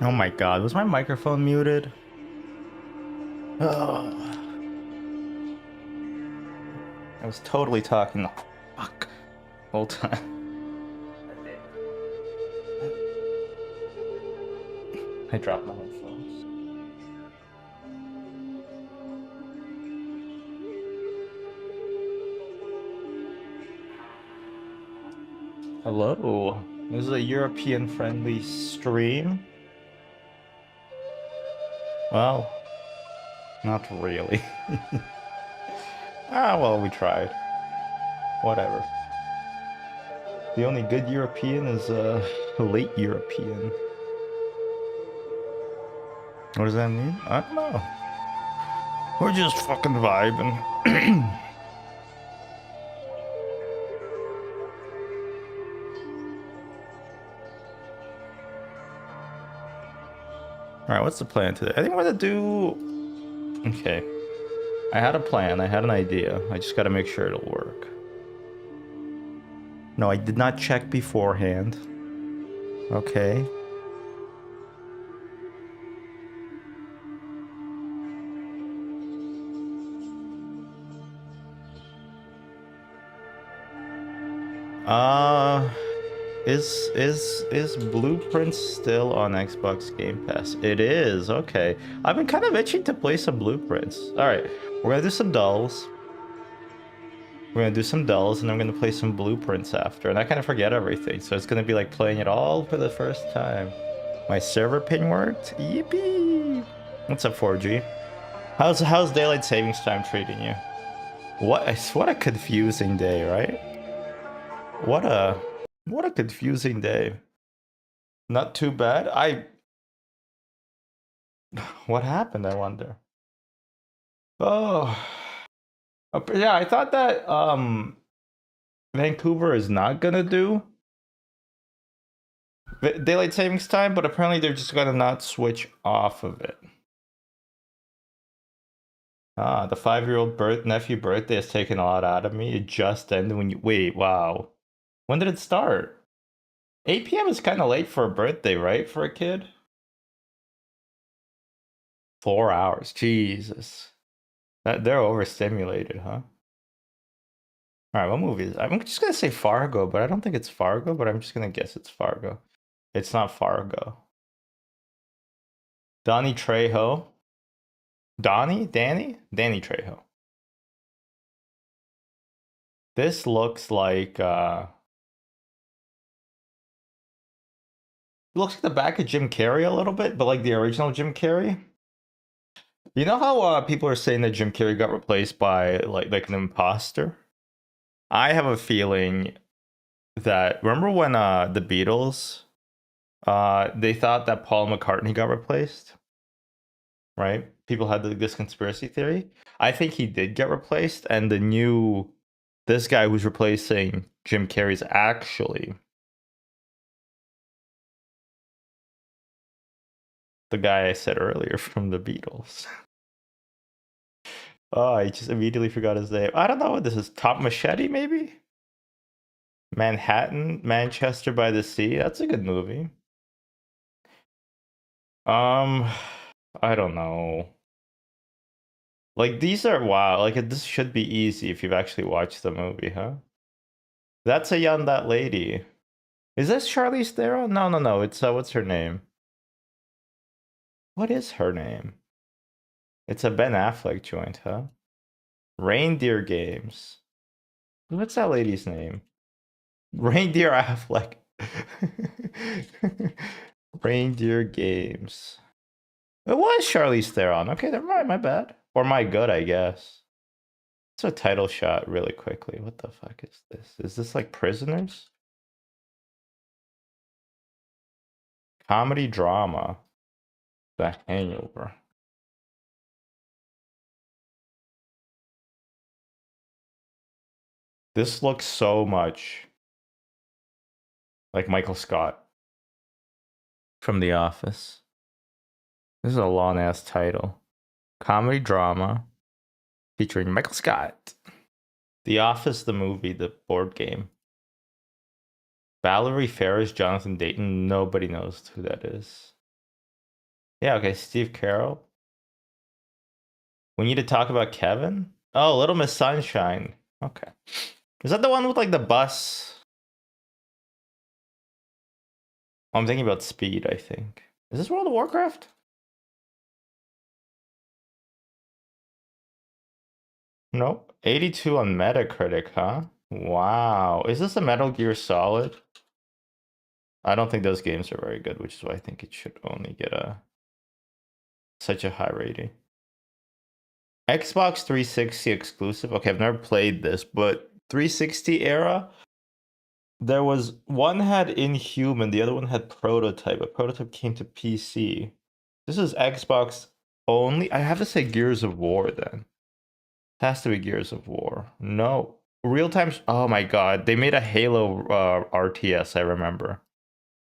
Oh my god, was my microphone muted? Oh, I was totally talking the fuck whole time. I dropped my headphones. Hello. This is a European friendly stream. Well, not really. Well, we tried. Whatever. The only good European is late European. What does that mean? I don't know. We're just fucking vibing. All right, what's the plan today? I think we're gonna do. Okay, I had a plan. I had an idea. I just got to make sure it'll work. No, I did not check beforehand. Okay. Uh, is Blueprints still on Xbox Game Pass? It is. Okay. I've been kind of itching to play some Blueprints. All right, we're gonna do some dulls. We're gonna do some dulls, and I'm gonna play some Blueprints after. And I kind of forget everything, so it's gonna be like playing it all for the first time. My server ping worked. Yippee! What's up, 4G? How's daylight savings time treating you? What a confusing day, right? What a what a confusing day. Not too bad. What happened, I wonder. Oh. Yeah, I thought that Vancouver is not gonna do daylight savings time, but apparently they're just gonna not switch off of it. Ah, the 5-year-old nephew birthday has taken a lot out of me. It just ended when you wait, wow. When did it start? 8 p.m. is kind of late for a birthday, right? For a kid? 4 hours. Jesus. They're overstimulated, huh? All right, what movie is it? I'm just gonna say Fargo, but I don't think it's Fargo, but I'm just gonna guess it's Fargo. It's not Fargo. Donnie Trejo. Danny Trejo. This looks like it looks like the back of Jim Carrey a little bit, but like the original Jim Carrey. You know how people are saying that Jim Carrey got replaced by like an imposter? I have a feeling that remember when the Beatles they thought that Paul McCartney got replaced, right? People had this conspiracy theory. I think he did get replaced, and this guy who's replacing Jim Carrey's actually the guy I said earlier from the Beatles. Oh, I just immediately forgot his name. I don't know what this is. Top Machete, maybe? Manhattan, Manchester by the Sea. That's a good movie. Um, I don't know. Like these are wow. Like this should be easy if you've actually watched the movie, huh? That's a young that lady. Is this Charlize Theron? No, no, no. It's what's her name? What is her name? It's a Ben Affleck joint, huh? Reindeer Games. What's that lady's name? Reindeer Affleck. Reindeer Games. It was Charlize Theron. Okay, never mind. My bad. Or my good, I guess. It's a title shot really quickly. What the fuck is this? Is this like Prisoners? Comedy drama. The Hangover. This looks so much like Michael Scott from The Office. This is a long ass title. Comedy drama featuring Michael Scott. The Office, the movie, the board game. Valerie Ferris, Jonathan Dayton. Nobody knows who that is. Yeah, okay, Steve Carroll. We need to talk about Kevin? Oh, Little Miss Sunshine. Okay. Is that the one with like the bus? Oh, I'm thinking about Speed, I think. Is this World of Warcraft? Nope. 82 on Metacritic, huh? Wow. Is this a Metal Gear Solid? I don't think those games are very good, which is why I think it should only get a such a high rating. Xbox 360 exclusive. Okay, I've never played this, but 360 era, there was one had Inhuman, the other one had Prototype. A Prototype came to PC. This is Xbox only. I have to say Gears of War then. It has to be Gears of War. No. Real time. Oh my god. They made a Halo RTS, I remember.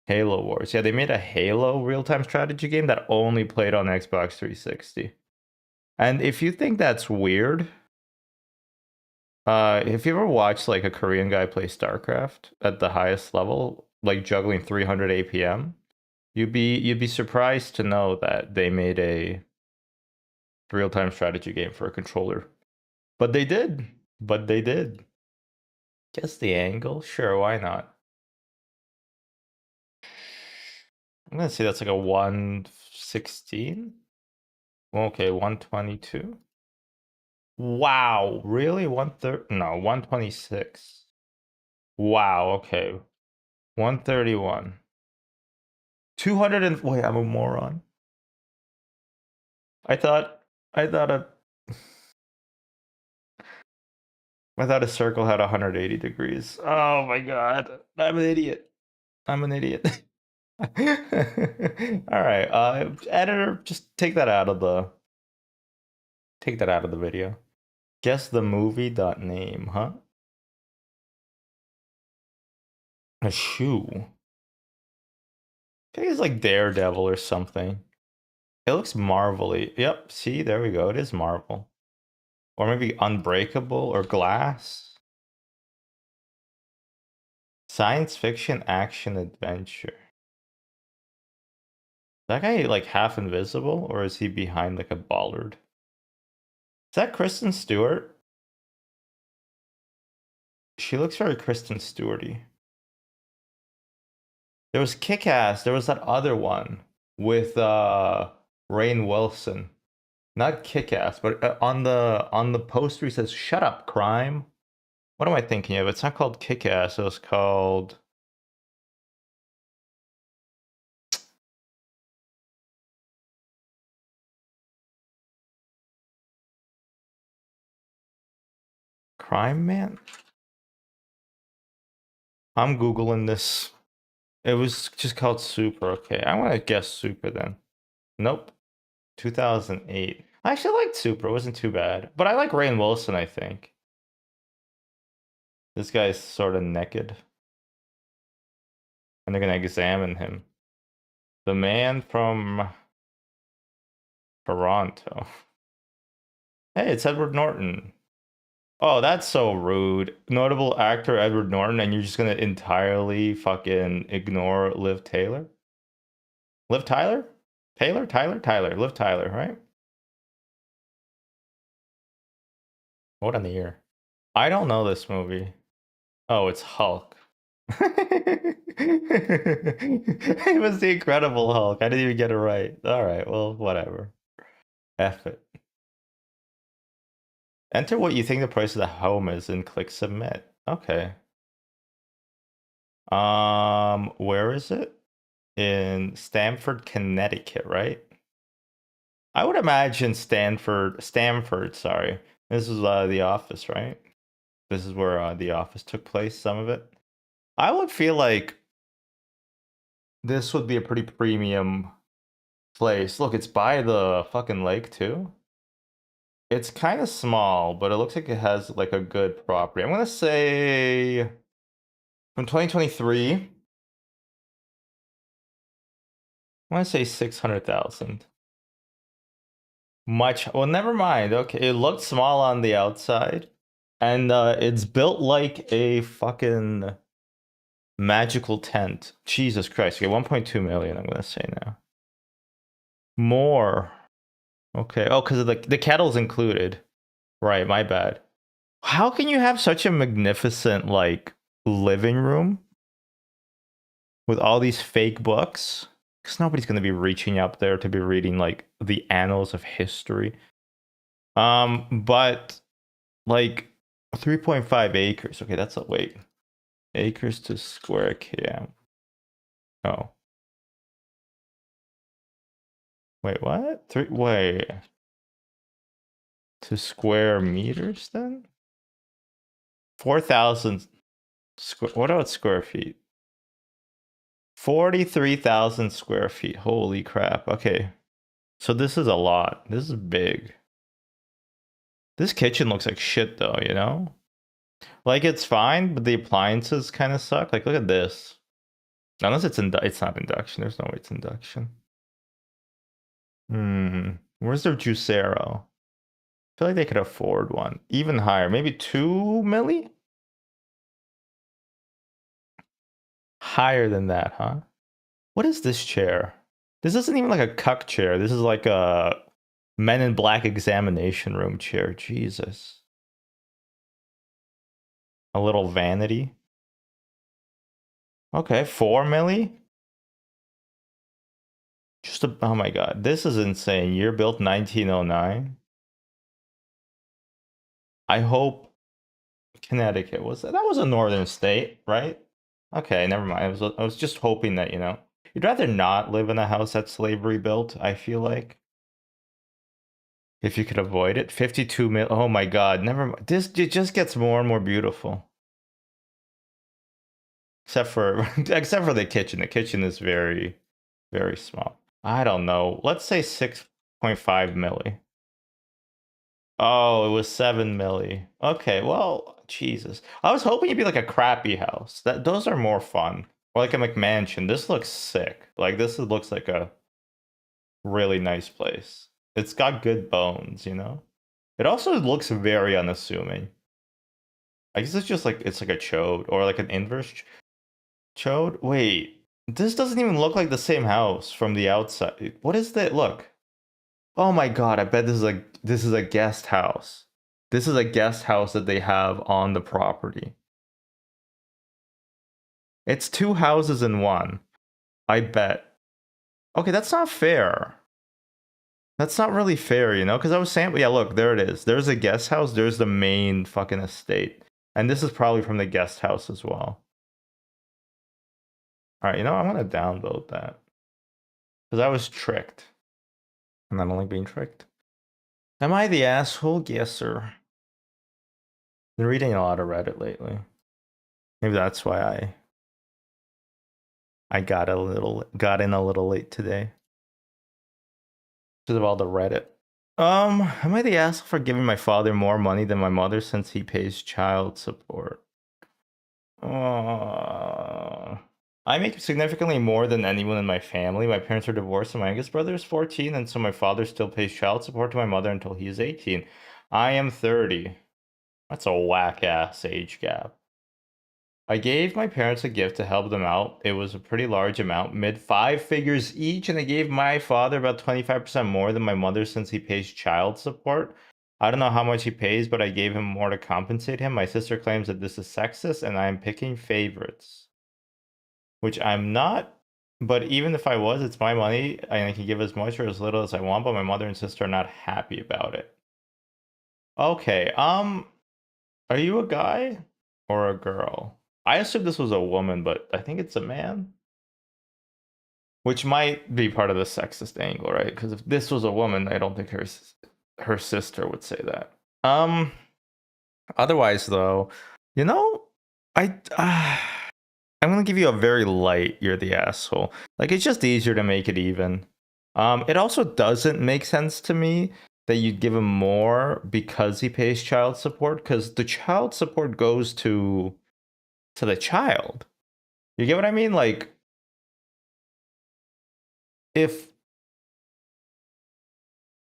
Halo Wars. Yeah, they made a Halo real time strategy game that only played on Xbox 360. And if you think that's weird, if you ever watched like a Korean guy play StarCraft at the highest level, like juggling 300 APM, you'd be surprised to know that they made a real-time strategy game for a controller. But they did. But they did. Guess the angle? Sure, why not? I'm gonna say that's like a 116. Okay, 122. Wow, really? 130? No, 126. Wow, okay. 131. 200 and wait, I'm a moron. I thought I thought a I thought a circle had 180 degrees. Oh my god. I'm an idiot. I'm an idiot. All right, editor, just take that out of the video. Guess the movie dot name, huh? A shoe. I think it's like Daredevil or something. It looks marvelly. Yep, see, there we go. It is Marvel. Or maybe Unbreakable or Glass. Science fiction, action, adventure. That guy like half invisible, or is he behind like a bollard? Is that Kristen Stewart? She looks very Kristen Stewarty. There was Kick-Ass. There was that other one with Rainn Wilson. Not Kick-Ass, but on the poster he says "Shut up, crime." What am I thinking of? It's not called Kick-Ass. It was called Crime Man. I'm googling this. It was just called Super. Okay, I want to guess Super then. Nope. 2008. I actually liked Super. It wasn't too bad. But I like Rainn Wilson, I think. This guy's sort of naked. And they're going to examine him. The man from Toronto. Hey, it's Edward Norton. Oh, that's so rude. Notable actor Edward Norton, and you're just going to entirely fucking ignore Liv Taylor? Liv Tyler? Taylor? Tyler. Liv Tyler, right? What in the year? I don't know this movie. Oh, it's Hulk. It was the Incredible Hulk. I didn't even get it right. All right, well, whatever. F it. Enter what you think the price of the home is and click submit. Okay. Where is it? In Stamford, Connecticut, right? I would imagine Stamford, sorry. This is The Office, right? This is where The Office took place, some of it. I would feel like this would be a pretty premium place. Look, it's by the fucking lake too. It's kind of small, but it looks like it has like a good property. I'm gonna say from 2023. I'm gonna say 600,000. Much. Well, never mind. Okay, it looked small on the outside, and it's built like a fucking magical tent. Jesus Christ. Okay, 1.2 million. I'm gonna say now. More. Okay. Oh, because the kettle's included. Right, my bad. How can you have such a magnificent like living room with all these fake books? Because nobody's gonna be reaching up there to be reading like the annals of history. But like 3.5 acres. Okay, that's a wait. Acres to square km. Oh. Wait, what? Wait. To square meters then? 4,000 square. What about square feet? 43,000 square feet. Holy crap. Okay. So this is a lot. This is big. This kitchen looks like shit though, you know? Like it's fine, but the appliances kind of suck. Like look at this. Unless it's not induction. There's no way it's induction. Where's their juicero? I feel like they could afford one. Even higher. Maybe 2 milli? Higher than that, huh? What is this chair? This isn't even like a cuck chair. This is like a Men in Black examination room chair. Jesus. A little vanity. Okay, 4 milli? Oh my god, this is insane. Year built 1909. I hope Connecticut was that was a northern state, right? Okay, never mind. I was just hoping that, you'd rather not live in a house that slavery built, I feel like. If you could avoid it. 52 mil. Oh my god, never mind. It just gets more and more beautiful. Except for except for the kitchen. The kitchen is very, very small. I don't know. Let's say 6.5 milli. Oh, it was 7 milli. Okay, well, Jesus. I was hoping it'd be like a crappy house. Those are more fun. Or like a McMansion. This looks sick. Like looks like a really nice place. It's got good bones, you know? It also looks very unassuming. I guess it's like a chode or like an inverse chode. Wait, this doesn't even look like the same house from the outside. What is that? Look. Oh my god, I bet this is a guest house. This is a guest house that they have on the property. It's two houses in one. I bet. Okay, that's not fair. That's not really fair, because I was saying, yeah, look, there it is. There's a guest house, there's the main fucking estate. And this is probably from the guest house as well. Alright, I'm gonna downvote that. Because I was tricked. I'm not only being tricked. Am I the asshole? Yes, sir. Been reading a lot of Reddit lately. Maybe that's why I got in a little late today. Because of all the Reddit. Am I the asshole for giving my father more money than my mother since he pays child support? I make significantly more than anyone in my family. My parents are divorced and my youngest brother is 14, and so my father still pays child support to my mother until he is 18. I am 30. That's a whack-ass age gap. I gave my parents a gift to help them out. It was a pretty large amount, mid 5 figures each, and I gave my father about 25% more than my mother since he pays child support. I don't know how much he pays, but I gave him more to compensate him. My sister claims that this is sexist and I am picking favorites. Which I'm not, but even if I was, it's my money and I can give as much or as little as I want, but my mother and sister are not happy about it. Okay, are you a guy or a girl? I assume this was a woman, but I think it's a man. Which might be part of the sexist angle, right? Because if this was a woman, I don't think her sister would say that. Otherwise, though, I I'm gonna give you a very light. You're the asshole. Like it's just easier to make it even. It also doesn't make sense to me that you'd give him more because he pays child support, because the child support goes to the child. You get what I mean? Like if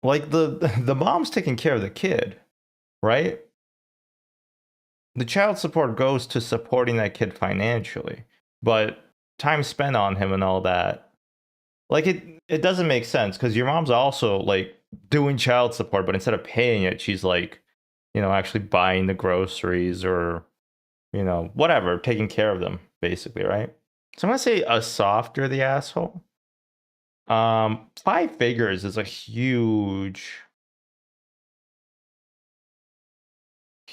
like the mom's taking care of the kid, right? The child support goes to supporting that kid financially, but time spent on him and all that Like it doesn't make sense because your mom's also like doing child support, but instead of paying it, she's like, actually buying the groceries or whatever, taking care of them, basically, right? So I'm gonna say a softer the asshole. 5 figures is a huge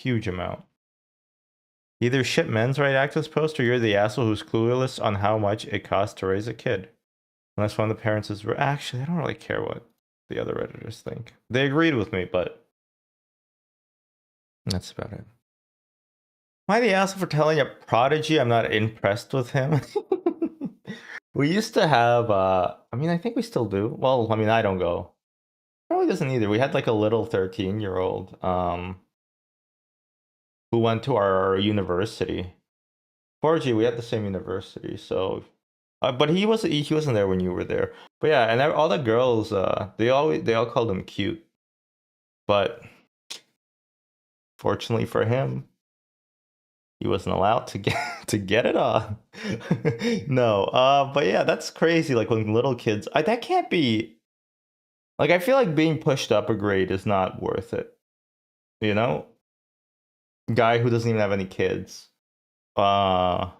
amount. Either ship men's right activist post or you're the asshole who's clueless on how much it costs to raise a kid. Unless one of the parents is actually, I don't really care what the other Redditors think. They agreed with me, but that's about it. Am I the asshole for telling a prodigy I'm not impressed with him? We used to have, I think we still do. Well, I don't go. Probably doesn't either. We had like a little 13-year-old who went to our university. 4G, we had the same university, so but he wasn't there when you were there. But yeah, and all the girls, they all called him cute. But fortunately for him, he wasn't allowed to get to get it on. No, but yeah, that's crazy. Like when little kids, that can't be. Like I feel like being pushed up a grade is not worth it. You know, guy who doesn't even have any kids. Cause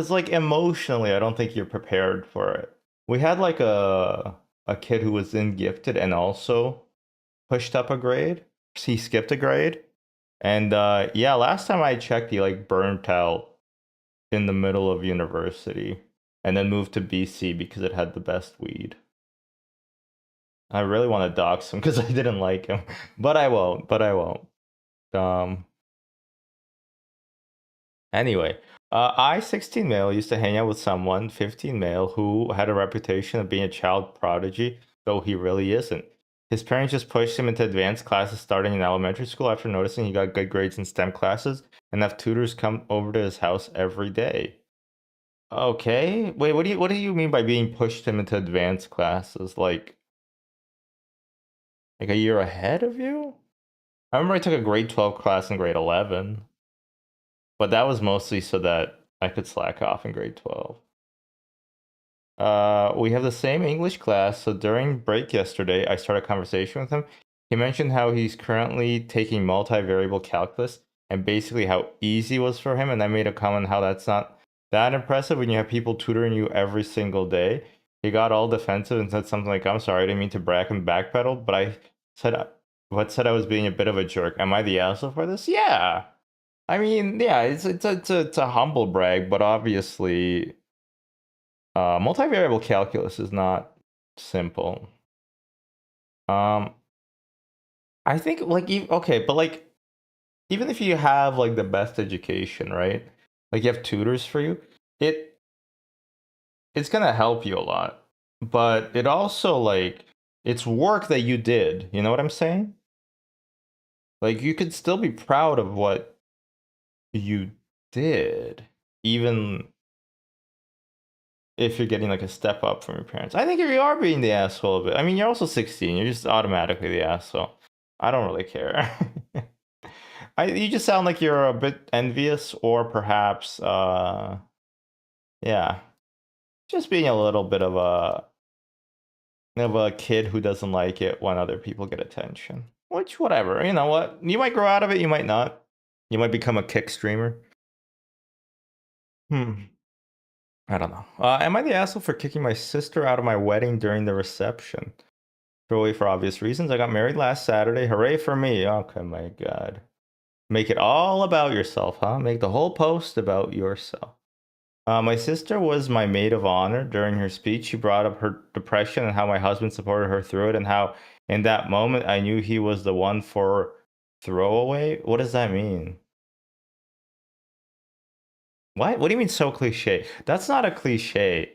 like emotionally, I don't think you're prepared for it. We had like a kid who was in gifted and also pushed up a grade. He skipped a grade. And yeah, last time I checked, he like burnt out in the middle of university and then moved to BC because it had the best weed. I really want to dox him because I didn't like him, but I won't. But I won't. Um. Anyway, I 16 male used to hang out with someone 15 male who had a reputation of being a child prodigy, though he really isn't. His parents just pushed him into advanced classes starting in elementary school after noticing he got good grades in STEM classes and have tutors come over to his house every day. Okay. Wait, what do you mean by being pushed him into advanced classes? Like a year ahead of you? I remember I took a grade 12 class in grade 11, but that was mostly so that I could slack off in grade 12. We have the same English class, so during break yesterday, I started a conversation with him. He mentioned how he's currently taking multivariable calculus and basically how easy it was for him. And I made a comment how that's not that impressive when you have people tutoring you every single day. He got all defensive and said something like, "I'm sorry, I didn't mean to brag and backpedal, but I said, said I was being a bit of a jerk. Am I the asshole for this?" Yeah. I mean, yeah, it's a humble brag, but obviously multivariable calculus is not simple. Um, I think like okay, but like even if you have like the best education, right? Like you have tutors for you, it it's gonna help you a lot. But it also like it's work that you did. You know what I'm saying? Like you could still be proud of what you did, even if you're getting like a step up from your parents. I think if you are being the asshole of it, I mean, you're also 16. You're just automatically the asshole. I don't really care. You just sound like you're a bit envious, or perhaps, yeah, just being a little bit of a kid who doesn't like it when other people get attention. Which, whatever. You know what? You might grow out of it. You might not. You might become a kick streamer. Hmm. I don't know. Am I the asshole for kicking my sister out of my wedding during the reception? Probably for obvious reasons. I got married last Saturday. Hooray for me. Okay, my God. Make it all about yourself, huh? Make the whole post about yourself. My sister was my maid of honor during her speech. She brought up her depression and how my husband supported her through it, and how in that moment I knew he was the one for throwaway. What does that mean? What do you mean so cliche? That's not a cliche.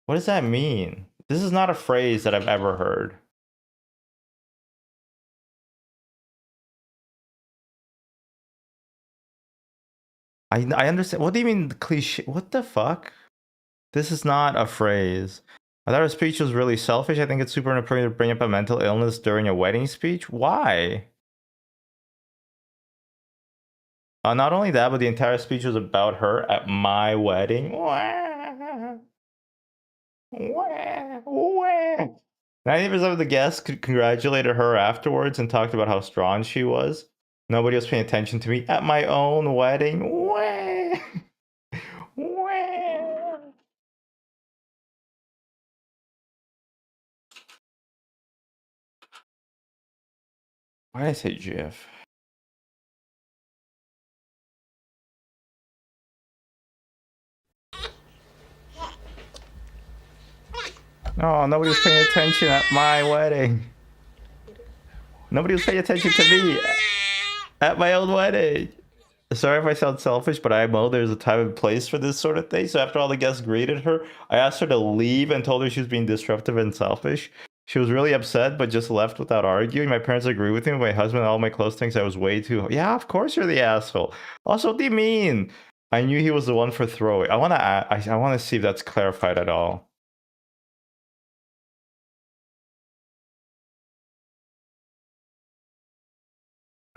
What does that mean? This is not a phrase that I've ever heard. I understand. What do you mean cliche? What the fuck? This is not a phrase. I thought her speech was really selfish. I think it's super inappropriate to bring up a mental illness during a wedding speech. Why? Not only that, but the entire speech was about her at my wedding. Wah, Wah, wah. 90% of the guests congratulated her afterwards and talked about how strong she was. Nobody was paying attention to me at my own wedding. Wah, wah. Why did I say GIF? Oh, nobody was paying attention at my wedding. Nobody was paying attention to me at my own wedding. Sorry if I sound selfish, but I know there's a time and place for this sort of thing. So after all the guests greeted her, I asked her to leave and told her she was being disruptive and selfish. She was really upset, but just left without arguing. My parents agree with me. My husband and all my close things I was way too. Yeah, of course you're the asshole. Also, what do you mean? I knew he was the one for throwing. I want to see if that's clarified at all.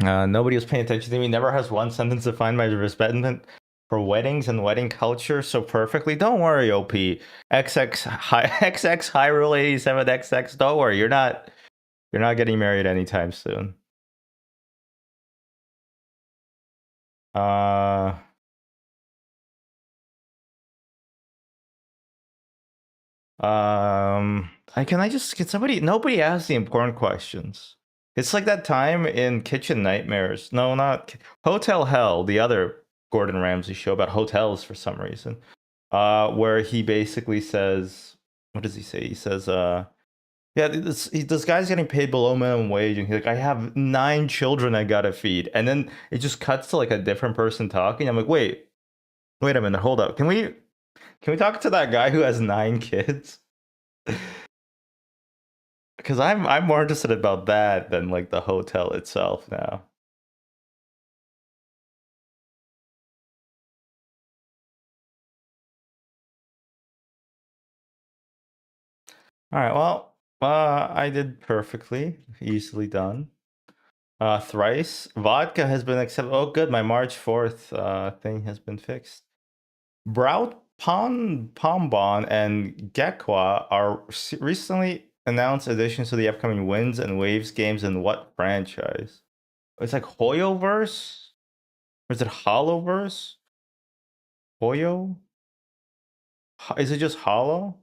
Nobody was paying attention to me. Never has one sentence defined my resentment for weddings and wedding culture so perfectly. Don't worry, OP. XX high XX Hyrule 87 XX. Don't worry, you're not getting married anytime soon. Uh can somebody nobody asks the important questions. It's like that time in Kitchen Nightmares. No, not Hotel Hell, the other Gordon Ramsay show about hotels for some reason. Where he basically says, what does he say? He says, yeah, this guy's getting paid below minimum wage, and he's like, I have 9 children I gotta feed, and then it just cuts to like a different person talking. I'm like, wait a minute, hold up, can we talk to that guy who has 9 kids? Because I'm more interested about that than like the hotel itself now. All right, well, I did perfectly, easily done. Thrice. Vodka has been accepted. Oh, good. My March 4th thing has been fixed. Brout Pombon and Gekwa are recently announced additions to the upcoming Winds and Waves games in what franchise? It's like Hoyoverse? Or is it Hollowverse? Hoyo? Is it just Hollow?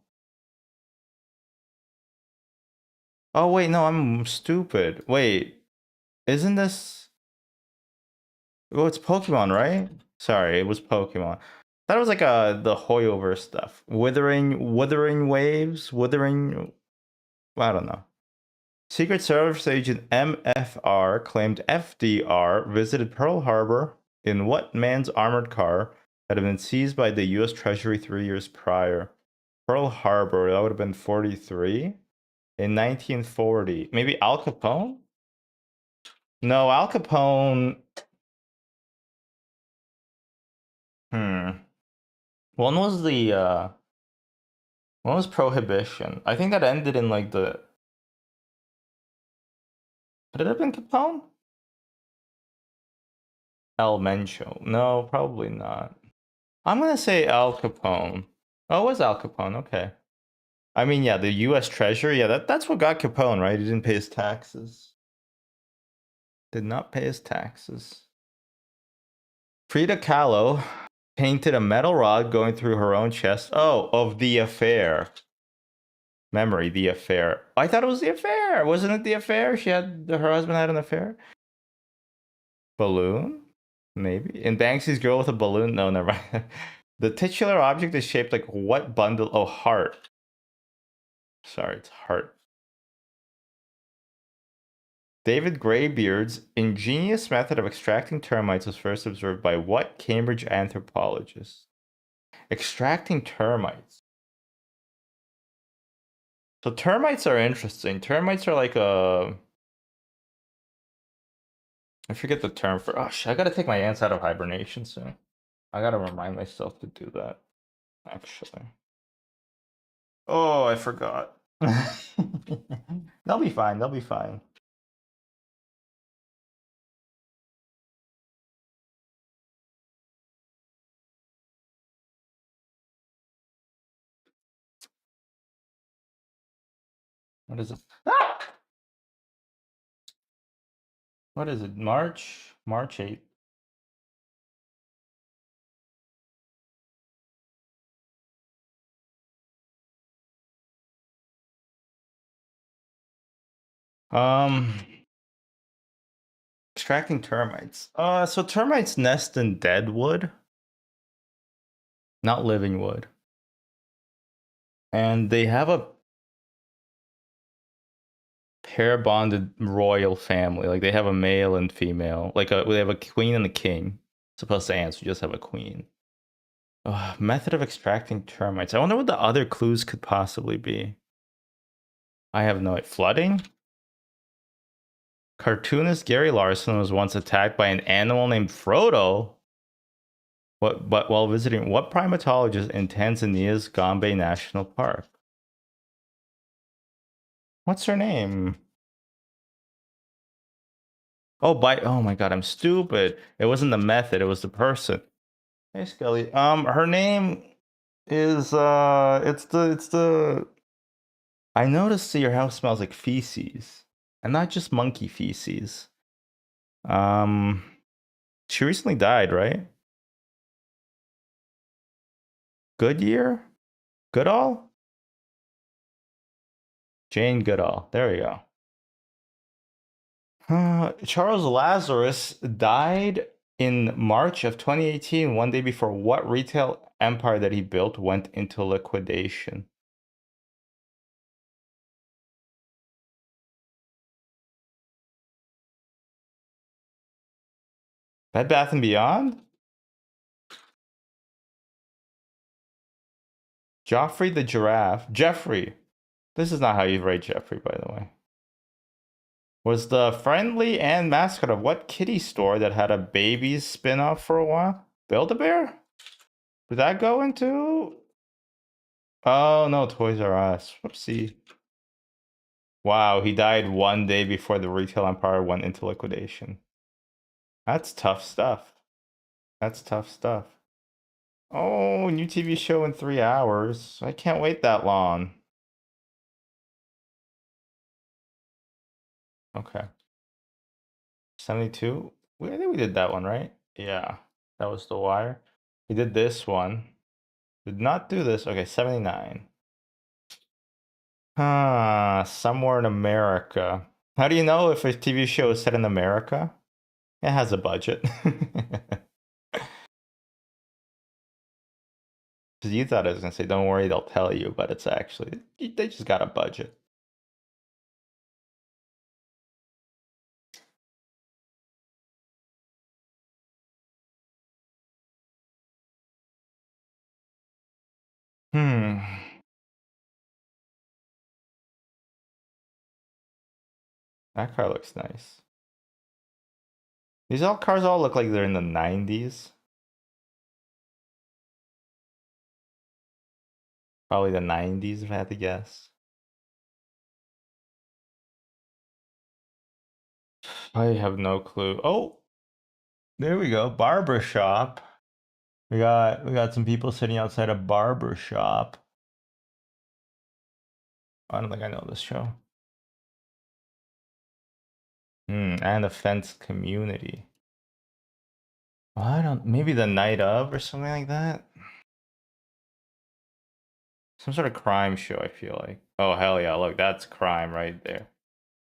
Oh, wait, no, I'm stupid. Wait, isn't this. Oh, it's Pokemon, right? Sorry, it was Pokemon. That was like the Hoyoverse stuff. Withering waves, withering. I don't know. Secret Service agent MFR claimed FDR visited Pearl Harbor in what man's armored car that had been seized by the U.S. Treasury 3 years prior. Pearl Harbor, that would have been 43 in 1940. Maybe Al Capone? No, Al Capone. Hmm. One was the one was Prohibition. I think that ended in like the. Could it have been Capone? Al Mencho. No, probably not. I'm gonna say Al Capone. Oh, it was Al Capone. Okay. I mean, yeah, the U.S. Treasury. Yeah, that's what got Capone, right? He didn't pay his taxes. Did not pay his taxes. Frida Kahlo painted a metal rod going through her own chest. Oh, of the affair. Memory, the affair. I thought it was the affair. Wasn't it the affair? Her husband had an affair. Balloon? Maybe. In Banksy's Girl with a Balloon? No, never mind. The titular object is shaped like what bundle? Oh, heart. Sorry, it's heart. David Greybeard's ingenious method of extracting termites was first observed by what Cambridge anthropologist? Extracting termites. So termites are interesting. Termites are like a. I forget the term for. Oh shit! I gotta take my ants out of hibernation soon. I gotta remind myself to do that. Actually. Oh, I forgot. They'll be fine. They'll be fine. What is it? Ah! What is it? March 8th. Um, Extracting termites. So termites nest in dead wood, not living wood. And they have a pair bonded royal family. Like they have a male and female. They have a queen and a king. Supposed to ants, we just have a queen. Method of extracting termites. I wonder what the other clues could possibly be. I have no idea. Flooding? Cartoonist Gary Larson was once attacked by an animal named Frodo. But while visiting what primatologist in Tanzania's Gombe National Park? What's her name? Oh my god, I'm stupid. It wasn't the method, it was the person. Hey Skelly. Her name is it's the I noticed that your house smells like feces. And not just monkey feces. Um she recently died, right? Goodyear? Goodall? Jane Goodall. There we go. Charles Lazarus died in March of 2018, one day before what retail empire that he built went into liquidation? Bed Bath and Beyond? Joffrey the Giraffe. Jeffrey. This is not how you write Jeffrey, by the way. Was the friendly and mascot of what kitty store that had a babies spin-off for a while? Build-A-Bear? Did that go into... Oh, no, Toys R Us. Whoopsie. Wow, he died one day before the retail empire went into liquidation. That's tough stuff. That's tough stuff. Oh, new TV show in 3 hours. I can't wait that long. Okay. 72? I think we did that one, right? Yeah. That was The Wire. We did this one. Did not do this. Okay, 79. Somewhere in America. How do you know if a TV show is set in America? It has a budget. Because you thought I was gonna say, don't worry, they'll tell you, but it's actually they just got a budget. Hmm. That car looks nice. These all cars all look like they're in the 90s. Probably the 90s, if I had to guess. I have no clue. Oh, there we go. Barber shop. We got some people sitting outside a barber shop. I don't think I know this show. And a fenced community. I don't, maybe the night of or something like that. Some sort of crime show, I feel like. Oh, hell yeah. Look, that's crime right there.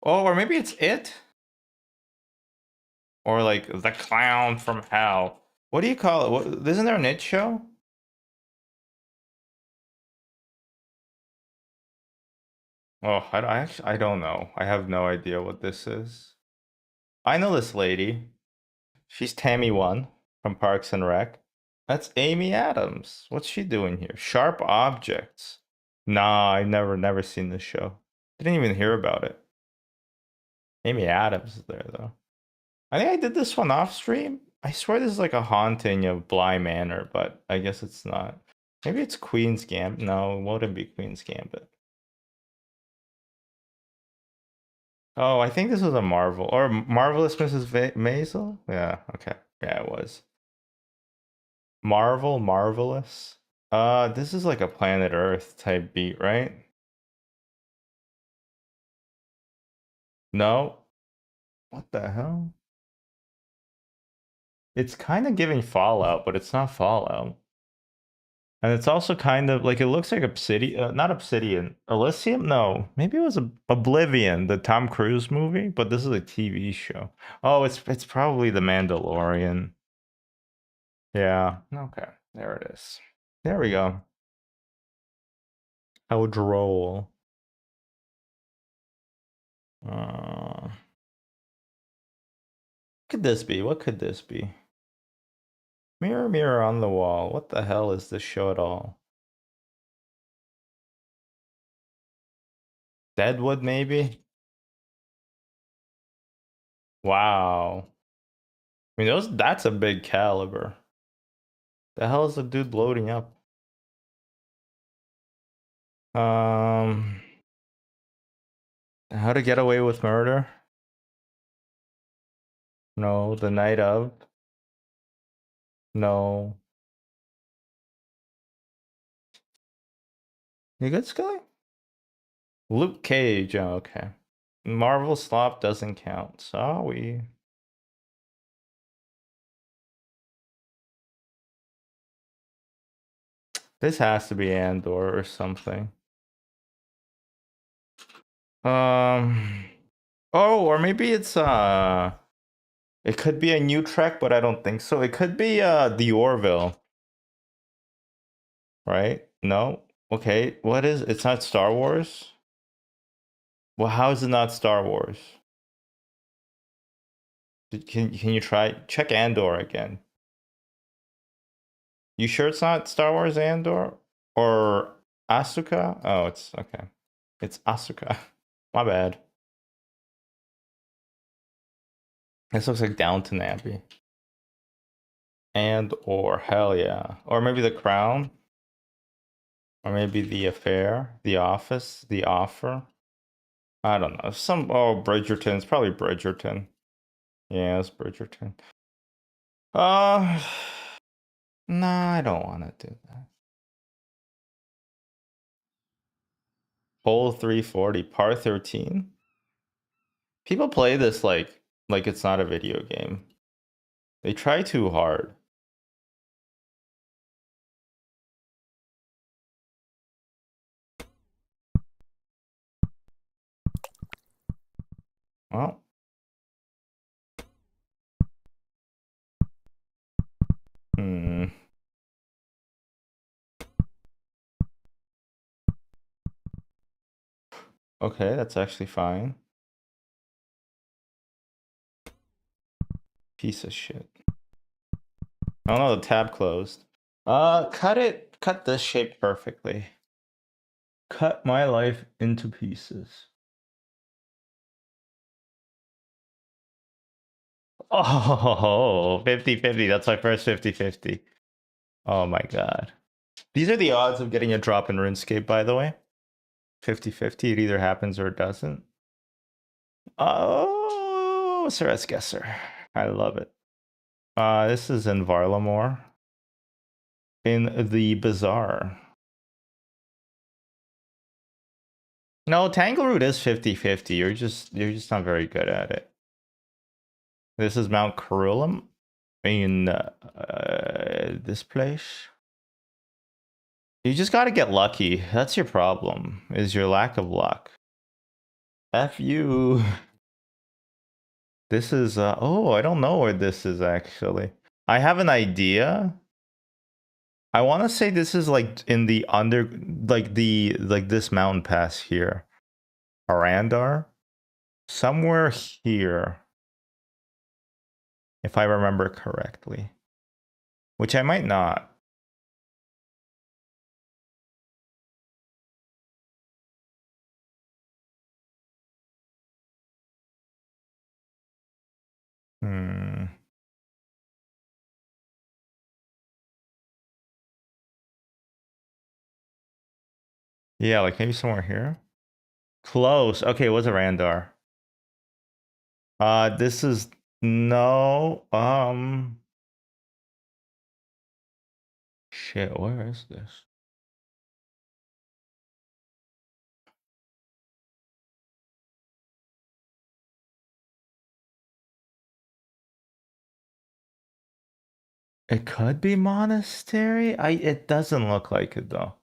Oh, or maybe it's it? Or like the clown from hell. What do you call it? What, isn't there an it show? Oh, I don't know. I have no idea what this is. I know this lady. She's Tammy One from Parks and Rec. That's Amy Adams. What's she doing here? Sharp Objects. Nah, I've never seen this show. Didn't even hear about it. Amy Adams is there though. I think I did this one off stream. I swear this is like a haunting of Bly Manor, but I guess it's not. Maybe it's Queen's Gambit. No, it wouldn't be Queen's Gambit. Oh, I think this was a Marvel or Marvelous Mrs. Maisel. Yeah, okay, yeah, it was Marvelous. This is like a Planet Earth type beat, right? No. What the hell? It's kind of giving Fallout, but it's not Fallout. And it's also kind of like it looks like Obsidian, not Obsidian, Elysium. No, maybe it was Oblivion, the Tom Cruise movie, but this is a TV show. Oh, it's probably The Mandalorian. Yeah. Okay. There it is. There we go. How droll. What could this be? What could this be? Mirror, mirror on the wall. What the hell is this show at all? Deadwood, maybe? Wow. I mean, that's a big caliber. The hell is the dude loading up? Um, How to Get Away with Murder? No. The Night of? No. You good, Scully? Luke Cage. Oh, okay. Marvel Slop doesn't count. Sorry. This has to be Andor or something. Um. Oh, or maybe it's it could be a new Trek, but I don't think so. It could be the Orville, right? No. Okay. What is? It's not Star Wars. Well, how is it not Star Wars? Can you try check Andor again? You sure it's not Star Wars Andor or Asuka? Oh, it's okay. It's Asuka. My bad. This looks like Downton Abbey. And or hell yeah. Or maybe The Crown. Or maybe The Affair, The Office, The Offer. I don't know. Bridgerton. It's probably Bridgerton. Yeah, it's Bridgerton. Uh nah, I don't want to do that. Hole 340, par 13. People play this like it's not a video game. They try too hard. Well, hmm. Okay, that's actually fine. Piece of shit. Oh no, the tab closed. Cut this shape perfectly. Cut my life into pieces. Oh, 50-50. That's my first 50-50. Oh my god. These are the odds of getting a drop in RuneScape, by the way. 50-50. It either happens or it doesn't. Oh, Sarah's Guesser. I love it. This is in Varlamore. In the Bazaar. No, Tangleroot is 50-50. You're just not very good at it. This is Mount Carullum in this place. You just got to get lucky. That's your problem. Is your lack of luck. F you. This is oh, I don't know where this is actually. I have an idea. I want to say this is like in the like this mountain pass here. Arandar. Somewhere here. If I remember correctly. Which I might not. Hmm. Yeah, like maybe somewhere here. Close. Okay, it was a Randar. This is no. Shit. Where is this? It could be monastery. It doesn't look like it though.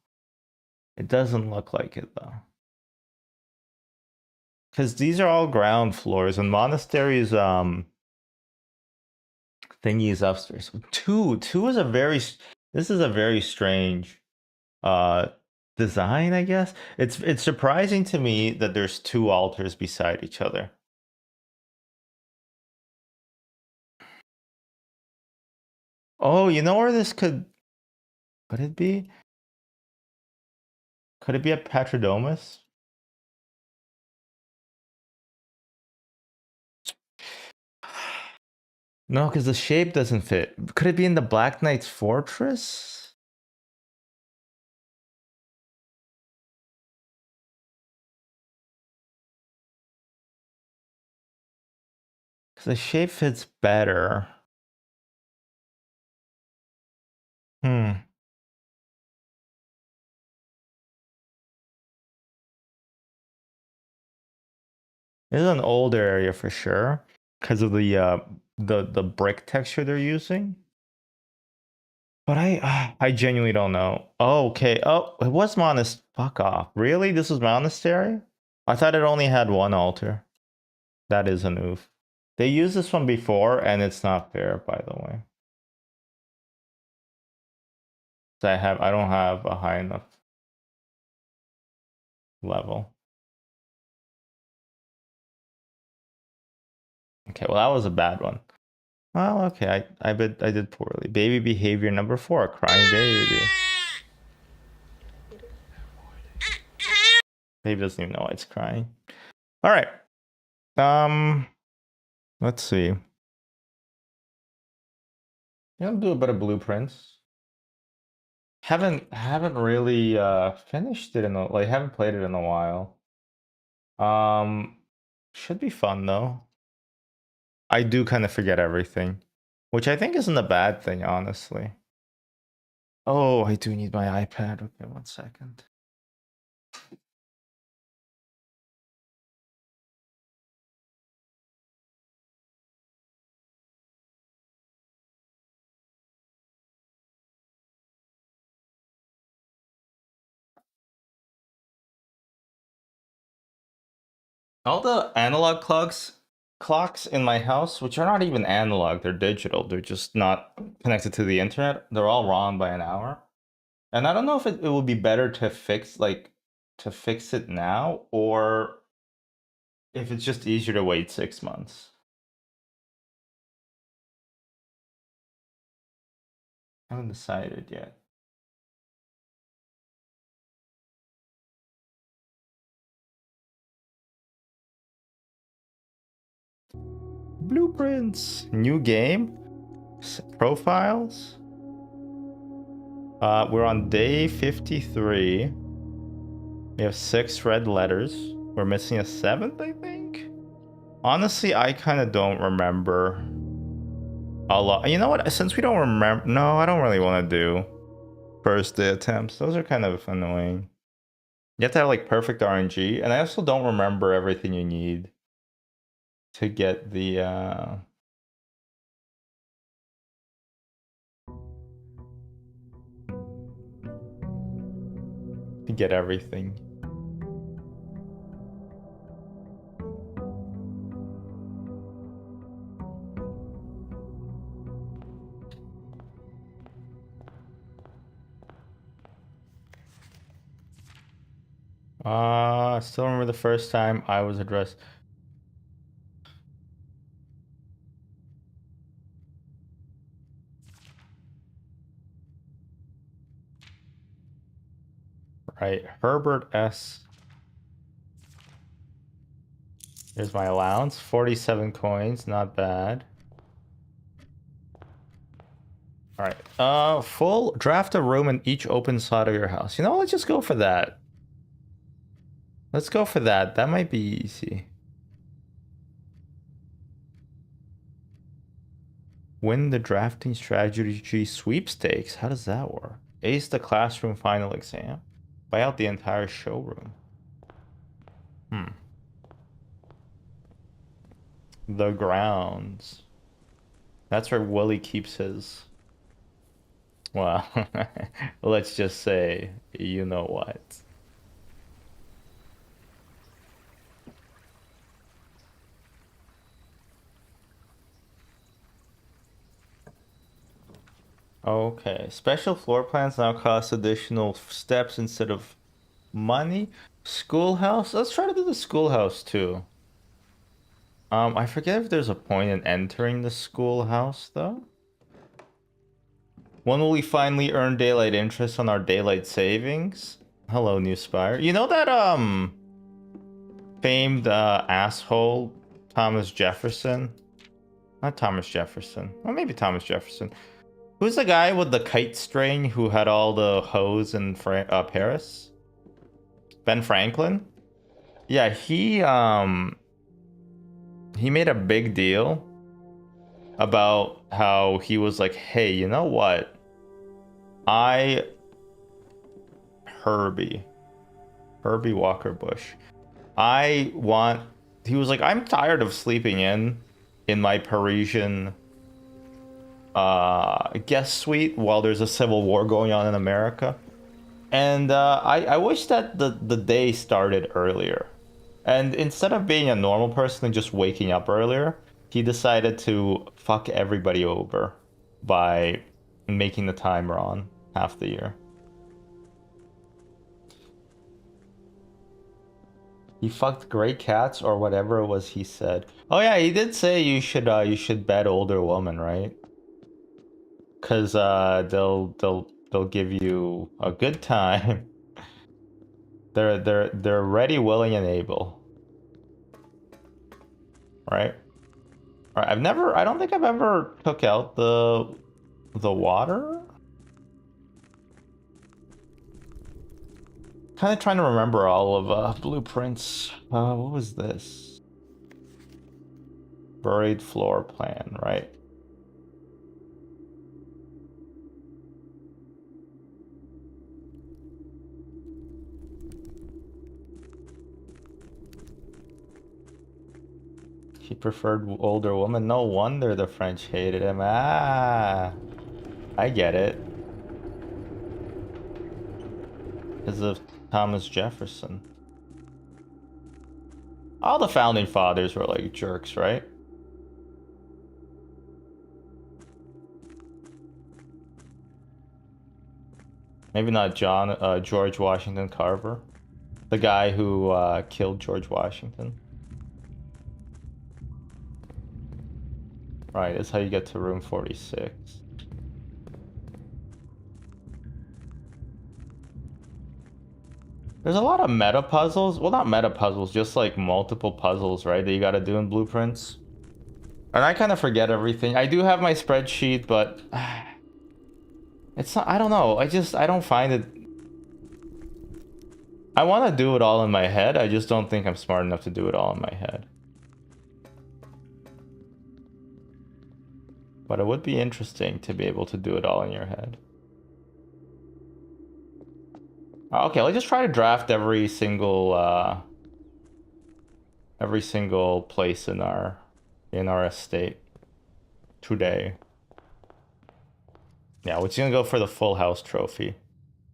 It doesn't look like it though. Because these are all ground floors and monasteries thingy is upstairs. Two is a very this is a very strange uh design, I guess. It's surprising to me that there's two altars beside each other. Oh, you know where this could it be? Could it be a Patridomus? No, because the shape doesn't fit. Could it be in the Black Knight's fortress? Because the shape fits better. Hmm. This is an older area for sure because of the brick texture they're using. But I genuinely don't know. Oh, okay. Oh, it was monastery. Fuck off. Really? This was monastery? I thought it only had one altar. That is an oof. They used this one before, and it's not fair, by the way. So I don't have a high enough level. Okay, well that was a bad one. Well, okay, I did poorly. Baby behavior number 4, crying baby. Baby doesn't even know why it's crying. All right. Let's see. I'm gonna do a bit of blueprints. Haven't really finished it in a like haven't played it in a while. Um, should be fun though. I do kind of forget everything, which I think isn't a bad thing, honestly. Oh, I do need my iPad. Okay, 1 second. All the analog clocks in my house, which are not even analog, they're digital. They're just not connected to the internet. They're all wrong by an hour. And I don't know if it would be better to fix it now or if it's just easier to wait 6 months. I haven't decided yet. Blueprints. New game. Profiles. We're on day 53. We have 6 red letters. We're missing a 7th, I think. Honestly, I kind of don't remember a lot. You know what? Since we don't remember, no, I don't really want to do first day attempts. Those are kind of annoying. You have to have like perfect RNG, and I also don't remember everything you need to get the to get everything. I still remember the first time I was addressed. Right, Herbert S. Here's my allowance, 47 coins, not bad. All right, full draft a room in each open slot of your house. You know, let's just go for that. Let's go for that. That might be easy. Win the drafting strategy sweepstakes. How does that work? Ace the classroom final exam. Buy out the entire showroom. The grounds. That's where Willie keeps his Well, let's just say, you know what. Okay, special floor plans now cost additional steps instead of money. Schoolhouse? Let's try to do the schoolhouse too. I forget if there's a point in entering the schoolhouse though. When will we finally earn daylight interest on our daylight savings? Hello, New Spire. You know that famed asshole Thomas Jefferson? Not Thomas Jefferson. Or maybe Thomas Jefferson. Who's the guy with the kite string who had all the hoes in Paris? Ben Franklin? Yeah, he made a big deal about how he was like, "Hey, you know what? I Herbie Walker Bush. I want." He was like, "I'm tired of sleeping in my Parisian guest suite while there's a civil war going on in America. And I wish that the day started earlier. And instead of being a normal person and just waking up earlier, he decided to fuck everybody over by making the timer on half the year. He fucked gray cats or whatever it was he said. Oh yeah, he did say you should bet older women, right? Cause they'll give you a good time. They're ready, willing, and able. Right? Alright, I don't think I've ever took out the water. Kind of trying to remember all of blueprints. What was this? Buried floor plan, right? He preferred older women. No wonder the French hated him. Ah, I get it. Because of Thomas Jefferson. All the founding fathers were like jerks, right? Maybe not George Washington Carver. The guy who killed George Washington. Right, that's how you get to room 46. There's a lot of meta puzzles. Well, not meta puzzles, just like multiple puzzles, right? That you gotta do in blueprints. And I kind of forget everything. I do have my spreadsheet, but it's not, I don't know. I don't find it. I want to do it all in my head. I just don't think I'm smart enough to do it all in my head. But it would be interesting to be able to do it all in your head. Okay, let's just try to draft every single place in our estate today. Yeah, we're just gonna go for the full house trophy.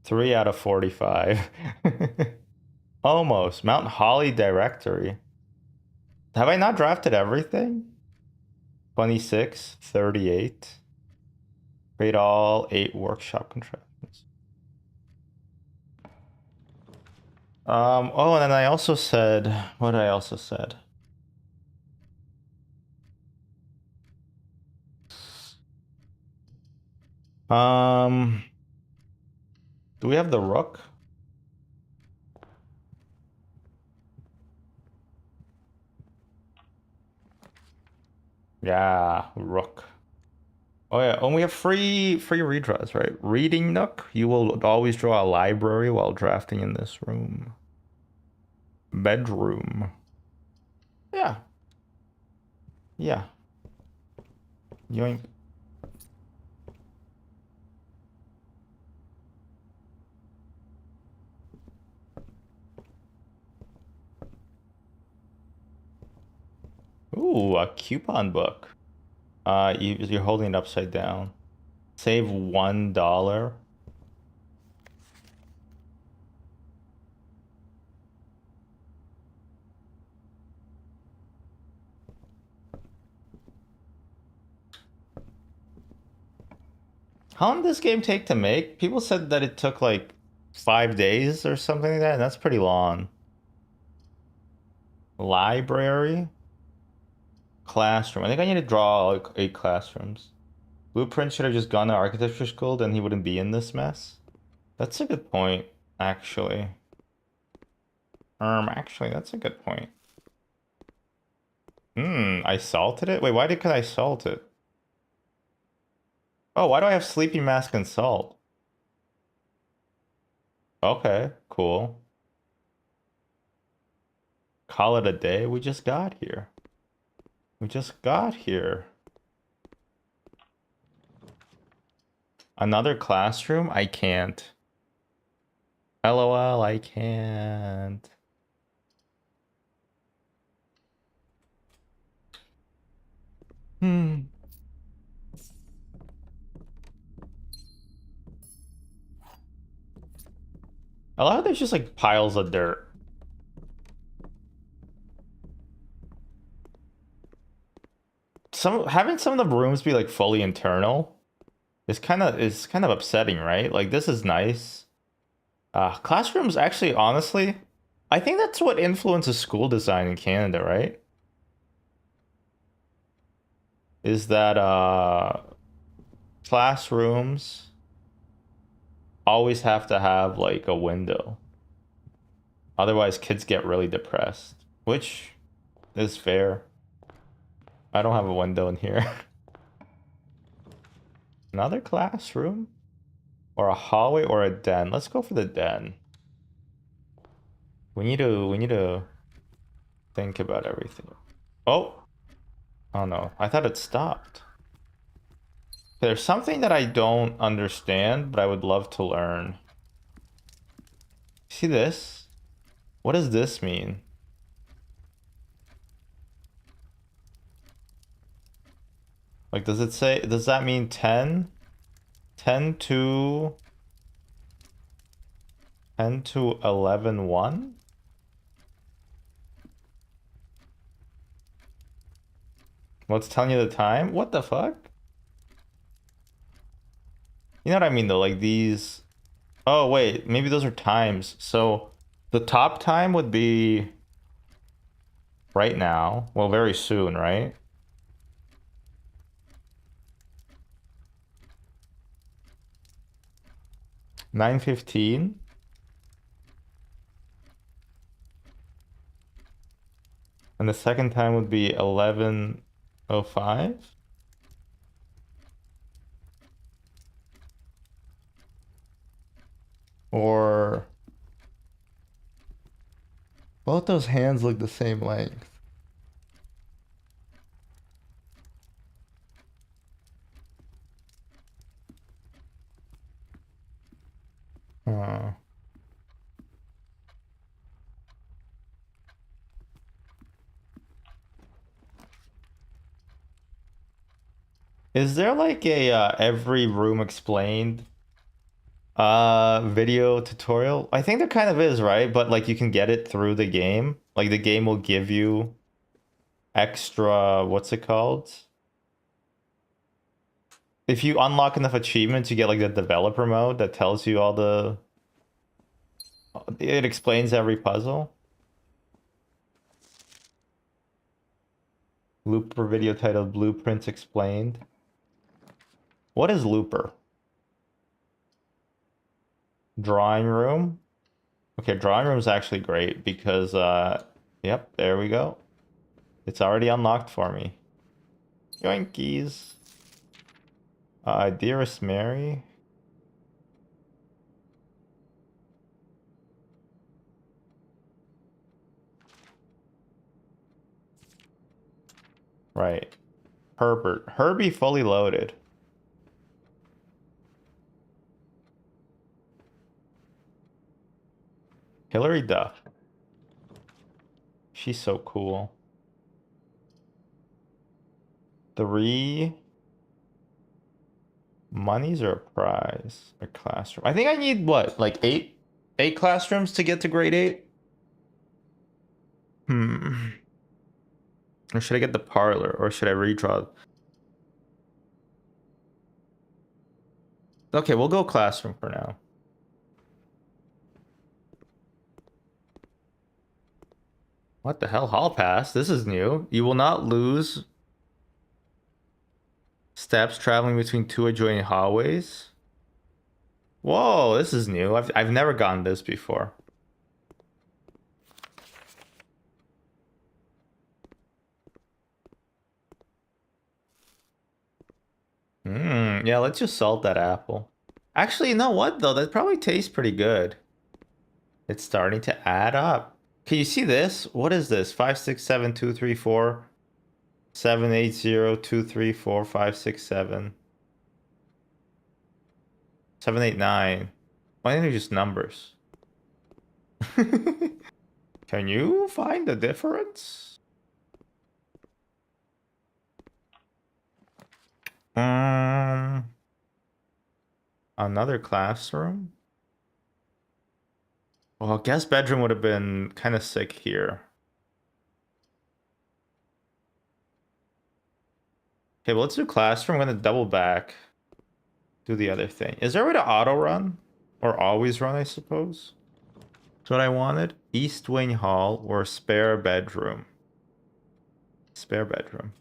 3 out of 45. Almost. Mount Holly Directory. Have I not drafted everything? 26, 38. Create all 8 workshop contractions. Oh, and then I also said, what I also said. Do we have the rook? Yeah, rook. Oh yeah, and we have free redraws, right? Reading Nook. You will always draw a library while drafting in this room. Bedroom. Yeah. Yeah. Yoink. Ooh, a coupon book. You're holding it upside down. Save $1. How long does this game take to make? People said that it took like 5 days or something like that, and that's pretty long. Library? Classroom. I think I need to draw like 8 classrooms. Blueprint should have just gone to architecture school, then he wouldn't be in this mess. That's a good point, actually. Actually, that's a good point. I salted it? Wait, could I salt it? Oh, why do I have sleepy mask and salt? Okay, cool. Call it a day. We just got here. We just got here. Another classroom? I can't. LOL, I can't. Hmm. I love how there's just like piles of dirt. Having some of the rooms be like fully internal is kind of upsetting, right? Like this is nice. Classrooms actually, honestly, I think that's what influences school design in Canada, right? Is that classrooms always have to have like a window. Otherwise kids get really depressed, which is fair. I don't have a window in here. Another classroom? Or a hallway or a den? Let's go for the den. We need to think about everything. Oh! Oh no, I thought it stopped. There's something that I don't understand, but I would love to learn. See this? What does this mean? Like, does that mean 10? 10 to 10 to 11 1? What's telling you the time? What the fuck? You know what I mean though, like these. Oh wait, maybe those are times. So the top time would be right now. Well, very soon, right? 9:15. And the second time would be 11:05. Or both those hands look the same length. Uh, is there like a every room explained video tutorial? I think there kind of is, right? But like you can get it through the game. Like the game will give you extra, what's it called? If you unlock enough achievements, you get like the developer mode that tells you all the it explains every puzzle. Looper video titled Blueprints Explained. What is Looper? Drawing room? Okay, drawing room is actually great because yep, there we go. It's already unlocked for me. Yoinkies. Dearest Mary. Right. Herbert. Herbie fully loaded. Hillary Duff. She's so cool. 3. Monies are a prize. A classroom. I think I need what, like eight classrooms to get to grade 8? Or should I get the parlor, or should I redraw? Okay, we'll go classroom for now. What the hell? Hall pass? This is new. You will not lose steps traveling between 2 adjoining hallways. Whoa, this is new. I've never gotten this before. Yeah, let's just salt that apple. Actually, you know what though? That probably tastes pretty good. It's starting to add up. Can you see this? What is this? 5, 6, 7, 2, 3, 4, 7, 8, 0, 2, 3, 4, 5, 6, 7. 7, 8, 9. Why are they just numbers? Can you find the difference? Another classroom? Well, guest bedroom would have been kind of sick here. Okay, well, let's do classroom. I'm gonna double back. Do the other thing. Is there a way to auto run? Or always run, I suppose? That's what I wanted. East wing hall or spare bedroom. Spare bedroom.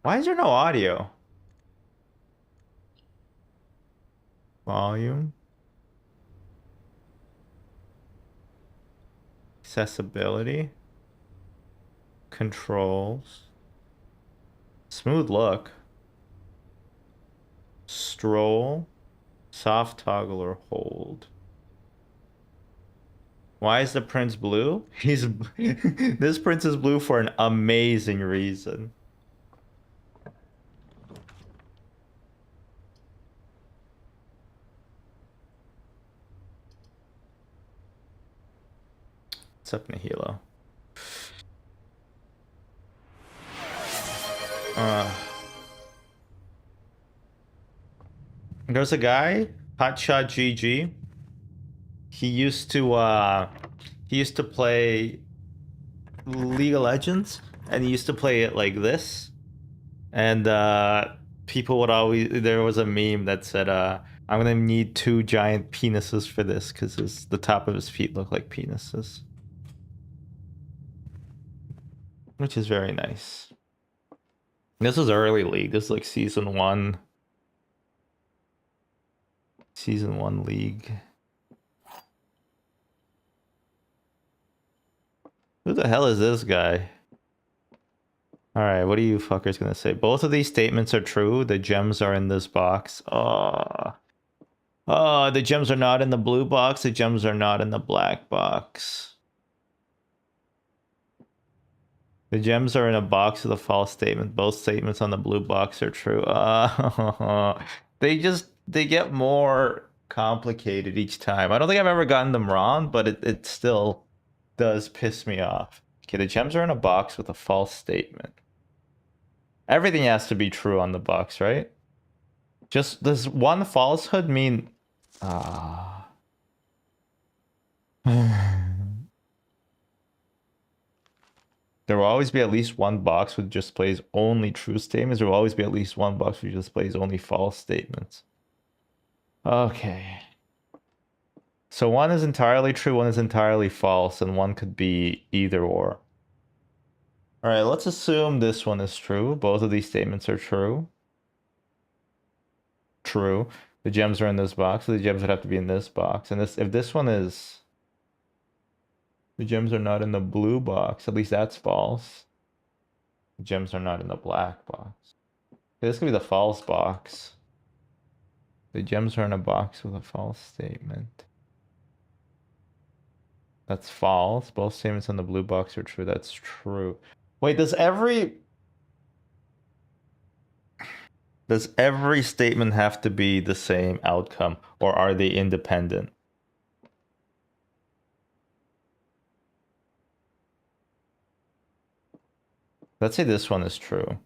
Why is there no audio? Volume. Accessibility. Controls. Smooth look. Stroll. Soft toggle or hold. Why is the prince blue? This prince is blue for an amazing reason. What's up, Nihilo? There's a guy, Hotshot GG. He used to play League of Legends, and he used to play it like this. And people would always, there was a meme that said, I'm gonna need 2 giant penises for this because the top of his feet look like penises. Which is very nice. This is early League. This is like season 1. Season 1 League. Who the hell is this guy? Alright, what are you fuckers gonna say? Both of these statements are true. The gems are in this box. Oh, the gems are not in the blue box. The gems are not in the black box. The gems are in a box with a false statement. Both statements on the blue box are true. They get more complicated each time. I don't think I've ever gotten them wrong, but it still does piss me off. Okay, the gems are in a box with a false statement. Everything has to be true on the box, right? Just does one falsehood mean there will always be at least one box which displays only true statements. There will always be at least one box which displays only false statements. Okay. So one is entirely true, one is entirely false, and one could be either or. All right, let's assume this one is true. Both of these statements are true. True. The gems are in this box, so the gems would have to be in this box. And if this one is... The gems are not in the blue box. At least that's false. The gems are not in the black box. Okay, this could be the false box. The gems are in a box with a false statement. That's false. Both statements in the blue box are true. That's true. Wait, does every statement have to be the same outcome, or are they independent? Let's say this one is true.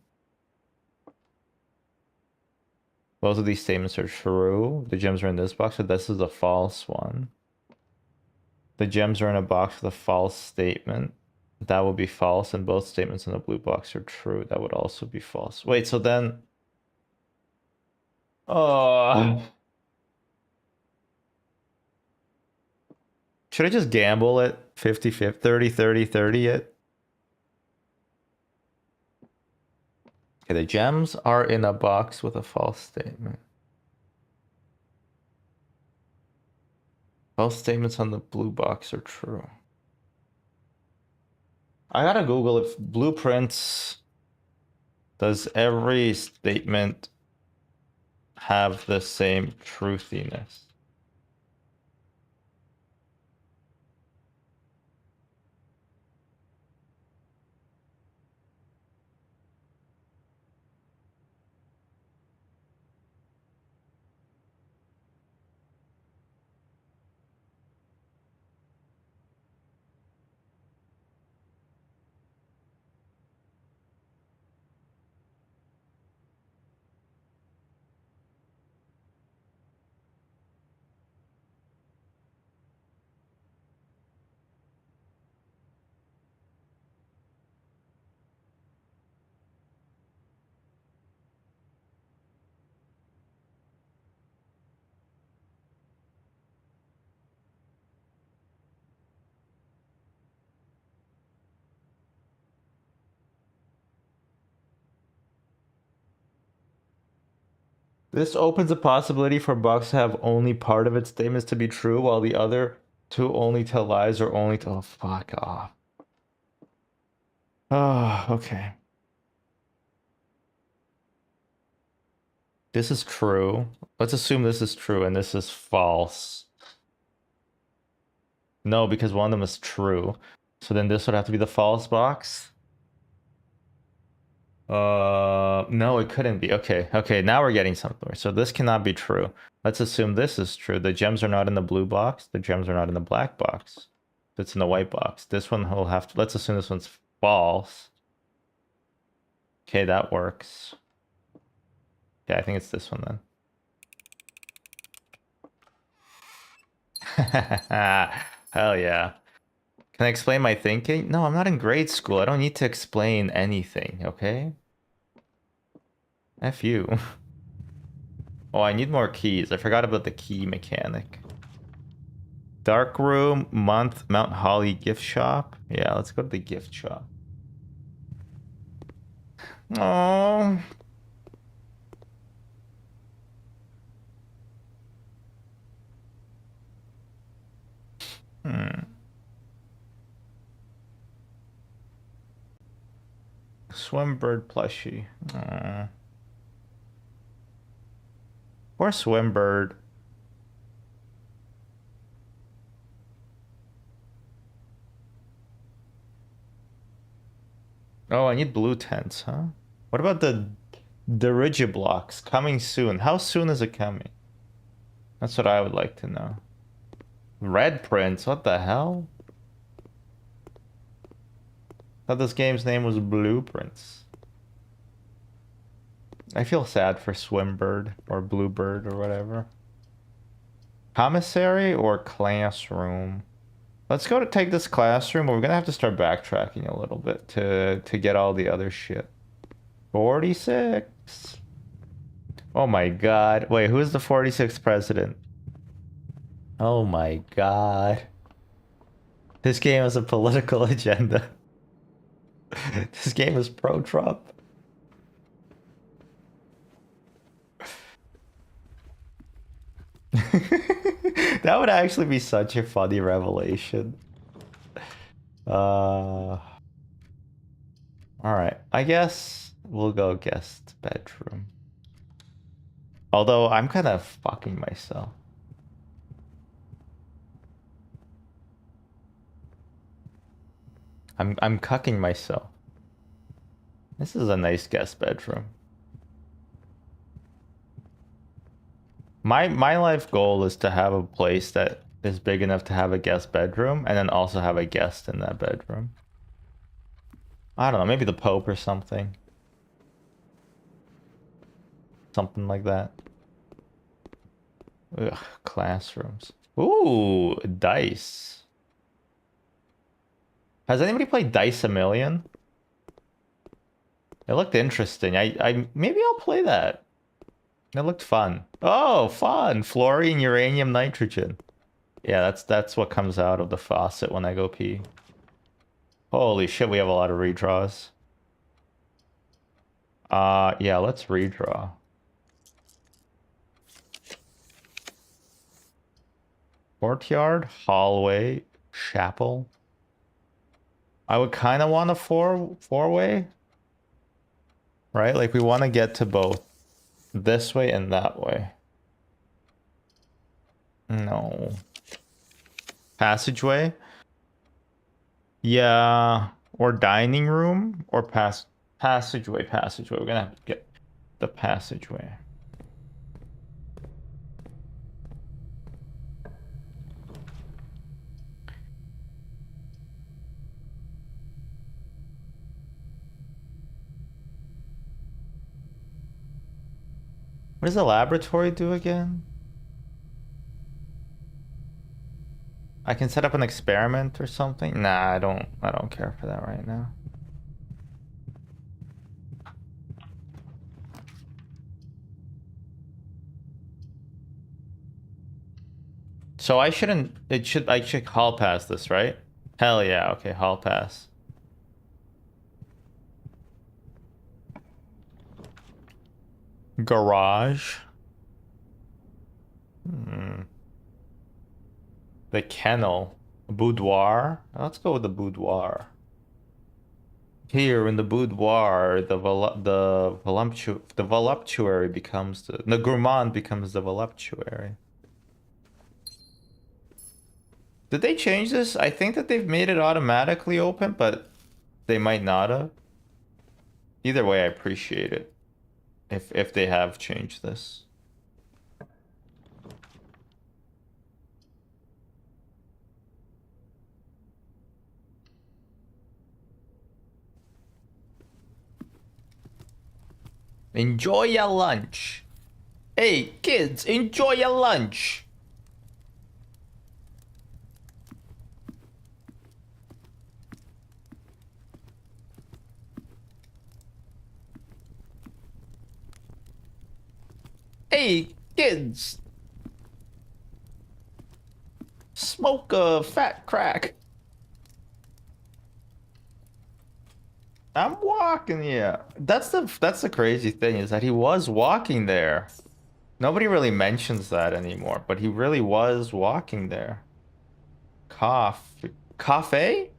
Both of these statements are true. The gems are in this box, so this is a false one. The gems are in a box with a false statement. That will be false, and both statements in the blue box are true. That would also be false. Wait, so then... Oh... Should I just gamble it? 50-50, 30-30-30 it? Okay, the gems are in a box with a false statement. Both statements on the blue box are true. I gotta Google if blueprints... Does every statement have the same truthiness? This opens a possibility for Bucks to have only part of its statements to be true, while the other two only tell lies or only tell... Oh, fuck off. Oh, okay. This is true. Let's assume this is true and this is false. No, because one of them is true. So then this would have to be the false box. No, it couldn't be. Okay, now we're getting somewhere. So this cannot be true. Let's assume this is true. The gems are not in the blue box. The gems are not in the black box. It's in the white box. This one will have to... Let's assume this one's false. Okay, that works. Yeah, I think it's this one then. Hell yeah. Can I explain my thinking? No, I'm not in grade school. I don't need to explain anything, okay? F you. Oh, I need more keys. I forgot about the key mechanic. Dark room, Mount Holly gift shop. Yeah, let's go to the gift shop. Oh. Swimbird plushie. Poor Swimbird. Oh, I need blue tents, huh? What about the Dirigiblocks coming soon? How soon is it coming? That's what I would like to know. Red prints, what the hell? Thought this game's name was Blueprints. I feel sad for Swimbird or Bluebird or whatever. Commissary or classroom? Let's go to take this classroom, but we're gonna have to start backtracking a little bit to get all the other shit. 46. Oh my god. Wait, who's the 46th president? Oh my god. This game has a political agenda. This game is pro-Trump. That would actually be such a funny revelation. All right, I guess we'll go guest bedroom. Although I'm kind of fucking myself. I'm cucking myself. This is a nice guest bedroom. My life goal is to have a place that is big enough to have a guest bedroom and then also have a guest in that bedroom. I don't know, maybe the Pope or something. Something like that. Ugh, classrooms. Ooh, dice. Has anybody played Dice a Million? It looked interesting. Maybe I'll play that. It looked fun. Oh, fun. Fluorine, uranium, nitrogen. Yeah, that's what comes out of the faucet when I go pee. Holy shit, we have a lot of redraws. Yeah, let's redraw. Courtyard, hallway, chapel. I would kind of want a four-way, right? Like we want to get to both this way and that way. No. Passageway? Yeah, or dining room or passageway. We're gonna have to get the passageway. What does the laboratory do again? I can set up an experiment or something? Nah, I don't care for that right now. So I should hall pass this, right? Hell yeah, okay, hall pass. Garage. The kennel. Boudoir. Let's go with the boudoir. Here in the boudoir, the voluptuary becomes the gourmand becomes the voluptuary. Did they change this? I think that they've made it automatically open, but they might not have. Either way, I appreciate it if they have changed this. Enjoy your lunch. Hey, kids, enjoy your lunch. Hey, kids. Smoke a fat crack. I'm walking, yeah. That's the crazy thing is that he was walking there. Nobody really mentions that anymore, but he really was walking there. Cafe?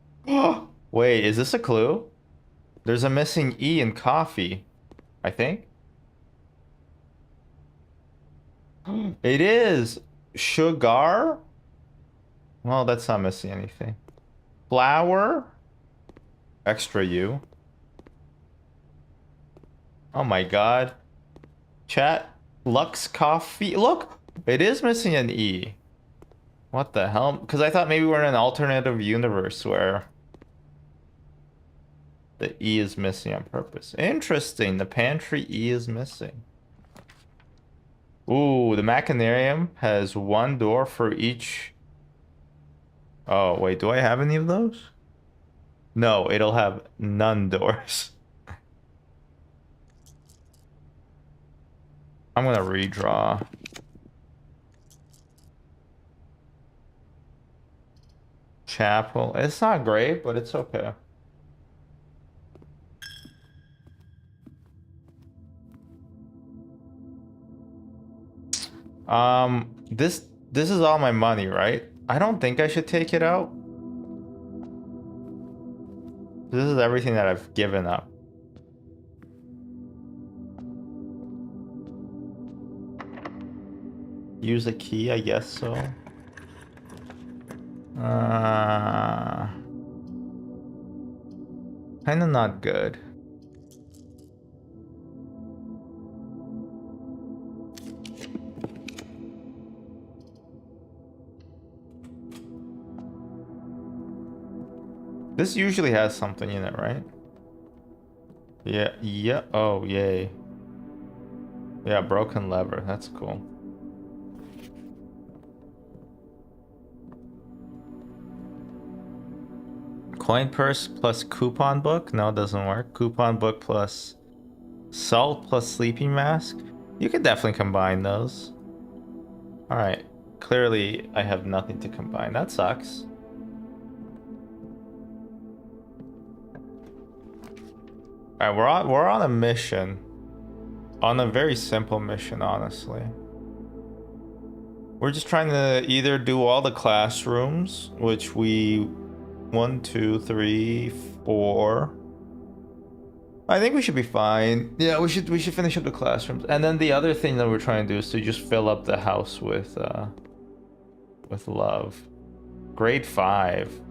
Wait, is this a clue? There's a missing E in coffee, I think. It is sugar. Well, that's not missing anything. Flour. Extra U. Oh my God. Chat. Lux coffee. Look, it is missing an E. What the hell? Because I thought maybe we're in an alternative universe where the E is missing on purpose. Interesting. The pantry E is missing. Ooh, the machinarium has one door for each. Oh, wait, do I have any of those? No, it'll have none doors. I'm gonna redraw. Chapel. It's not great, but it's okay. This is all my money, right? I don't think I should take it out. This is everything that I've given up. Use a key, I guess so. Kinda not good. This usually has something in it, right? Yeah, yeah. Oh, yay. Yeah, broken lever. That's cool. Coin purse plus coupon book? No, it doesn't work. Coupon book plus salt plus sleeping mask? You can definitely combine those. Alright. Clearly, I have nothing to combine. That sucks. Alright, we're on a mission. On a very simple mission, honestly. We're just trying to either do all the classrooms, which we 1, 2, 3, 4. I think we should be fine. Yeah, we should finish up the classrooms. And then the other thing that we're trying to do is to just fill up the house with love. Grade 5.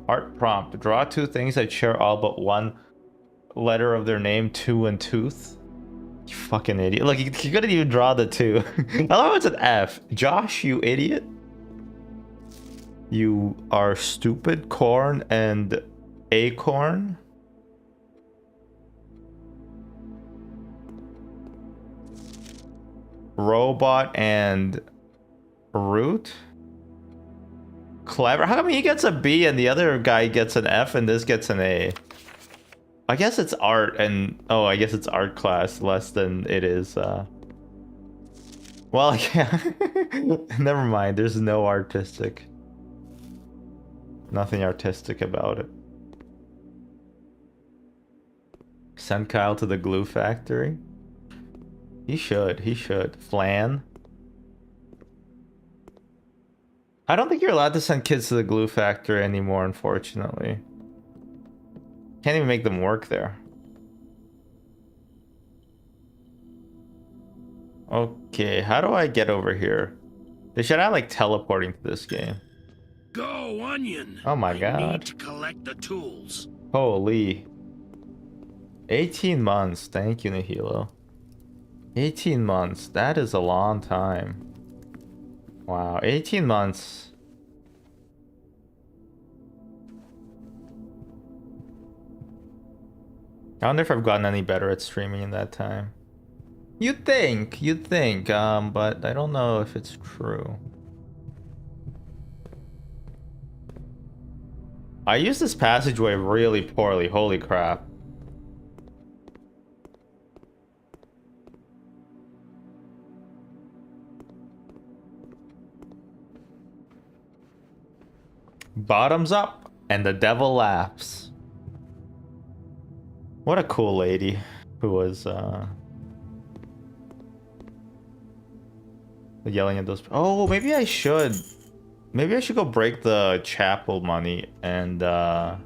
Art prompt. Draw 2 things that share all but one letter of their name, 2 and tooth. You fucking idiot. Look, you couldn't even draw the 2. I love it's an F. Josh, you idiot. You are stupid. Corn and acorn. Robot and root. Clever. How come he gets a B and the other guy gets an F and this gets an A? I guess it's art and... Oh, I guess it's art class less than it is... Well, yeah. Never mind. There's no artistic. Nothing artistic about it. Send Kyle to the glue factory. He should. He should. Flan. I don't think you're allowed to send kids to the glue factory anymore, unfortunately. Can't even make them work there. Okay, how do I get over here? They should have like teleporting to this game. Go, Onion. Oh my I god. need to collect the tools. Holy. 18 months. Thank you, Nihilo. 18 months. That is a long time. Wow, 18 months. I wonder if I've gotten any better at streaming in that time. You'd think, but I don't know if it's true. I used this passageway really poorly, holy crap. Bottoms up, and the devil laughs. What a cool lady who was yelling at those. Oh, maybe I should. Maybe I should go break the chapel money and buy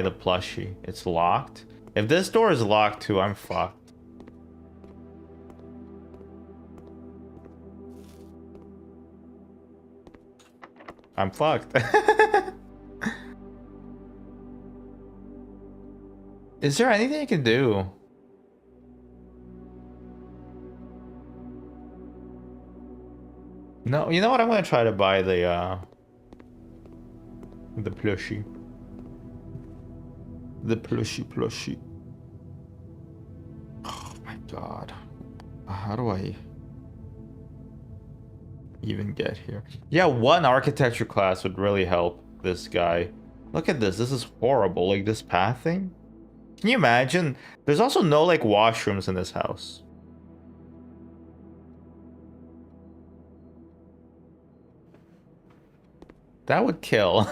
the plushie. It's locked. If this door is locked too, I'm fucked. I'm fucked. Is there anything I can do? No, you know what? I'm gonna try to buy the plushie. The plushie. Oh my god. How do I even get here? Yeah, one architecture class would really help this guy. Look at this. This is horrible. Like this pathing. Can you imagine? There's also no like washrooms in this house. That would kill.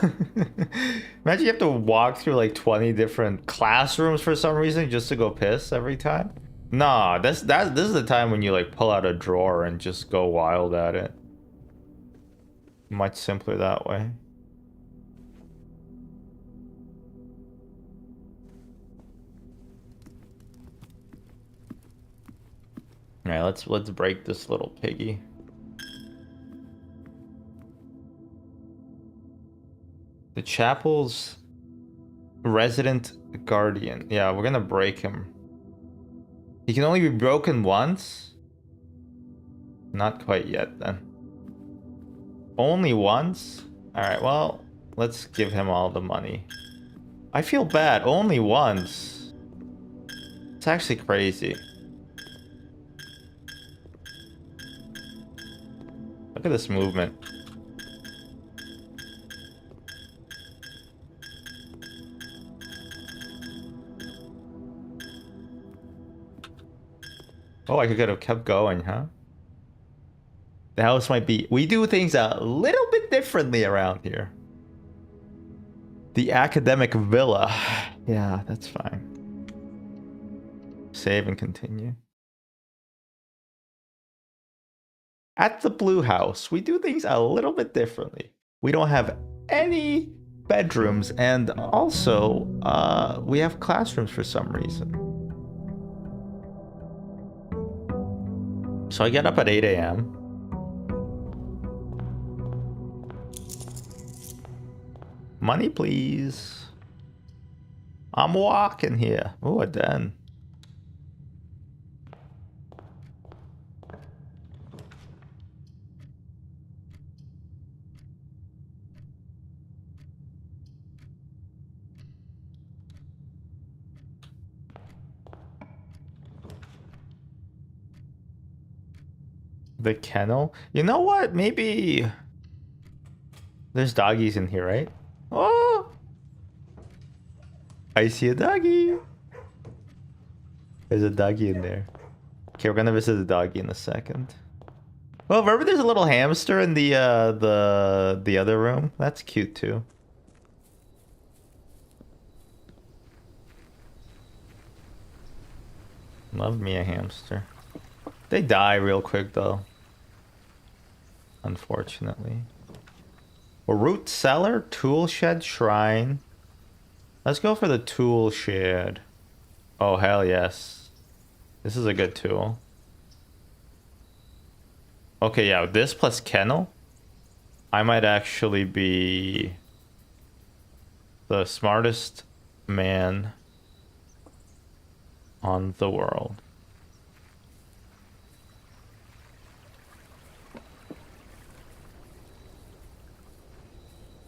Imagine you have to walk through like 20 different classrooms for some reason just to go piss every time. Nah, this is the time when you like pull out a drawer and just go wild at it. Much simpler that way. All right, let's break this little piggy. The chapel's resident guardian. Yeah, we're gonna break him. He can only be broken once? Not quite yet, then. Only once? Alright, well, let's give him all the money. I feel bad. Only once. It's actually crazy. Look at this movement. Oh, I could have kept going, huh? The house might be... We do things a little bit differently around here. The academic villa. Yeah, that's fine. Save and continue. At the blue house, we do things a little bit differently. We don't have any bedrooms, and also, we have classrooms for some reason. So I get up at 8 a.m. Money, please. I'm walking here. Oh, a den. The kennel? You know what? Maybe... There's doggies in here, right? Oh! I see a doggy. There's a doggy in there. Okay, we're gonna visit the doggy in a second. Well, remember there's a little hamster in the other room? That's cute too. Love me a hamster. They die real quick though. Unfortunately. A root cellar, tool shed, shrine. Let's go for the tool shed. Oh, hell yes. This is a good tool. Okay, yeah, this plus kennel. I might actually be the smartest man on the world.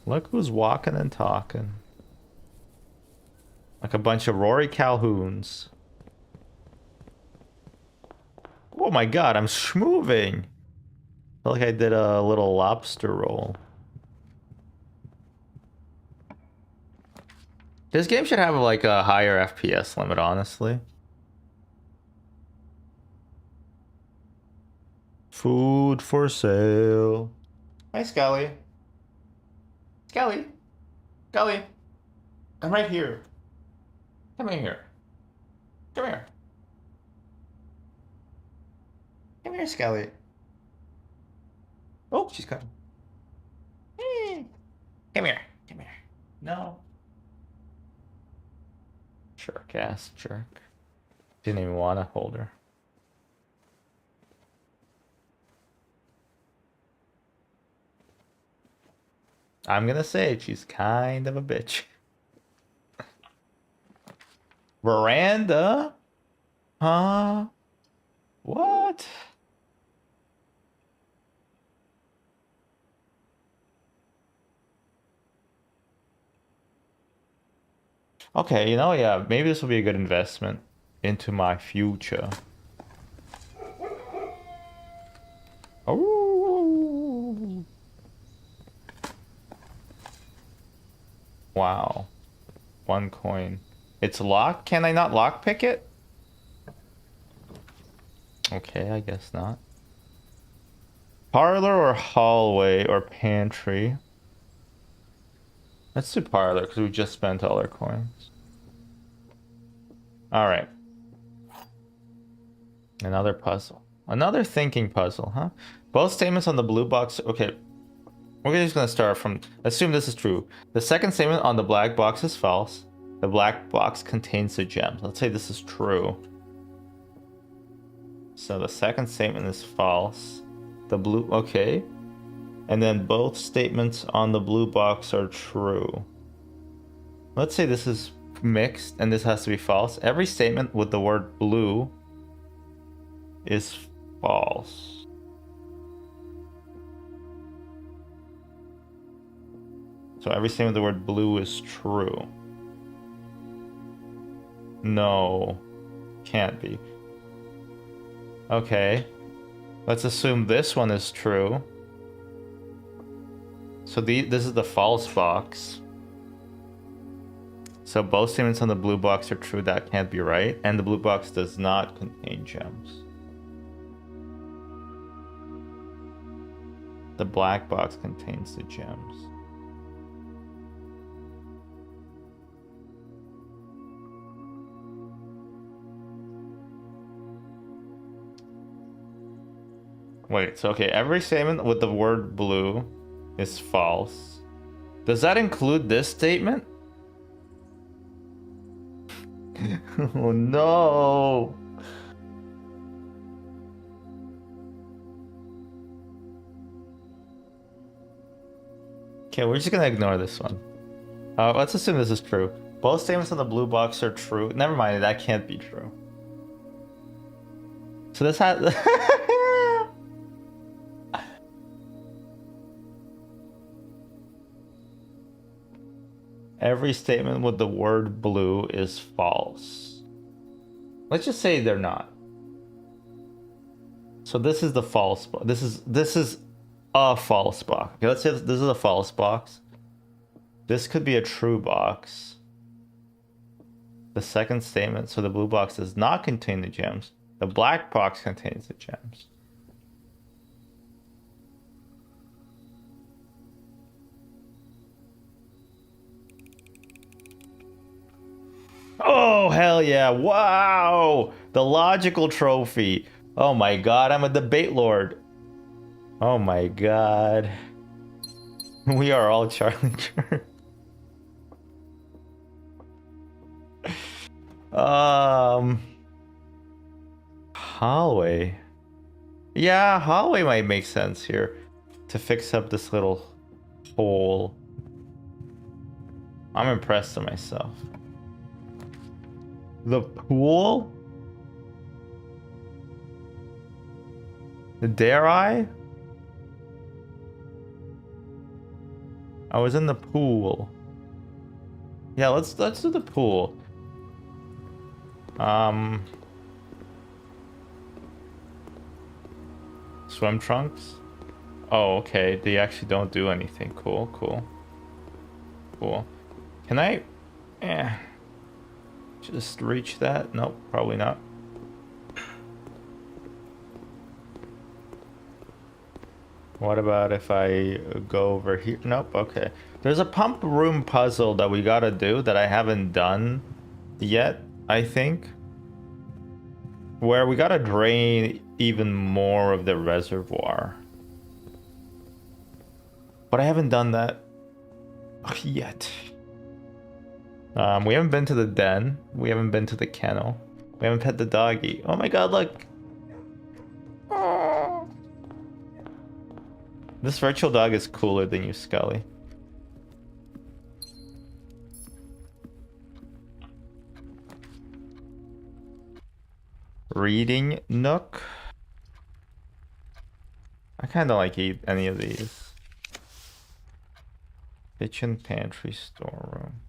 Look who's walking and talking. Like a bunch of Rory Calhouns. Oh my god, I'm schmoving. Felt like I did a little lobster roll. This game should have like a higher FPS limit, honestly. Food for sale. Hi, Scully. Scully. Scully. I'm right here. Come in here. Come here. Come here, Scully. Oh, she's coming. Come here. Come here. No. Jerk ass jerk. Didn't even want to hold her. I'm gonna say she's kind of a bitch. Veranda? Huh? What? Okay, you know, yeah, maybe this will be a good investment into my future. Oh. Wow. 1 coin. It's locked? Can I not lockpick it? Okay, I guess not. Parlor or hallway or pantry? Let's do parlor because we just spent all our coins. Alright. Another puzzle. Another thinking puzzle, huh? Both statements on the blue box. Okay. We're just going to start from... Assume this is true. The second statement on the black box is false. The black box contains the gems. Let's say this is true. So the second statement is false. The blue... Okay. And then both statements on the blue box are true. Let's say this is mixed and this has to be false. Every statement with the word blue is false. So every statement with the word blue is true. No. Can't be. Okay. Let's assume this one is true. So this is the false box. So both statements on the blue box are true. That can't be right. And the blue box does not contain gems. The black box contains the gems. Wait, so okay, every statement with the word blue is false. Does that include this statement? Oh no! Okay, we're just gonna ignore this one. Let's assume this is true. Both statements on the blue box are true. Never mind, that can't be true. So this has... Every statement with the word blue is false. Let's just say they're not. So this is the false box. This is a false box. Okay, let's say this is a false box. This could be a true box. The second statement, so the blue box does not contain the gems. The black box contains the gems. Oh, hell yeah. Wow. The logical trophy. Oh my god, I'm a debate lord. Oh my god. We are all Charlie Church. Hallway. Yeah, hallway might make sense here to fix up this little hole. I'm impressed with myself. The pool? Dare I? I was in the pool. Yeah, let's do the pool. Swim trunks? Oh, okay. They actually don't do anything. Cool, cool. Cool. Can I just reach that? Nope, probably not. What about if I go over here? Nope, okay. There's a pump room puzzle that we gotta do that I haven't done yet, I think. Where we gotta drain even more of the reservoir. But I haven't done that yet. We haven't been to the den. We haven't been to the kennel. We haven't pet the doggy. Oh my god, look! This virtual dog is cooler than you, Scully. Reading nook. I kind of like any of these. Kitchen, pantry, storeroom.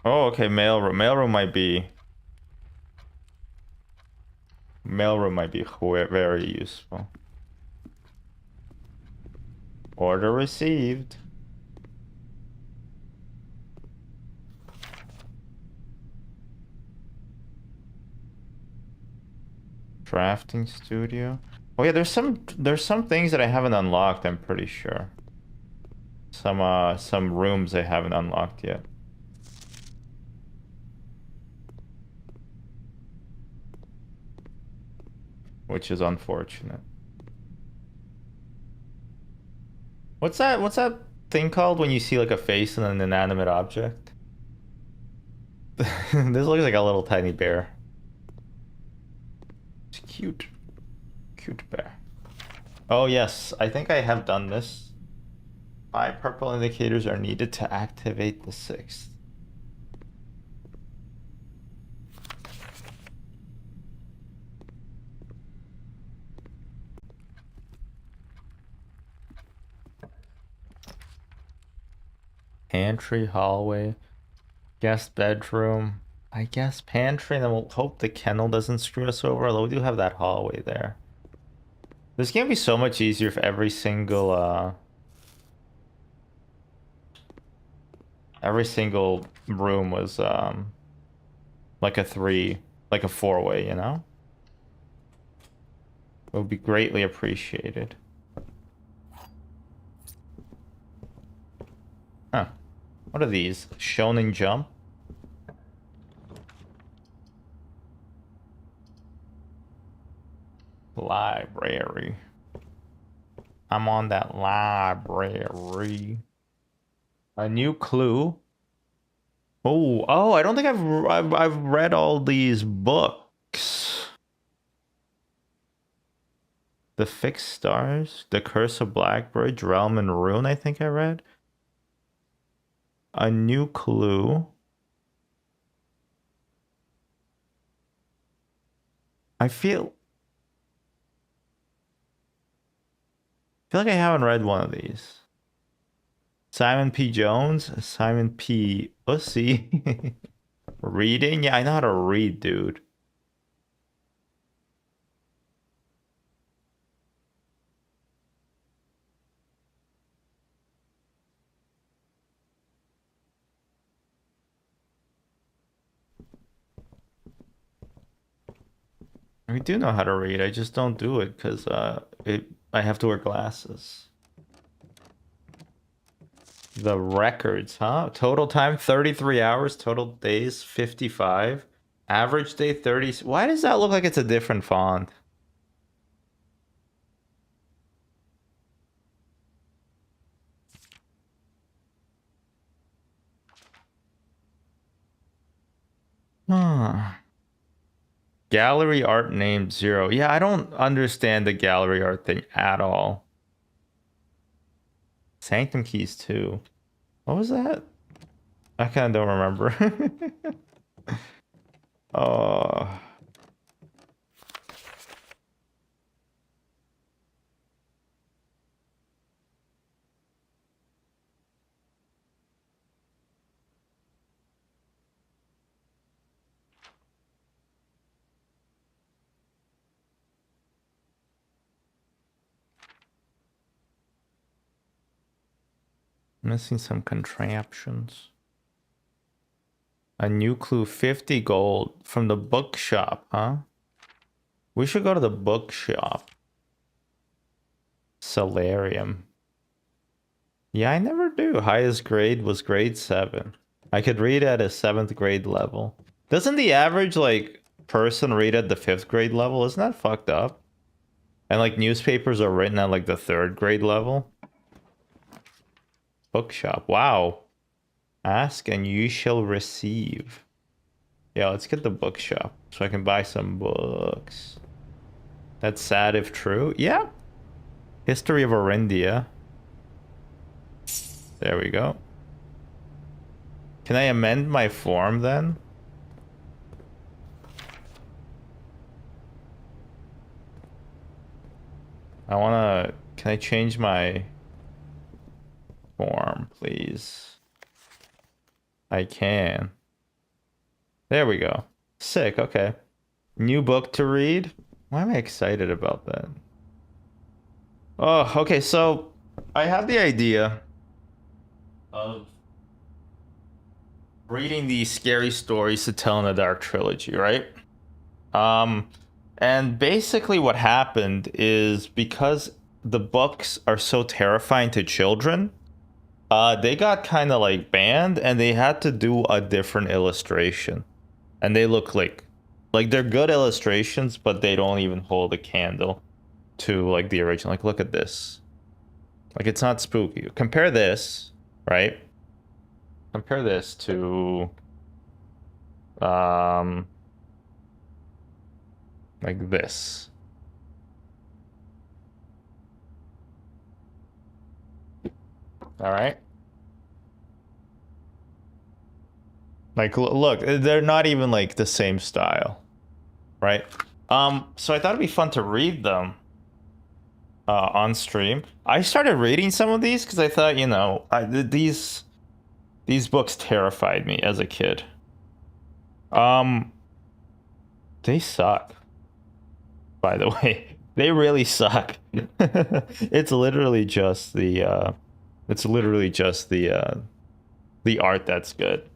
Oh, okay, mailroom. Mailroom might be... Mailroom might be very useful. Order received. Crafting studio. Oh yeah, there's some things that I haven't unlocked, I'm pretty sure. Some rooms I haven't unlocked yet. Which is unfortunate. What's that thing called when you see like a face in an inanimate object? This looks like a little tiny bear. It's cute. Cute bear. Oh yes, I think I have done this. 5 purple indicators are needed to activate the 6th. pantry, hallway, guest bedroom. I guess pantry, and then we'll hope the kennel doesn't screw us over, although we do have that hallway there. This game would be so much easier if every single room was like a four-way, you know? It would be greatly appreciated. Huh. What are these? Shonen Jump? Library. I'm on that library. A new clue. Oh, I don't think I've read all these books. The Fixed Stars, The Curse of Blackbridge, Realm and Rune, I think I read. A new clue. I feel like I haven't read one of these. Simon P. Jones, Simon P. Ussy. Reading? Yeah, I know how to read, dude. I do know how to read. I just don't do it because I have to wear glasses. The records, huh? Total time 33 hours, total days 55. Average day 30. Why does that look like it's a different font? Huh. Gallery art named 0. Yeah, I don't understand the gallery art thing at all. Sanctum keys 2. What was that? I kind of don't remember. Oh. Missing some contraptions. A new clue, 50 gold from the bookshop, huh? We should go to the bookshop. Solarium. Yeah, I never do. Highest grade was grade 7. I could read at a 7th grade level. Doesn't the average, like, person read at the 5th grade level? Isn't that fucked up? And, like, newspapers are written at, like, the 3rd grade level? Bookshop. Wow. Ask and you shall receive. Yeah, let's get the bookshop so I can buy some books. That's sad if true. Yeah. History of Orindia. There we go. Can I amend my form then? Can I change my form, please? I can. There we go. Sick, okay. New book to read? Why am I excited about that? Oh, okay, so I have the idea of reading these scary stories to tell in the Dark Trilogy, right? And basically what happened is because the books are so terrifying to children, they got kind of like banned and they had to do a different illustration. And they look like they're good illustrations, but they don't even hold a candle to like the original. Like, look at this. Like, it's not spooky. Compare this, right? Compare this to like this. All right. Like, look, they're not even like the same style, right? So I thought it'd be fun to read them on stream. I started reading some of these because I thought, you know, these These books terrified me as a kid. Um, they suck, by the way. They really suck. It's literally just the art that's good.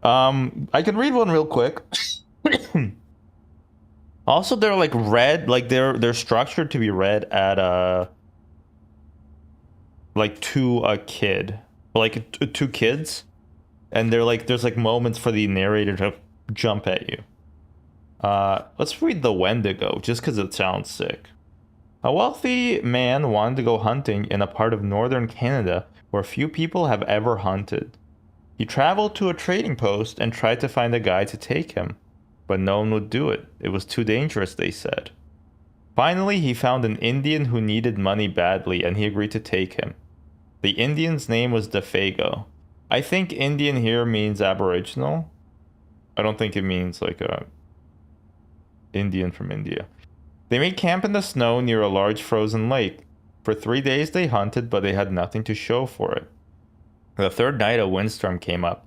I can read one real quick. Also, they're like read, like they're structured to be read at like to a kid, like two kids, and they're like there's like moments for the narrator to jump at you. Let's read the Wendigo just because it sounds sick. A wealthy man wanted to go hunting in a part of northern Canada where few people have ever hunted. He traveled to a trading post and tried to find a guide to take him, but no one would do it. It was too dangerous, they said. Finally, he found an Indian who needed money badly, and he agreed to take him. The Indian's name was Defago. I think Indian here means Aboriginal. I don't think it means like a Indian from India. They made camp in the snow near a large frozen lake. For 3 days they hunted, but they had nothing to show for it. The third night, a windstorm came up.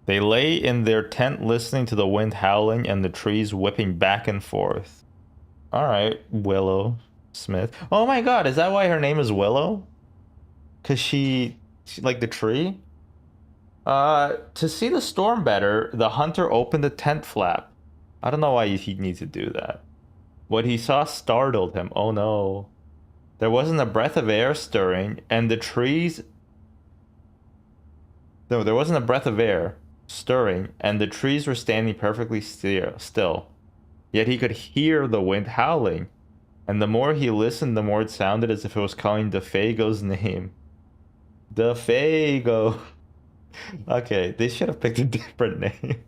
They lay in their tent listening to the wind howling and the trees whipping back and forth. Alright, Willow Smith. Oh my god, is that why her name is Willow? Because she like the tree? To see the storm better, the hunter opened the tent flap. I don't know why he needs to do that. What he saw startled him. Oh no. There wasn't a breath of air stirring, and the trees... No, there wasn't a breath of air stirring, and the trees were standing perfectly still. Yet he could hear the wind howling, and the more he listened, the more it sounded as if it was calling Defago's name. Defago. Okay, they should have picked a different name.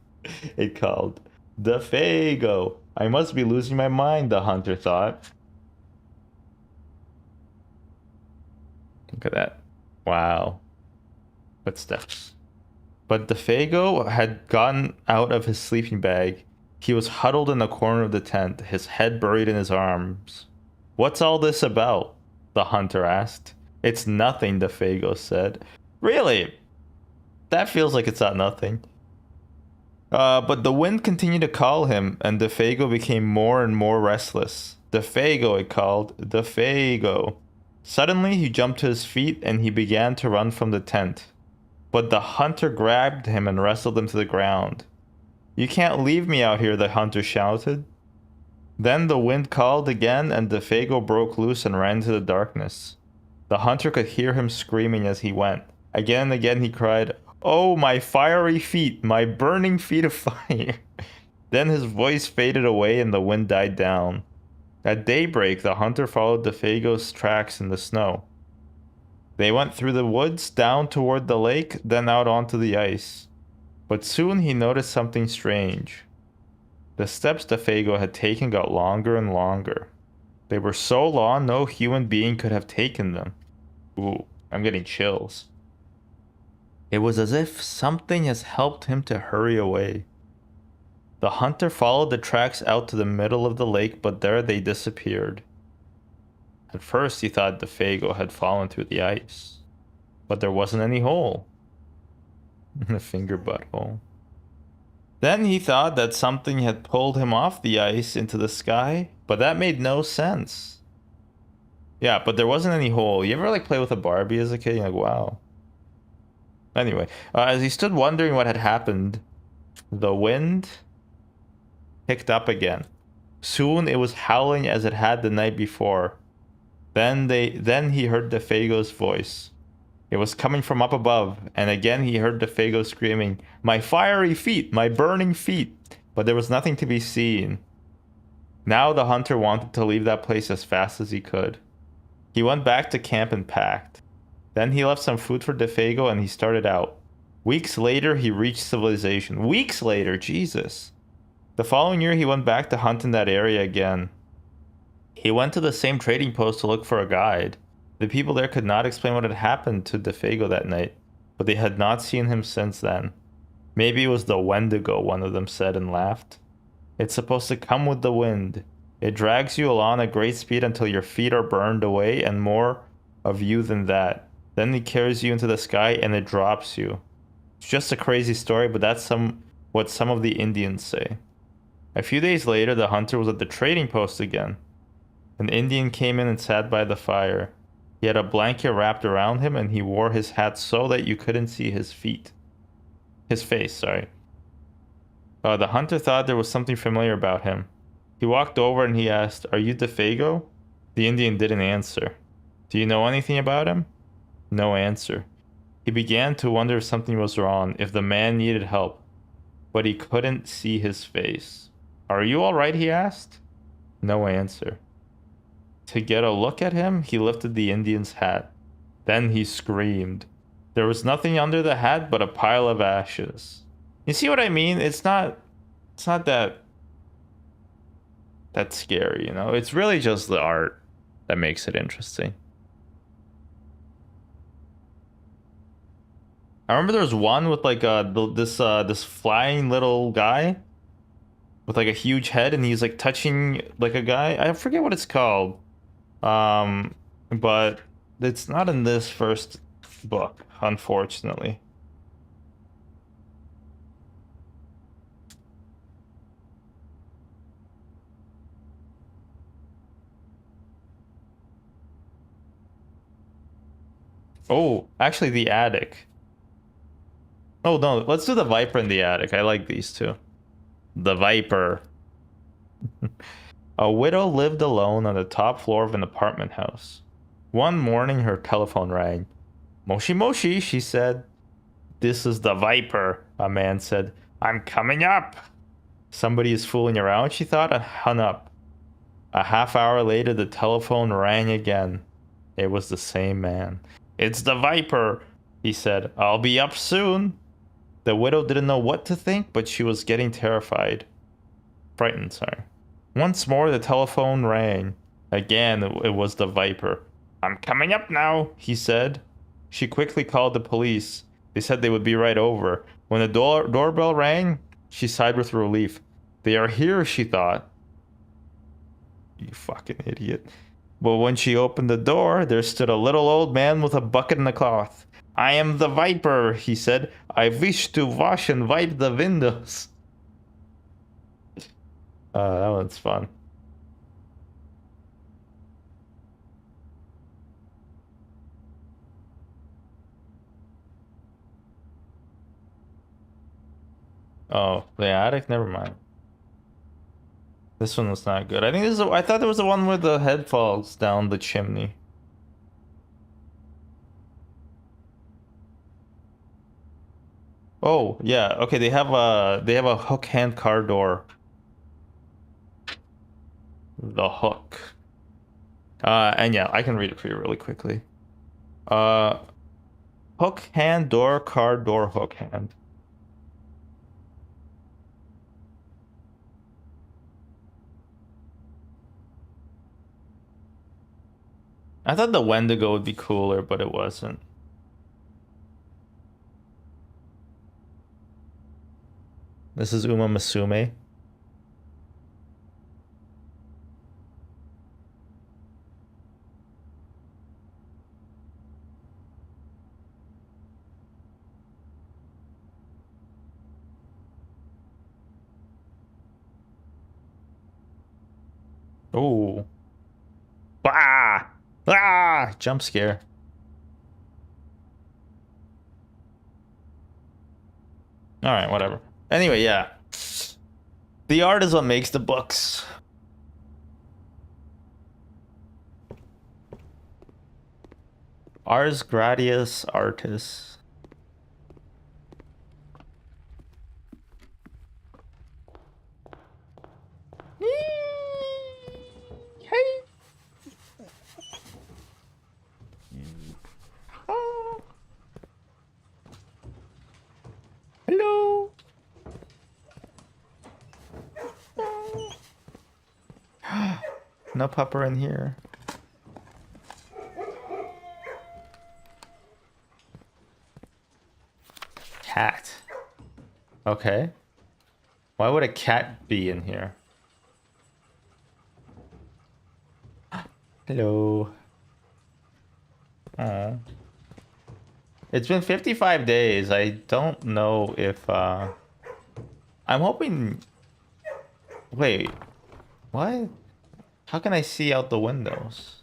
It called Defago. I must be losing my mind, the hunter thought. Look at that. Wow. Footsteps. But Defago had gotten out of his sleeping bag. He was huddled in the corner of the tent, his head buried in his arms. What's all this about? The hunter asked. It's nothing, Defago said. Really? That feels like it's not nothing. But the wind continued to call him, and Defago became more and more restless. Defago, it called. Defago. Suddenly, he jumped to his feet, and he began to run from the tent. But the hunter grabbed him and wrestled him to the ground. You can't leave me out here, the hunter shouted. Then the wind called again, and Defago broke loose and ran into the darkness. The hunter could hear him screaming as he went. Again and again he cried, "Oh, my fiery feet, my burning feet of fire." Then his voice faded away and the wind died down. At daybreak, the hunter followed Defago's tracks in the snow. They went through the woods, down toward the lake, then out onto the ice. But soon he noticed something strange. The steps Defago had taken got longer and longer. They were so long no human being could have taken them. Ooh, I'm getting chills. It was as if something has helped him to hurry away. The hunter followed the tracks out to the middle of the lake, but there they disappeared. At first he thought Defago had fallen through the ice, but there wasn't any hole. A finger butt hole. Then he thought that something had pulled him off the ice into the sky, but that made no sense. Yeah, but there wasn't any hole. You ever like play with a Barbie as a kid? You're like, wow. Anyway, as he stood wondering what had happened, the wind picked up again. Soon it was howling as it had the night before. Then he heard Defago's voice. It was coming from up above, and again he heard Defago screaming, "My fiery feet, my burning feet!" But there was nothing to be seen. Now the hunter wanted to leave that place as fast as he could. He went back to camp and packed. Then he left some food for Defago and he started out. Weeks later, he reached civilization. Weeks later, Jesus. The following year, he went back to hunt in that area again. He went to the same trading post to look for a guide. The people there could not explain what had happened to Defago that night, but they had not seen him since then. Maybe it was the Wendigo, one of them said and laughed. It's supposed to come with the wind. It drags you along at great speed until your feet are burned away and more of you than that. Then he carries you into the sky and it drops you. It's just a crazy story, but that's what some of the Indians say. A few days later, the hunter was at the trading post again. An Indian came in and sat by the fire. He had a blanket wrapped around him and he wore his hat so that you couldn't see his feet. His face, sorry. The hunter thought there was something familiar about him. He walked over and he asked, "Are you Defago?" The Indian didn't answer. "Do you know anything about him?" No answer. He began to wonder if something was wrong, if the man needed help, but he couldn't see his face. "Are you all right?" he asked. No answer. To get a look at him, he lifted the Indian's hat. Then he screamed. There was nothing under the hat but a pile of ashes. You see what I mean? It's not that scary, you know? It's really just the art that makes it interesting. I remember there was one with like this flying little guy with like a huge head and he's like touching like a guy. I forget what it's called. But it's not in this first book, unfortunately. Oh, actually the attic. Oh no, let's do the Viper in the attic. I like these two. The Viper. A widow lived alone on the top floor of an apartment house. One morning her telephone rang. "Moshi Moshi," she said. "This is the Viper," a man said. "I'm coming up." Somebody is fooling around, she thought, and hung up. A half hour later, the telephone rang again. It was the same man. "It's the Viper," he said. "I'll be up soon." The widow didn't know what to think, but she was getting terrified. Frightened, sorry. Once more, the telephone rang. Again, it was the Viper. "I'm coming up now," he said. She quickly called the police. They said they would be right over. When the doorbell rang, she sighed with relief. They are here, she thought. You fucking idiot. But when she opened the door, there stood a little old man with a bucket and a cloth. "I am the Viper," he said. "I wish to wash and wipe the windows." That one's fun. Oh, the attic? Never mind. This one was not good. I think I thought there was the one where the head falls down the chimney. Oh, yeah. Okay, they have a hook hand car door. The hook. And yeah, I can read it for you really quickly. Uh, hook hand door car door hook hand. I thought the Wendigo would be cooler, but it wasn't. This is Uma Musume. Oh. Ah! Ah! Jump scare. All right, whatever. Anyway, yeah. The art is what makes the books. Ars gratias artis. Hey. Hello. No pupper in here. Cat. Okay. Why would a cat be in here? Hello. Aww. It's been 55 days. I don't know if I'm hoping. Wait, what? How can I see out the windows?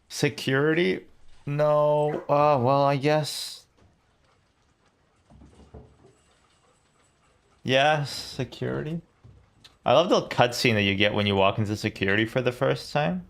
Security? No. Well, I guess. Yes, security. I love the cutscene that you get when you walk into security for the first time.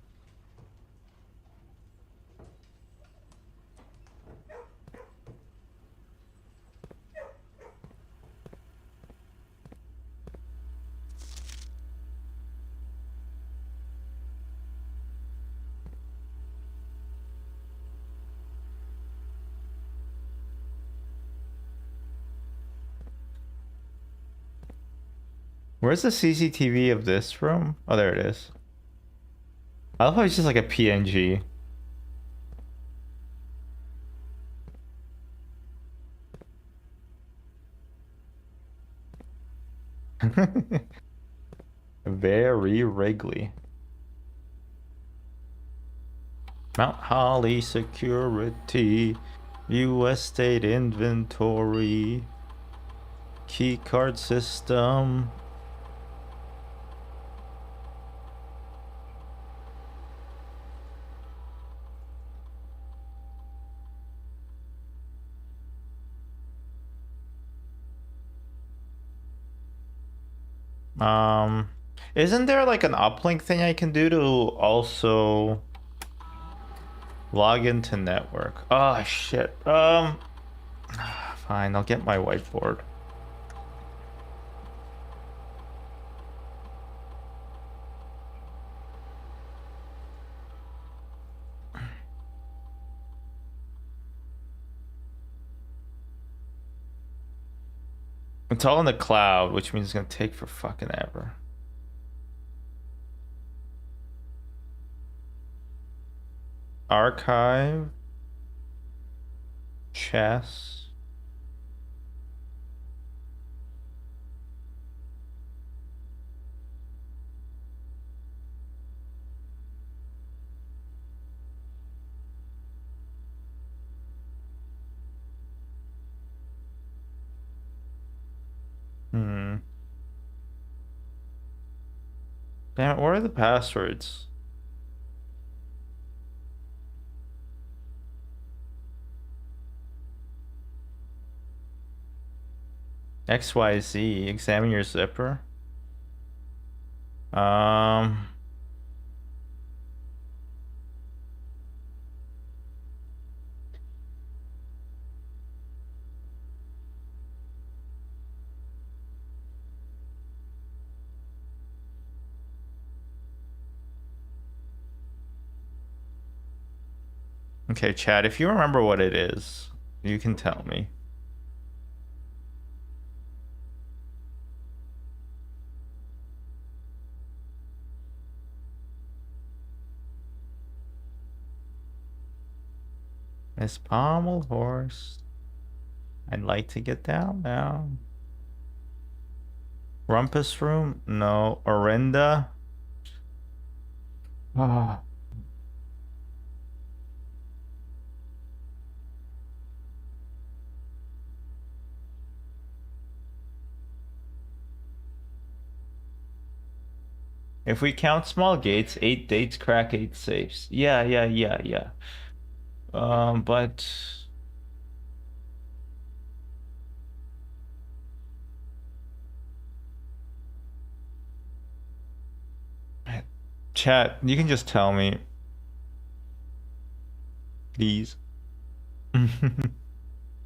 Where's the CCTV of this room? Oh, there it is. I love how it's just like a PNG. Very wriggly. Mount Holly Security, US State Inventory, key card system. Isn't there like an uplink thing I can do to also log into network? Oh shit. Fine, I'll get my whiteboard. It's all in the cloud, which means it's gonna take for fucking ever. Archive. Chess. Damn it, what are the passwords? XYZ, examine your zipper. Okay, Chad, if you remember what it is, you can tell me. Miss Pommelhorst. I'd like to get down now. Rumpus room? No. Orinda? Ah. If we count small gates, 8 dates crack 8 safes. Yeah. But chat, you can just tell me. Please.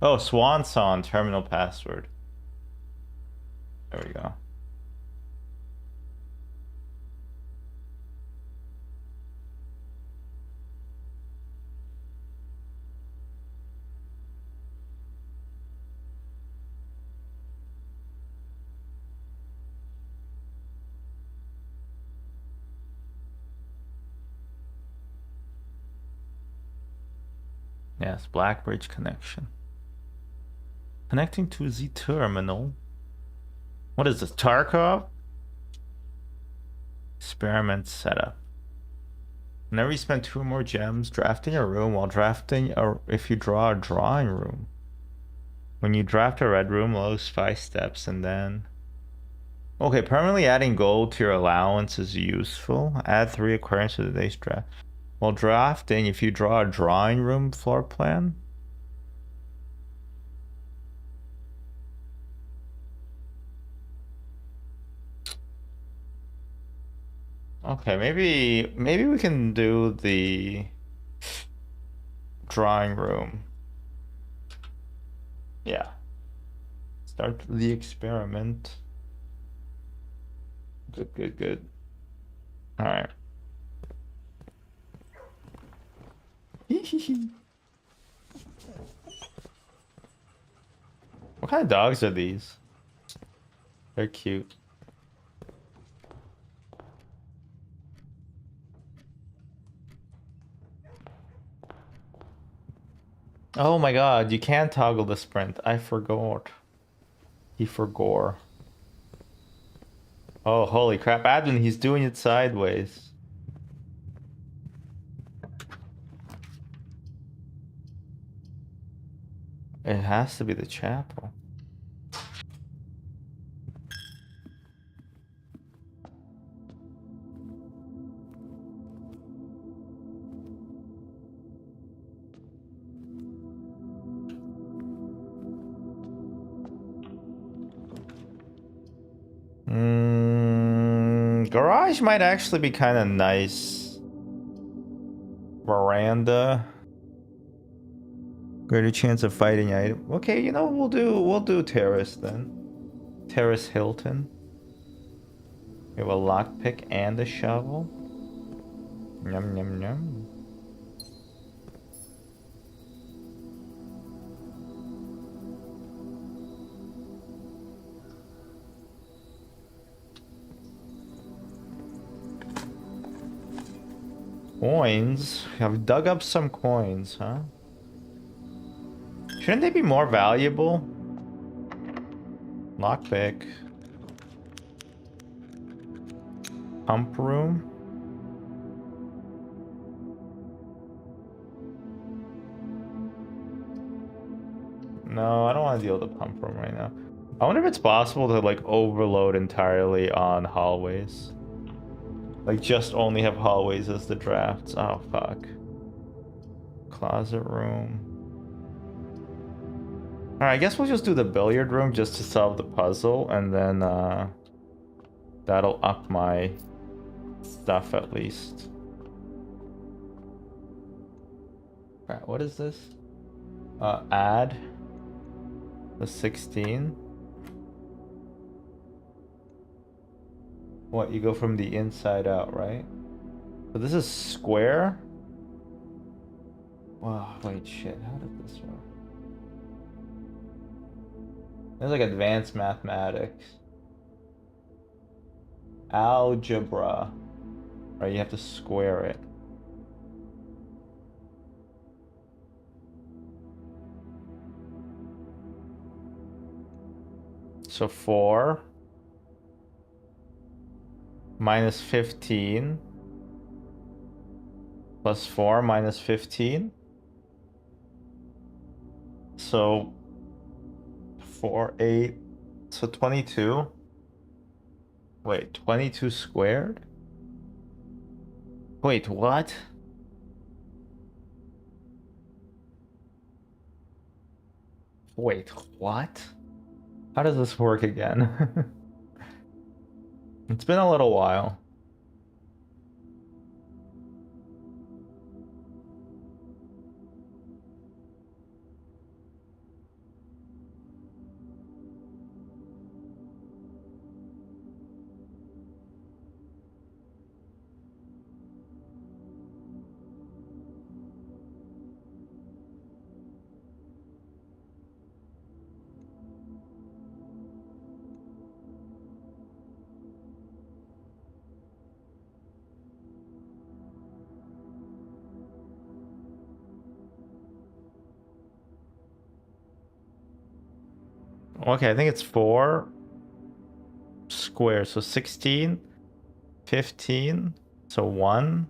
Oh, Swan Song terminal password. There we go. Yes, Blackbridge connection. Connecting to the terminal. What is this, Tarkov? Experiment setup. Whenever you spend 2 or more gems drafting a room while drafting if you draw a drawing room. When you draft a red room, lose 5 steps and then... Okay, permanently adding gold to your allowance is useful. Add 3 aquariums to the day's draft. While drafting, if you draw a drawing room floor plan... Okay, maybe we can do the drawing room. Yeah. Start the experiment. Good, good, good. All right. What kind of dogs are these? They're cute. Oh my god, you can't toggle the sprint. I forgot. He forgore. Oh, holy crap. Admin, he's doing it sideways. It has to be the chapel. Garage might actually be kind of nice. Veranda. Greater chance of fighting item. Okay, you know, we'll do terrace then. Terrace Hilton. We have a lockpick and a shovel. Yum yum yum. Coins. I've dug up some coins, huh? Shouldn't they be more valuable? Lockpick. Pump room. No, I don't want to deal with the pump room right now. I wonder if it's possible to like overload entirely on hallways. Like just only have hallways as the drafts. Oh fuck. Closet room. Alright, I guess we'll just do the billiard room just to solve the puzzle, and then that'll up my stuff at least. Alright, what is this? Add the 16. What, you go from the inside out, right? So this is square? Wow, wait, shit, how did this work? There's like advanced mathematics. Algebra. Right, you have to square it. So 4 minus 15 plus 4 minus 15. So 4, 8, so 22. Wait, 22 squared? Wait, what? Wait, what? How does this work again? It's been a little while. Okay, I think it's 4 squares. So 16, 15, so 1.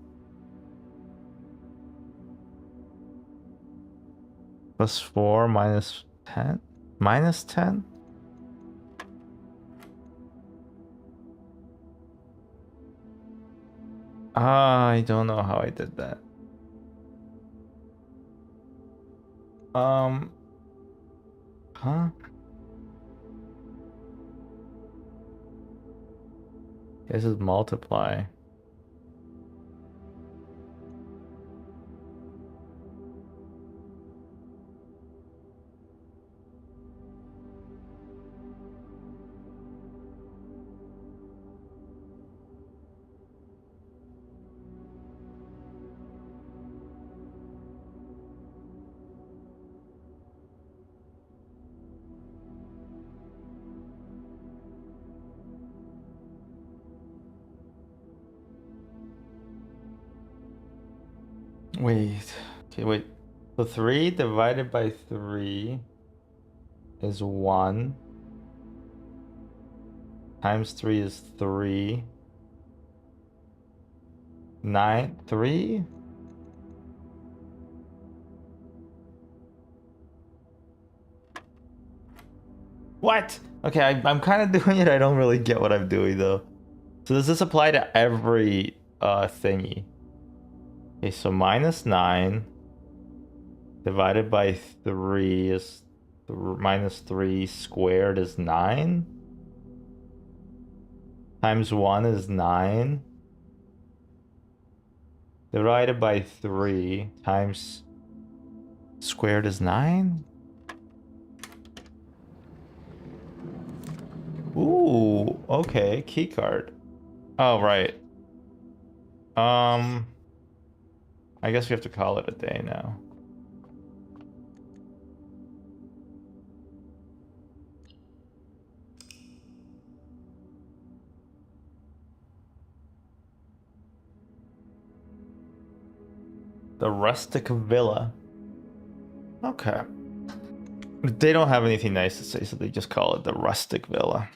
+4 minus 10? Minus 10? I don't know how I did that. Huh? This is multiply. Wait. Okay, wait. So 3 divided by 3 is 1. Times 3 is 3. 9, 3? What? Okay, I'm kind of doing it. I don't really get what I'm doing though. So does this apply to every thingy? Okay, so minus 9 divided by 3 is minus 3 squared is 9. Times 1 is 9. Divided by 3 times squared is 9? Ooh, okay, key card. Oh, right. I guess we have to call it a day now. The rustic villa. Okay. They don't have anything nice to say, so they just call it the rustic villa.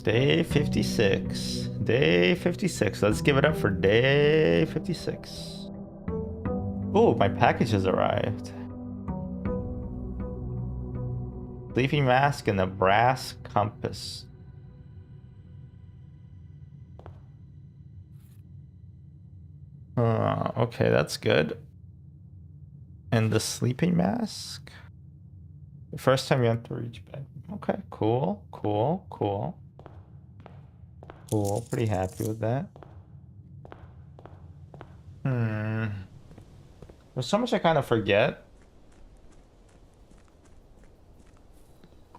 Day 56. Day 56. Let's give it up for day 56. Oh, my package has arrived. Sleeping mask and a brass compass. Okay, that's good. And the sleeping mask? The first time you have to reach bed. Okay, cool, cool, cool. Cool, pretty happy with that. There's so much I kind of forget.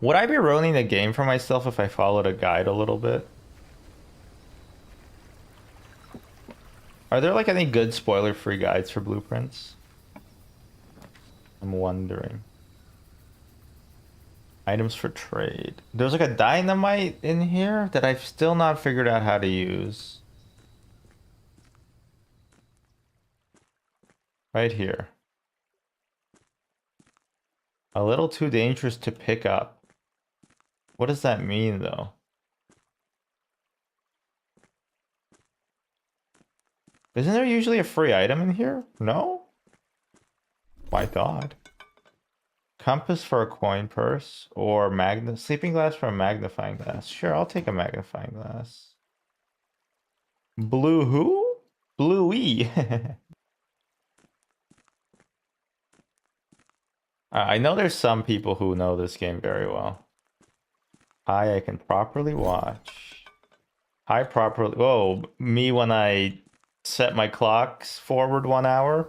Would I be ruining the game for myself if I followed a guide a little bit? Are there like any good spoiler-free guides for blueprints? I'm wondering. Items for trade. There's like a dynamite in here that I've still not figured out how to use. Right here. A little too dangerous to pick up. What does that mean though? Isn't there usually a free item in here? No? My God. Compass for a coin purse or sleeping glass for a magnifying glass. Sure, I'll take a magnifying glass. Blue who? Bluey. I know there's some people who know this game very well. Hi, I can properly watch. Hi, properly. Whoa, me when I set my clocks forward 1 hour.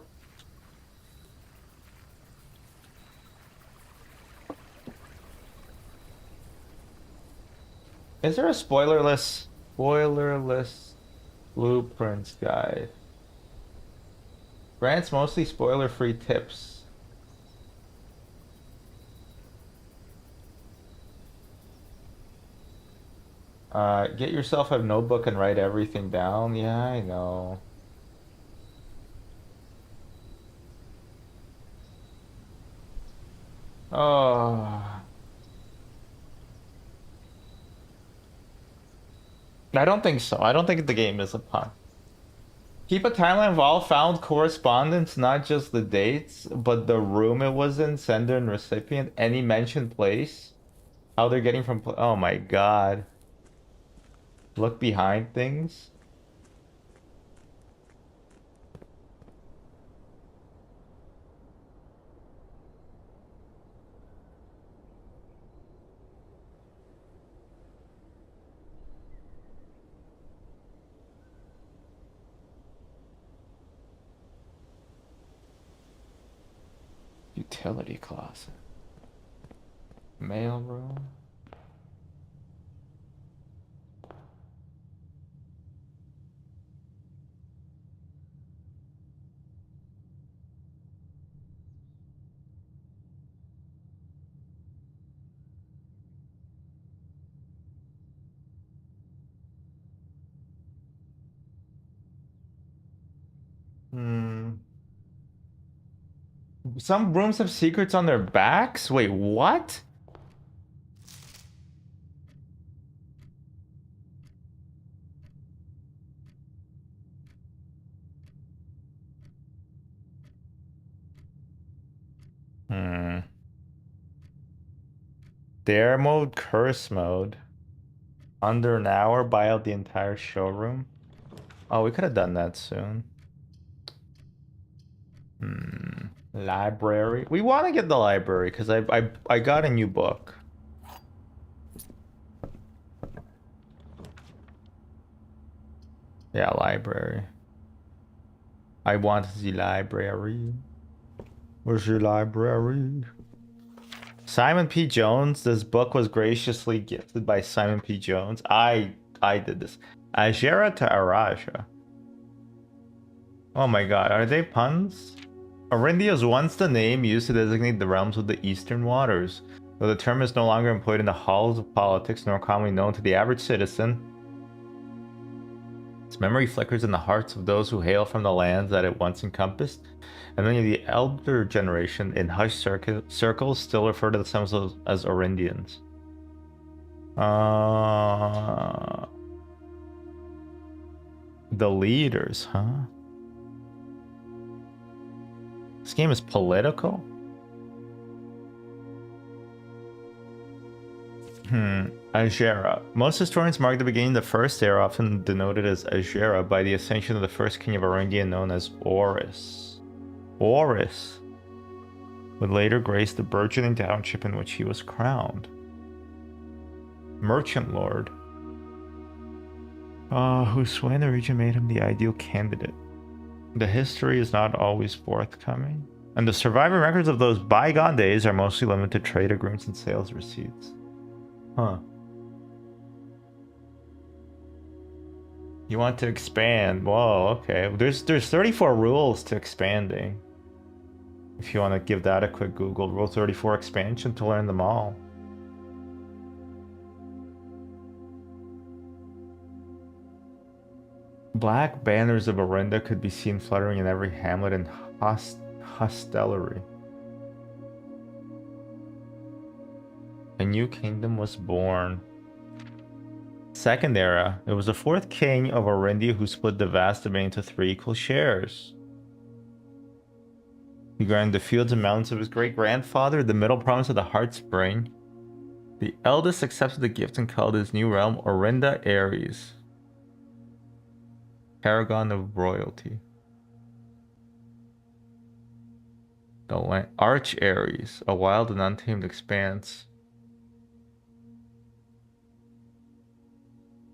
Is there a spoilerless blueprints guide? Grants mostly spoiler-free tips. Get yourself a notebook and write everything down. Yeah, I know. Oh. I don't think so. I don't think the game is a pun. Keep a timeline of all found correspondence, not just the dates, but the room it was in, sender and recipient, any mentioned place, how they're getting from. Oh my God. Look behind things. Utility closet. Mail room. Hmm. Some rooms have secrets on their backs? Wait, what? Hmm. Dare mode, curse mode. Under an hour, buy out the entire showroom. Oh, we could have done that soon. Hmm. Library. We want to get the library because I got a new book. Yeah, library. I want the library. Where's your library? Simon P. Jones. This book was graciously gifted by Simon P. Jones. I did this. Ajera to Araja. Oh my God, are they puns? Arindia was once the name used to designate the realms of the Eastern Waters. Though the term is no longer employed in the halls of politics, nor commonly known to the average citizen, its memory flickers in the hearts of those who hail from the lands that it once encompassed, and many of the elder generation in hushed circles still refer to themselves as Orindians. The leaders, huh? This game is political? Ajera. Most historians mark the beginning of the First Era, often denoted as Ajera, by the ascension of the first king of Arindia known as Oris. Oris would later grace the burgeoning township in which he was crowned. Merchant Lord, whose sway in the region made him the ideal candidate. The history is not always forthcoming, and the surviving records of those bygone days are mostly limited to trade agreements and sales receipts. Huh. You want to expand? Whoa, okay. There's 34 rules to expanding. If you want to give that a quick Google, Rule 34 expansion to learn them all. Black banners of Orinda could be seen fluttering in every hamlet and hostelry. A new kingdom was born. Second era, it was the fourth king of Orindia who split the vast domain into 3 equal shares. He granted the fields and mountains of his great-grandfather, the middle province of the Heart Spring. The eldest accepted the gift and called his new realm Orinda Ares, paragon of royalty. The Arch Ares, a wild and untamed expanse.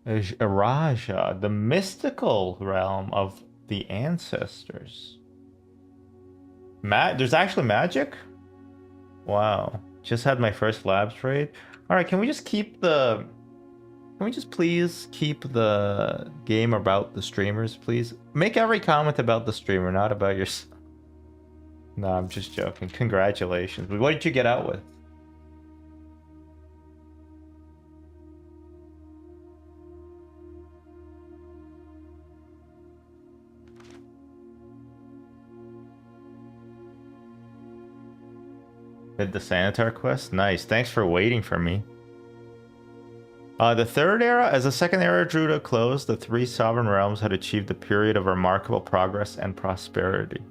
Araja, the mystical realm of the ancestors. There's actually magic? Wow. Just had my first lab trade. Alright, can we just keep the... Can we just please keep the game about the streamers, please? Make every comment about the streamer, not about yourself. No, I'm just joking. Congratulations. What did you get out with? Did the Sanitar quest? Nice. Thanks for waiting for me. The third era, as the second era drew to a close, the three sovereign realms had achieved a period of remarkable progress and prosperity.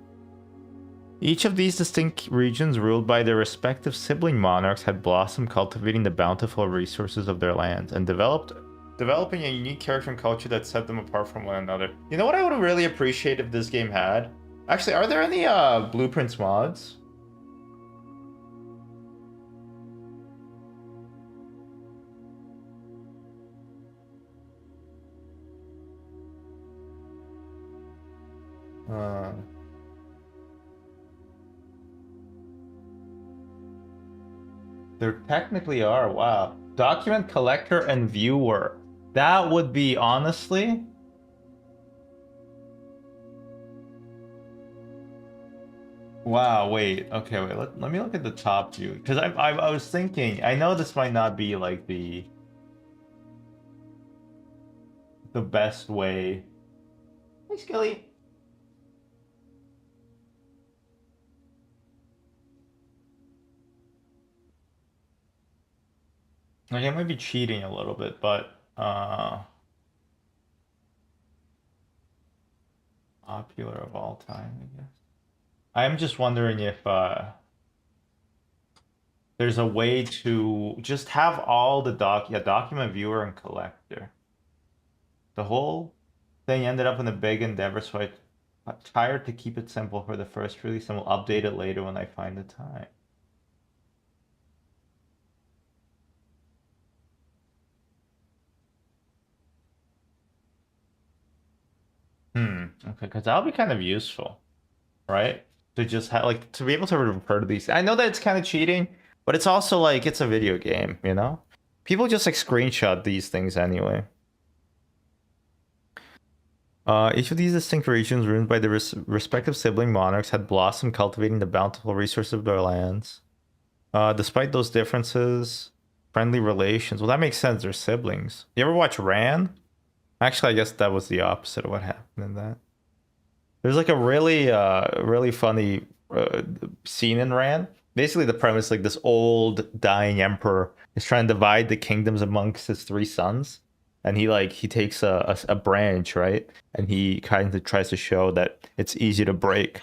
Each of these distinct regions, ruled by their respective sibling monarchs, had blossomed, cultivating the bountiful resources of their lands and developing a unique character and culture that set them apart from one another. You know what I would really appreciate if this game had? Actually, are there any Blueprints mods? There technically are. Wow. Document collector and viewer. That would be honestly. Wow, wait. Okay, wait. Let me look at the top view. Because I was thinking, I know this might not be like the best way. Hey, Skelly. Like, I might be cheating a little bit, but popular of all time, I guess. I'm just wondering if there's a way to just have all the document viewer and collector. The whole thing ended up in a big endeavor, so I tried to keep it simple for the first release, and we'll update it later when I find the time. Okay, because that'll be kind of useful, right? To just have like to be able to refer to these. I know that it's kind of cheating, but it's also like it's a video game, you know? People just like screenshot these things anyway. Each of these distinct regions, ruled by their respective sibling monarchs, had blossomed, cultivating the bountiful resources of their lands. Despite those differences, friendly relations. Well, that makes sense. They're siblings. You ever watch Ran? Actually, I guess that was the opposite of what happened in that. There's like a really funny scene in Ran. Basically, the premise like this old dying emperor is trying to divide the kingdoms amongst his three sons, and he takes a branch, right, and he kind of tries to show that it's easy to break.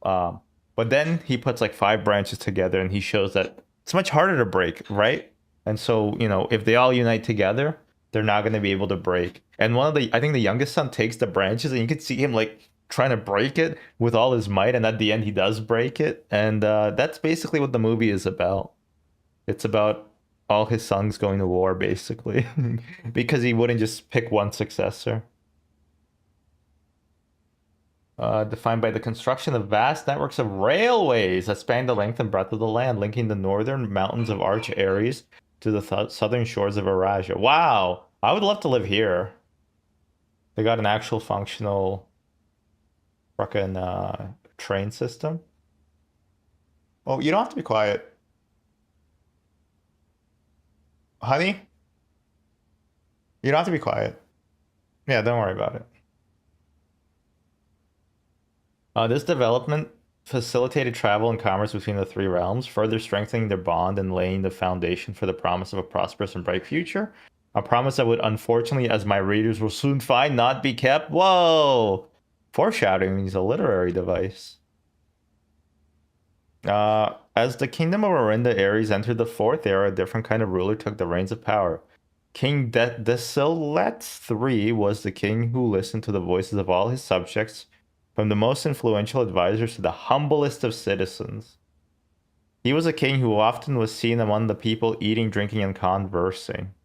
But then he puts like five branches together, and he shows that it's much harder to break, right? And so if they all unite together, they're not going to be able to break. And I think the youngest son takes the branches, and you can see him like trying to break it with all his might, and at the end he does break it. And that's basically what the movie is about. It's about all his sons going to war, basically, because he wouldn't just pick one successor. Defined by the construction of vast networks of railways that span the length and breadth of the land, linking the northern mountains of Arch Aries to the southern shores of Arasia. Wow, I would love to live here. They got an actual functional fucking train system. Oh, you don't have to be quiet. Honey, you don't have to be quiet. Yeah, don't worry about it. This development facilitated travel and commerce between the three realms, further strengthening their bond and laying the foundation for the promise of a prosperous and bright future. A promise that would, unfortunately, as my readers will soon find, not be kept. Whoa! Foreshadowing is a literary device. As the kingdom of Orinda Ares entered the fourth era, a different kind of ruler took the reins of power. King Desilet III was the king who listened to the voices of all his subjects, from the most influential advisors to the humblest of citizens. He was a king who often was seen among the people eating, drinking, and conversing.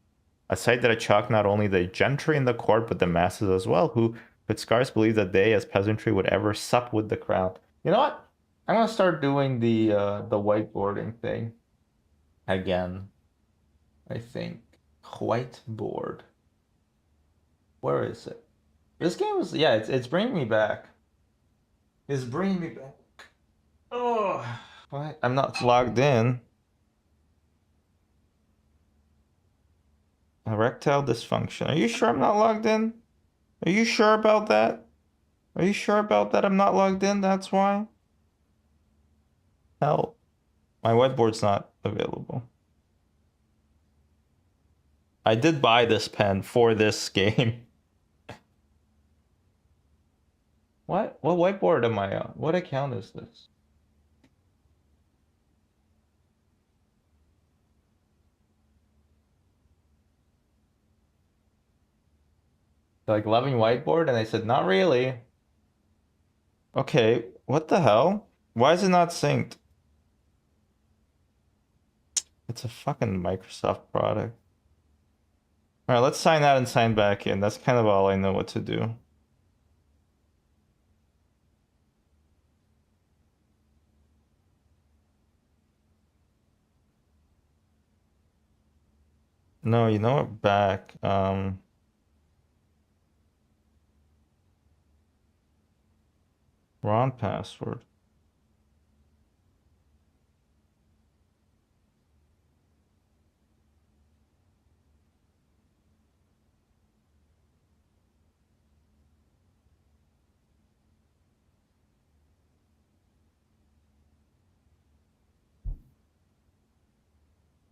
A sight that had shocked not only the gentry in the court, but the masses as well, who could scarce believe that they, as peasantry, would ever sup with the crown. You know what? I'm gonna start doing the whiteboarding thing again. I think whiteboard. Where is it? This game is it's bringing me back. It's bringing me back. Oh, what? I'm not logged in. Erectile dysfunction. Are you sure I'm not logged in? Are you sure about that? Are you sure about that? I'm not logged in. That's why. Help. My whiteboard's not available. I did buy this pen for this game. What? What whiteboard am I on? What account is this? Like loving whiteboard, and I said, not really. Okay, what the hell? Why is it not synced? It's a fucking Microsoft product. All right, let's sign out and sign back in. That's kind of all I know what to do. No, you know what? Back. Wrong password.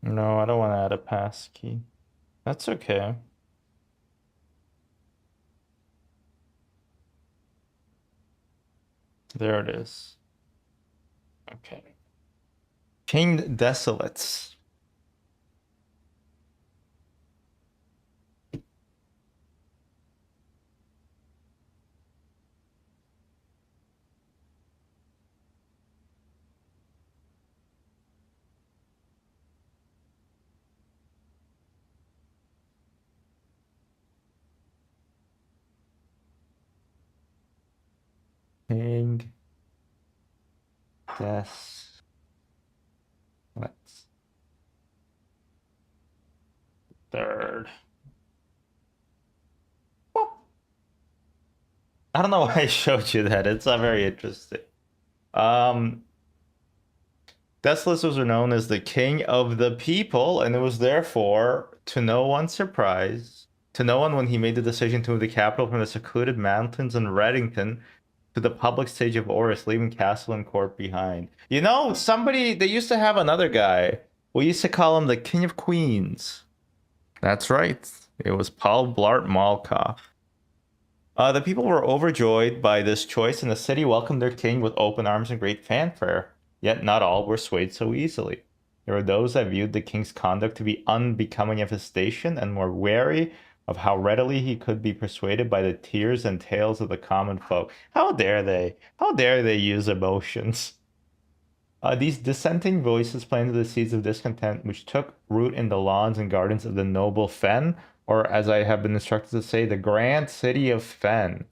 No, I don't want to add a pass key. That's okay. There it is. Okay. King Desolates. King Desolates. Third. I don't know why I showed you that. It's very interesting. Um, Desolates was known as the king of the people, and it was therefore, to no one's surprise, to no one when he made the decision to move the capital from the secluded mountains in Reddington to the public stage of Oris, leaving castle and court behind. You know, somebody, they used to have another guy. We used to call him the King of Queens. That's right. It was Paul Blart Malkoff. The people were overjoyed by this choice, and the city welcomed their king with open arms and great fanfare. Yet not all were swayed so easily. There were those that viewed the king's conduct to be unbecoming of his station and were wary of how readily he could be persuaded by the tears and tales of the common folk. How dare they? How dare they use emotions? These dissenting voices planted the seeds of discontent, which took root in the lawns and gardens of the noble Fen, or as I have been instructed to say, the grand city of Fen.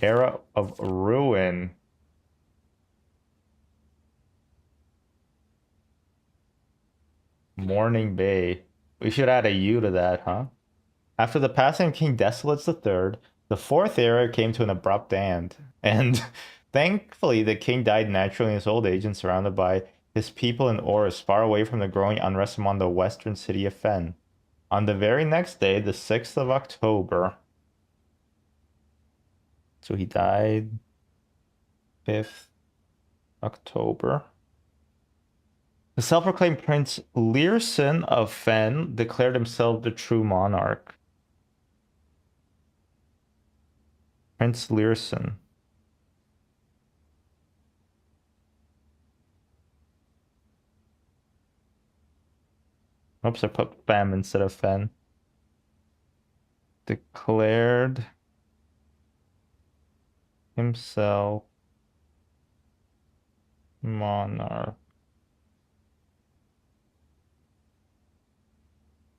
Era of ruin. Morning Bay. We should add a U to that, huh? After the passing of King Desolates III, the fourth era came to an abrupt end, and thankfully the king died naturally in his old age and surrounded by his people in Oris, far away from the growing unrest among the western city of Fen. On the very next day, the 6th of October, so he died 5th October. The self-proclaimed Prince Learson of Fen declared himself the true monarch. Prince Learson. Oops, I put Fem instead of Fen. Declared himself monarch.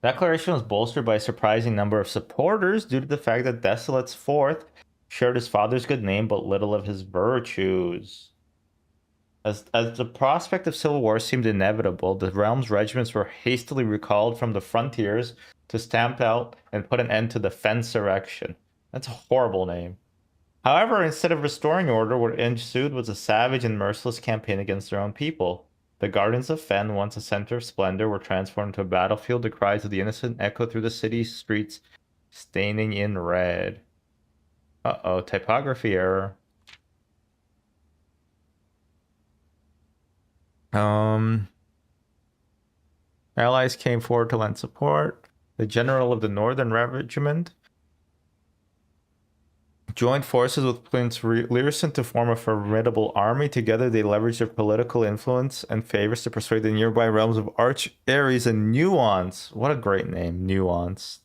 The declaration was bolstered by a surprising number of supporters due to the fact that Desolate's fourth shared his father's good name but little of his virtues. As the prospect of civil war seemed inevitable, the realm's regiments were hastily recalled from the frontiers to stamp out and put an end to the Fensurrection. That's a horrible name. However, instead of restoring order, what ensued was a savage and merciless campaign against their own people. The gardens of Fen, once a center of splendor, were transformed into a battlefield. The cries of the innocent echoed through the city's streets, staining in red. Uh-oh, typography error. Allies came forward to lend support. the general of the Northern Regiment, joined forces with Prince Learson to form a formidable army. Together, they leveraged their political influence and favors to persuade the nearby realms of Arch, Ares, and Nuance. What a great name, Nuance.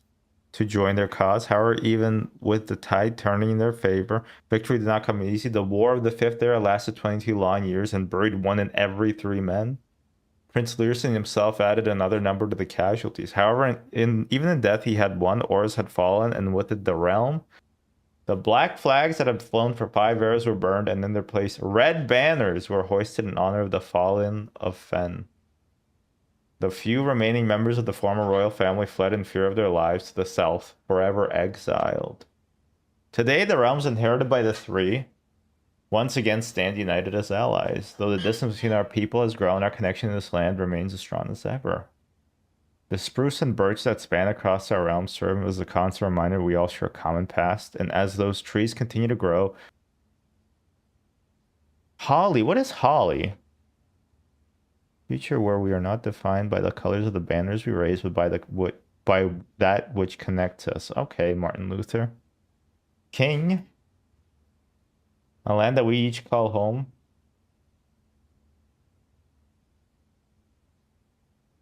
To join their cause. However, even with the tide turning in their favor, victory did not come easy. The War of the Fifth Era lasted 22 long years and buried 1 in every 3 men. Prince Learson himself added another number to the casualties. However, even in death, he had won. Oars had fallen, and with it, the realm. The black flags that had flown for 5 eras were burned, and in their place, red banners were hoisted in honor of the fallen of Fen. The few remaining members of the former royal family fled in fear of their lives to the south, forever exiled. Today, the realms inherited by the three once again stand united as allies. Though the distance between our people has grown, our connection to this land remains as strong as ever. The spruce and birch that span across our realm serve as a constant reminder we all share a common past, and as those trees continue to grow... Holly, what is holly? Future where we are not defined by the colors of the banners we raise, but by that which connects us. Okay, Martin Luther. King. A land that we each call home.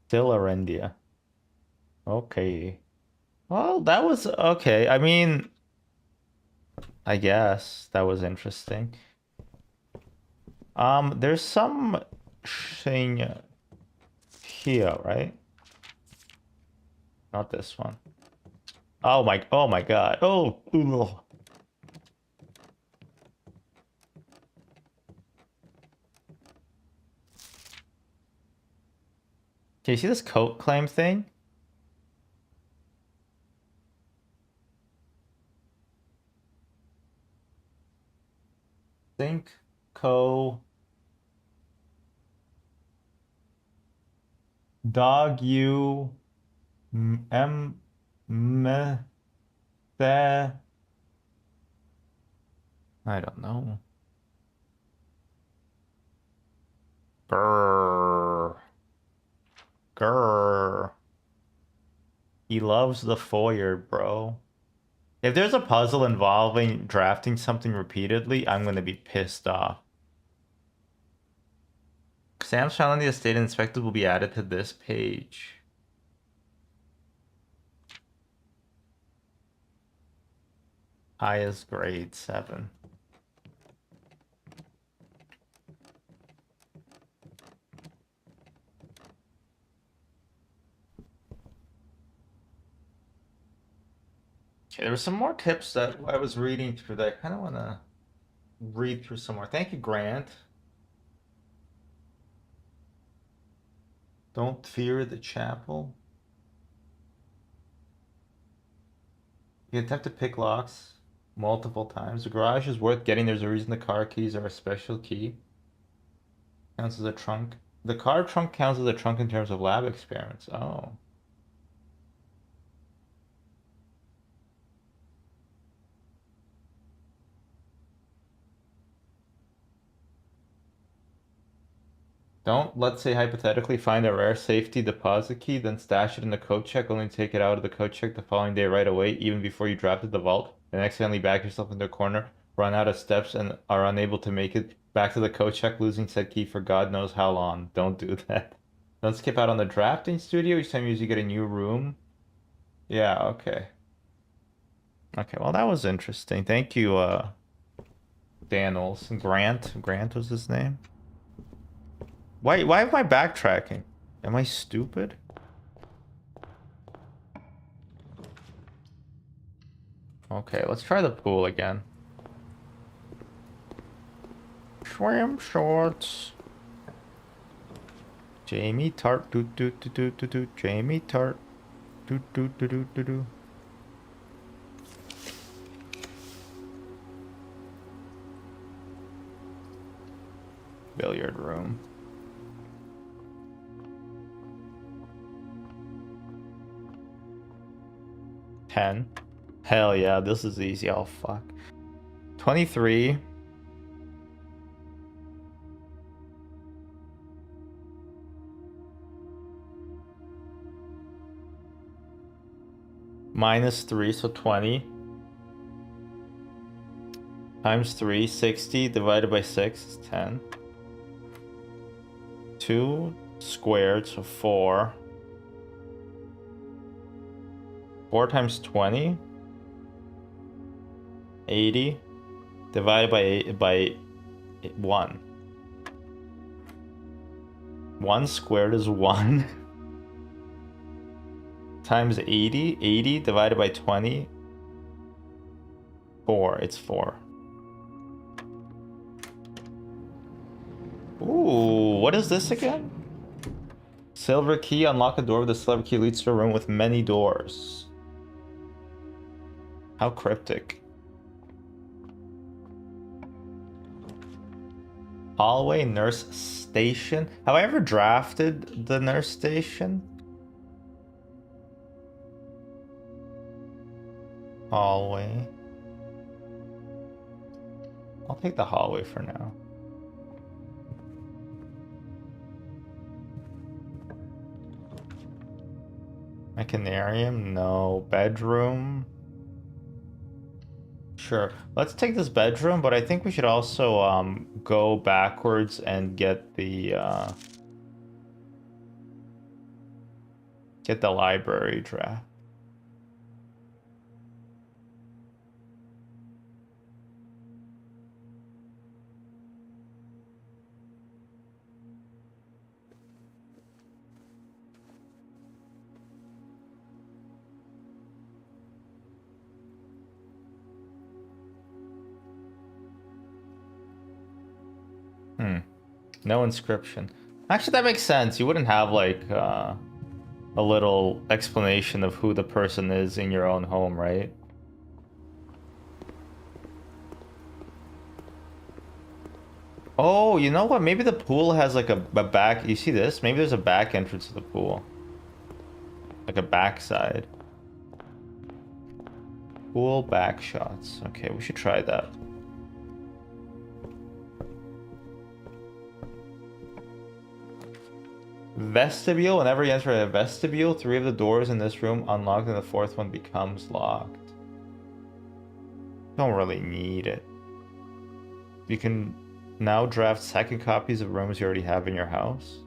Still Arendia. Okay. Well, that was okay. I mean, I guess that was interesting. There's some thing here, right? Not this one. Oh my god. Oh, ugh. Can you see this coat claim thing? Think co dog you m me the I don't know. Grrr. Grrr. He loves the foyer, bro. If there's a puzzle involving drafting something repeatedly, I'm gonna be pissed off. Exams found on the estate inspected will be added to this page. Highest grade 7. Okay, there were some more tips that I was reading through that I kind of want to read through some more. Thank you, Grant. Don't fear the chapel. You attempt to pick locks multiple times. The garage is worth getting. There's a reason the car keys are a special key. Counts as a trunk. The car trunk counts as a trunk in terms of lab experiments. Oh. Don't, let's say hypothetically, find a rare safety deposit key, then stash it in the coat check, only to take it out of the coat check the following day right away, even before you drafted the vault, and accidentally back yourself into a corner, run out of steps, and are unable to make it back to the coat check, losing said key for God knows how long. Don't do that. Don't skip out on the drafting studio each time you get a new room. Yeah, okay. Okay, well that was interesting. Thank you, Dan Olson. Grant was his name. Why am I backtracking? Am I stupid? Okay, let's try the pool again. Swim shorts. Jamie Tart do do do do do do. Jamie Tart do do do do do do. Billiard room. $10. Hell yeah, this is easy. Oh fuck. 23. -3, so 20. Times 3, 60 divided by 6 is 10. 2 squared, so 4. 4 times 20. 80 divided by 1. 1 squared is 1. Times 80. 80 divided by 20. 4. It's 4. Ooh, what is this again? Silver key. Unlock a door with the silver key leads to a room with many doors. How cryptic. Hallway, nurse station. Have I ever drafted the nurse station? Hallway. I'll take the hallway for now. Mechanarium? No. Bedroom? Sure. Let's take this bedroom, but I think we should also go backwards and get the library draft. No inscription. Actually, that makes sense. You wouldn't have like a little explanation of who the person is in your own home, right? Oh, you know what? Maybe the pool has like a back. You see this? Maybe there's a back entrance to the pool. Like a backside. Pool back shots. Okay, we should try that. Vestibule. Whenever you enter a vestibule, 3 of the doors in this room unlocked and the 4th one becomes locked. Don't really need it. You can now draft second copies of rooms you already have in your house.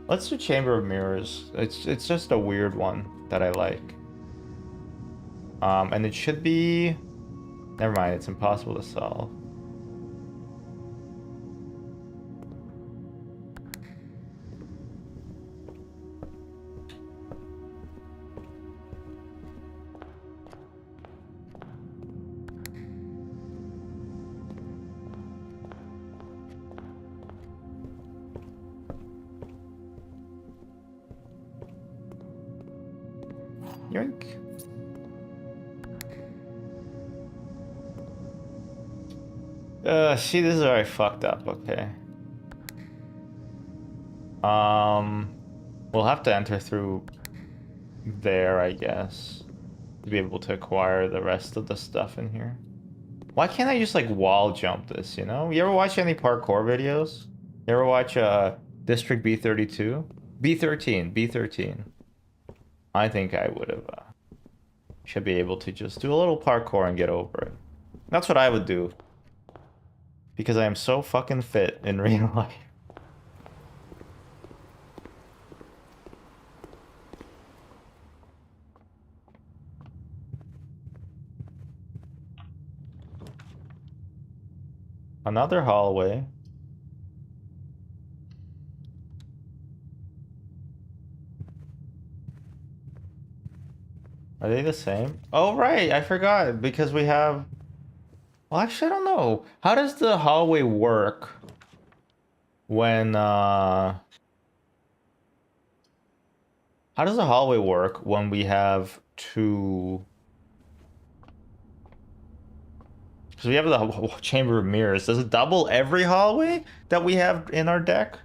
Let's do Chamber of Mirrors. It's just a weird one that I like. And it should be... Never mind, it's impossible to solve. Yoink. See, this is already fucked up, okay. We'll have to enter through there, I guess, to be able to acquire the rest of the stuff in here. Why can't I just, like, wall jump this, you know? You ever watch any parkour videos? You ever watch, District B32? B13. I think I would have, should be able to just do a little parkour and get over it. That's what I would do. Because I am so fucking fit in real life. Another hallway. Are they the same? Oh, right. I forgot because we have... Well, actually, I don't know. How does the hallway work when, How does the hallway work when we have two... Because we have the Chamber of Mirrors. Does it double every hallway that we have in our deck?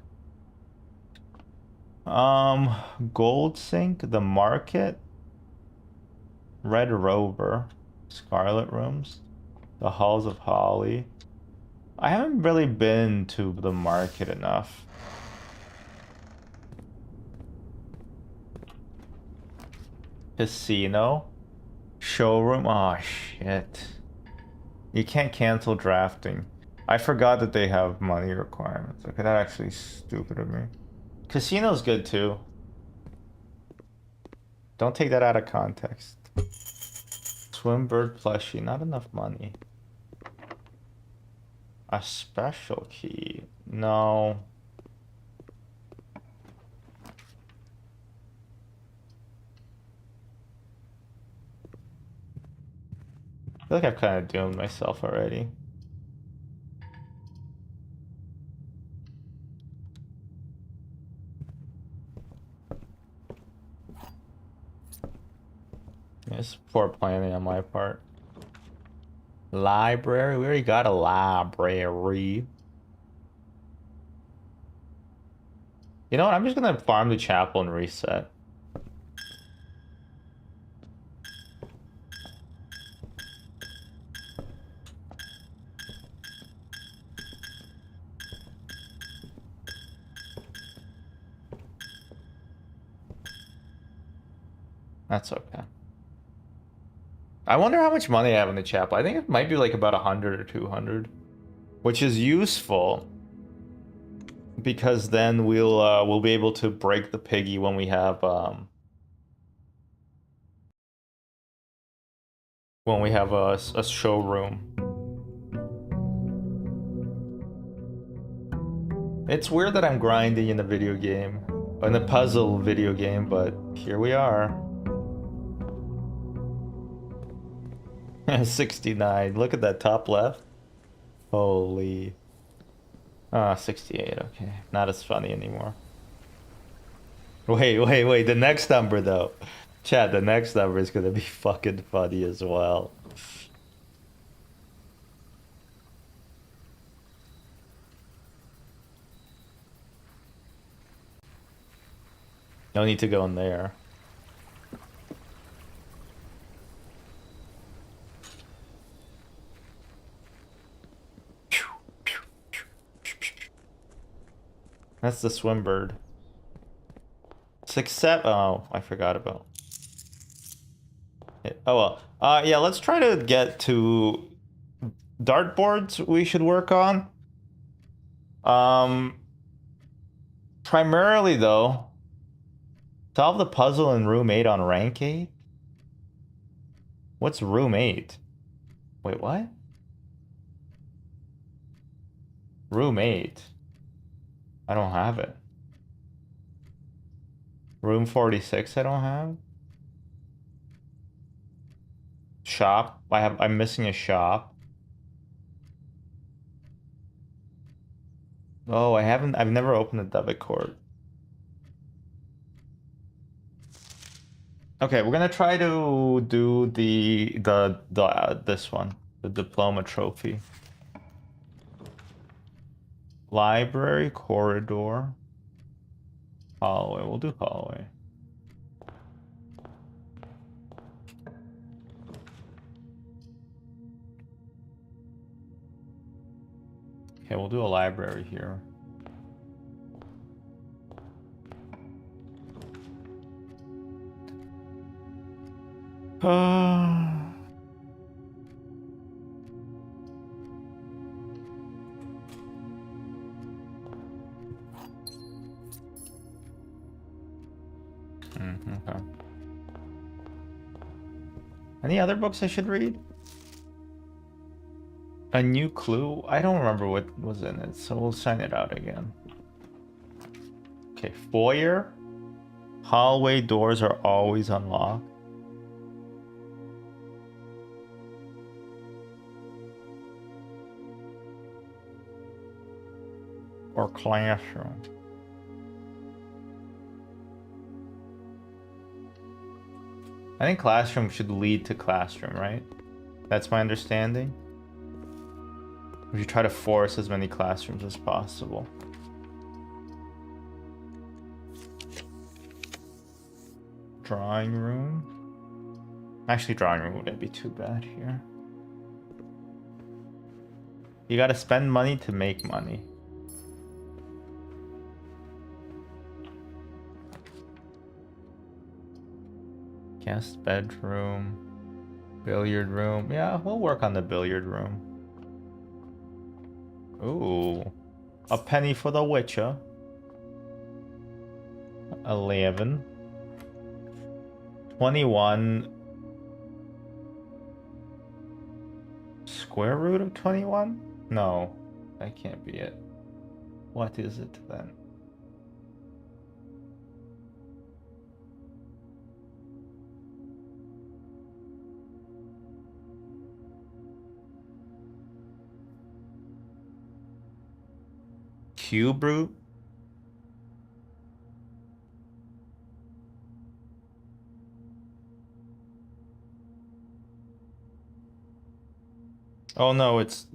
Gold Sink, the Market, Red Rover, Scarlet Rooms, the Halls of Holly. I haven't really been to the market enough. Casino. Showroom. Oh, shit. You can't cancel drafting. I forgot that they have money requirements. Okay, that actually is stupid of me. Casino's good too. Don't take that out of context. Swimbird plushie. Not enough money. A special key. No. I feel like I've kind of doomed myself already. It's poor planning on my part. Library? We already got a library. You know what? I'm just gonna farm the chapel and reset. That's okay. I wonder how much money I have in the chapel. I think it might be like about 100 or 200, which is useful because then we'll be able to break the piggy when we have a showroom. It's weird that I'm grinding in a video game, in a puzzle video game, but here we are. 69. Look at that top left. Holy. Ah, 68. Okay, not as funny anymore. Wait. The next number though. Chad, the next number is gonna be fucking funny as well. No need to go in there. That's the Swimbird. 6, 7. Oh, I forgot about. Oh well. Yeah, let's try to get to dartboards we should work on. Primarily though, solve the puzzle in room 8 on rank 8. What's room 8? Wait, what? Room 8. I don't have it. Room 46 I don't have. Shop. I'm missing a shop. Oh, I've never opened a debit card. Okay, we're gonna try to do this one, the diploma trophy. Library, corridor, hallway. We'll do hallway. Okay, we'll do a library here. Okay. Any other books I should read? A new clue? I don't remember what was in it, so we'll sign it out again. Okay, foyer. Hallway doors are always unlocked. Or classroom. I think classroom should lead to classroom, right? That's my understanding. We should try to force as many classrooms as possible. Drawing room. Actually, drawing room wouldn't be too bad here. You gotta spend money to make money. Guest bedroom. Billiard room. Yeah, we'll work on the billiard room. Ooh. A penny for the Witcher. 11. 21. Square root of 21? No, that can't be it. What is it then? Cube root? Oh no, it's...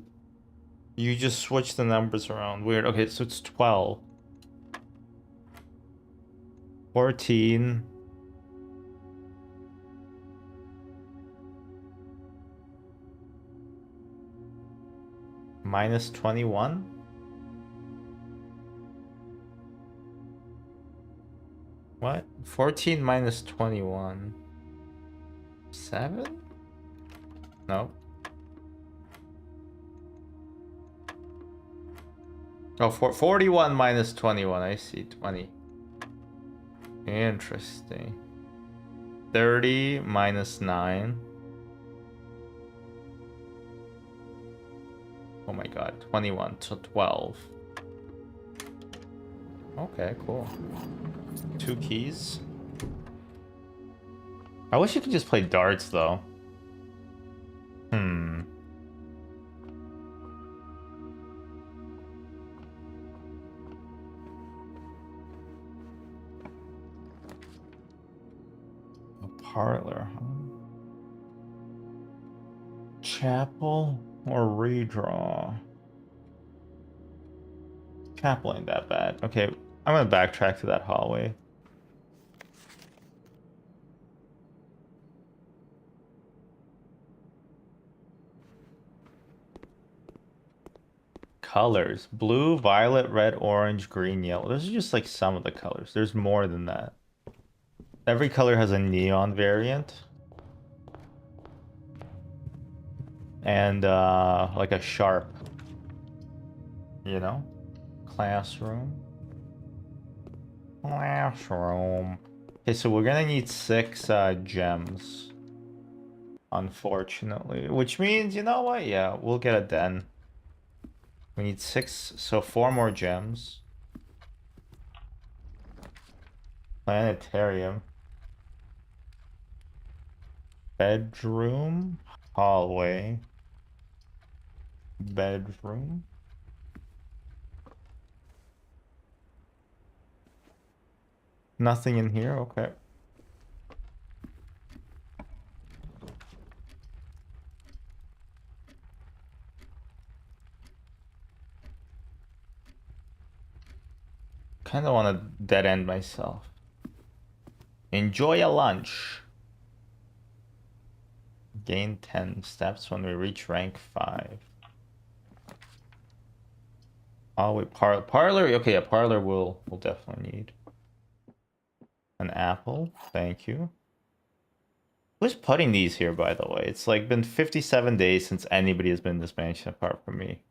You just switch the numbers around. Weird. Okay, so it's 12. 14. Minus 21? What? 14 minus 21. 7? No. Oh, 41 minus 21. I see. 20. Interesting. 30 minus 9. Oh my god. 21 to 12. Okay, cool. 2 keys. I wish you could just play darts, though. A parlor, huh? Chapel or redraw? Chapel ain't that bad. Okay, I'm gonna backtrack to that hallway. Colors. Blue, violet, red, orange, green, yellow. Those are just like some of the colors. There's more than that. Every color has a neon variant. And like a sharp. You know? Classroom. Classroom. Okay, so we're gonna need 6 gems. Unfortunately. Which means, you know what? Yeah, we'll get a den. We need 6, so 4 more gems. Planetarium. Bedroom. Hallway. Bedroom. Nothing in here? Okay. Kind of want to dead end myself. Enjoy a lunch. Gain 10 steps when we reach rank 5. Oh wait, parlor. Okay, a parlor we'll definitely need. An apple, thank you. Who's putting these here, by the way? It's like been 57 days since anybody has been in this mansion apart from me.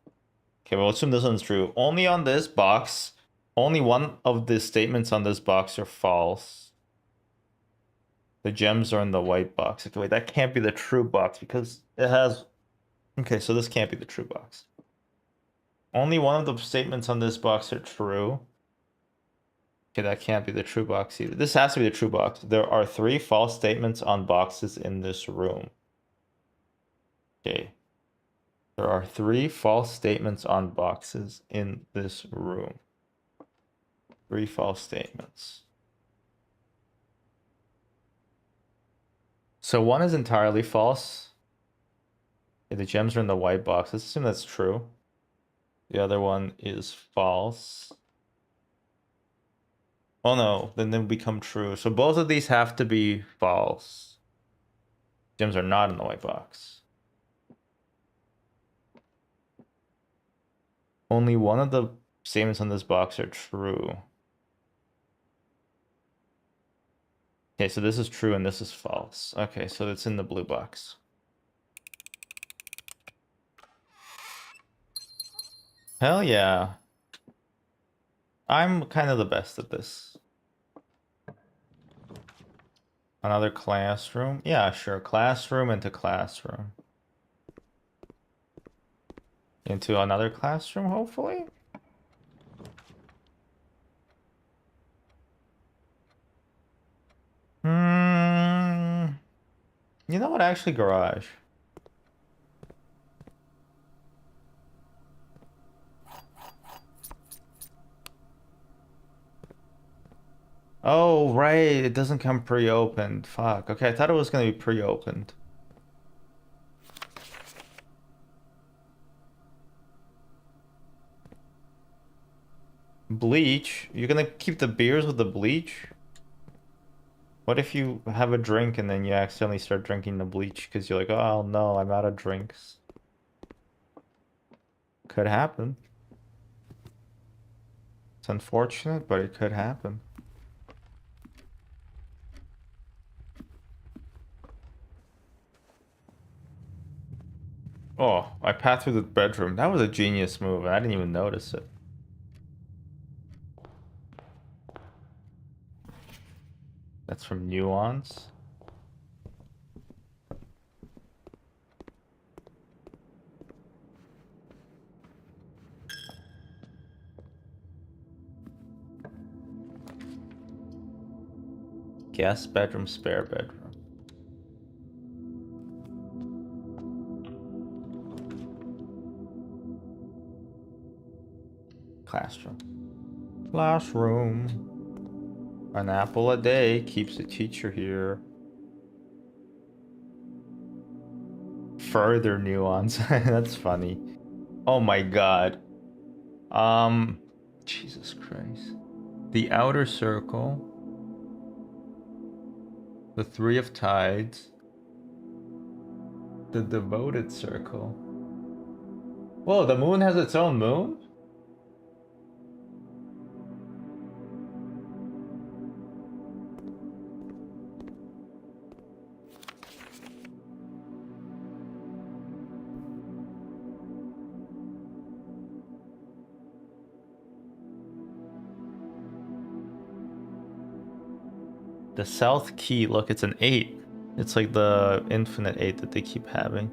Okay, well, assume this one's true. Only on this box, only one of the statements on this box are false. The gems are in the white box. Okay, wait, that can't be the true box because it has... Okay, so this can't be the true box. Only one of the statements on this box are true. Okay, that can't be the true box either. This has to be the true box. There are 3 false statements on boxes in this room. Okay. There are 3 false statements on boxes in this room. 3 false statements. So one is entirely false. Okay, the gems are in the white box. Let's assume that's true. The other one is false. Oh no, then they become true. So both of these have to be false. Gems are not in the white box. Only one of the statements on this box are true. Okay, so this is true and this is false. Okay, so it's in the blue box. Hell yeah. I'm kind of the best at this. Another classroom? Yeah, sure. Classroom into classroom. Into another classroom, hopefully? Hmm. You know what? Actually, garage. Oh, right. It doesn't come pre-opened. Fuck. Okay, I thought it was gonna be pre-opened. Bleach? You're gonna keep the beers with the bleach? What if you have a drink and then you accidentally start drinking the bleach because you're like, oh no, I'm out of drinks. Could happen. It's unfortunate, but it could happen. Oh, I passed through the bedroom. That was a genius move. I didn't even notice it. That's from Nuance. Guest bedroom, spare bedroom. Classroom. Classroom. An apple a day keeps the teacher here. Further nuance. That's funny. Oh my god. Um, Jesus Christ. The outer circle. The three of tides. The devoted circle. Whoa, the moon has its own moon? The south key, look, it's an 8. It's like the infinite 8 that they keep having.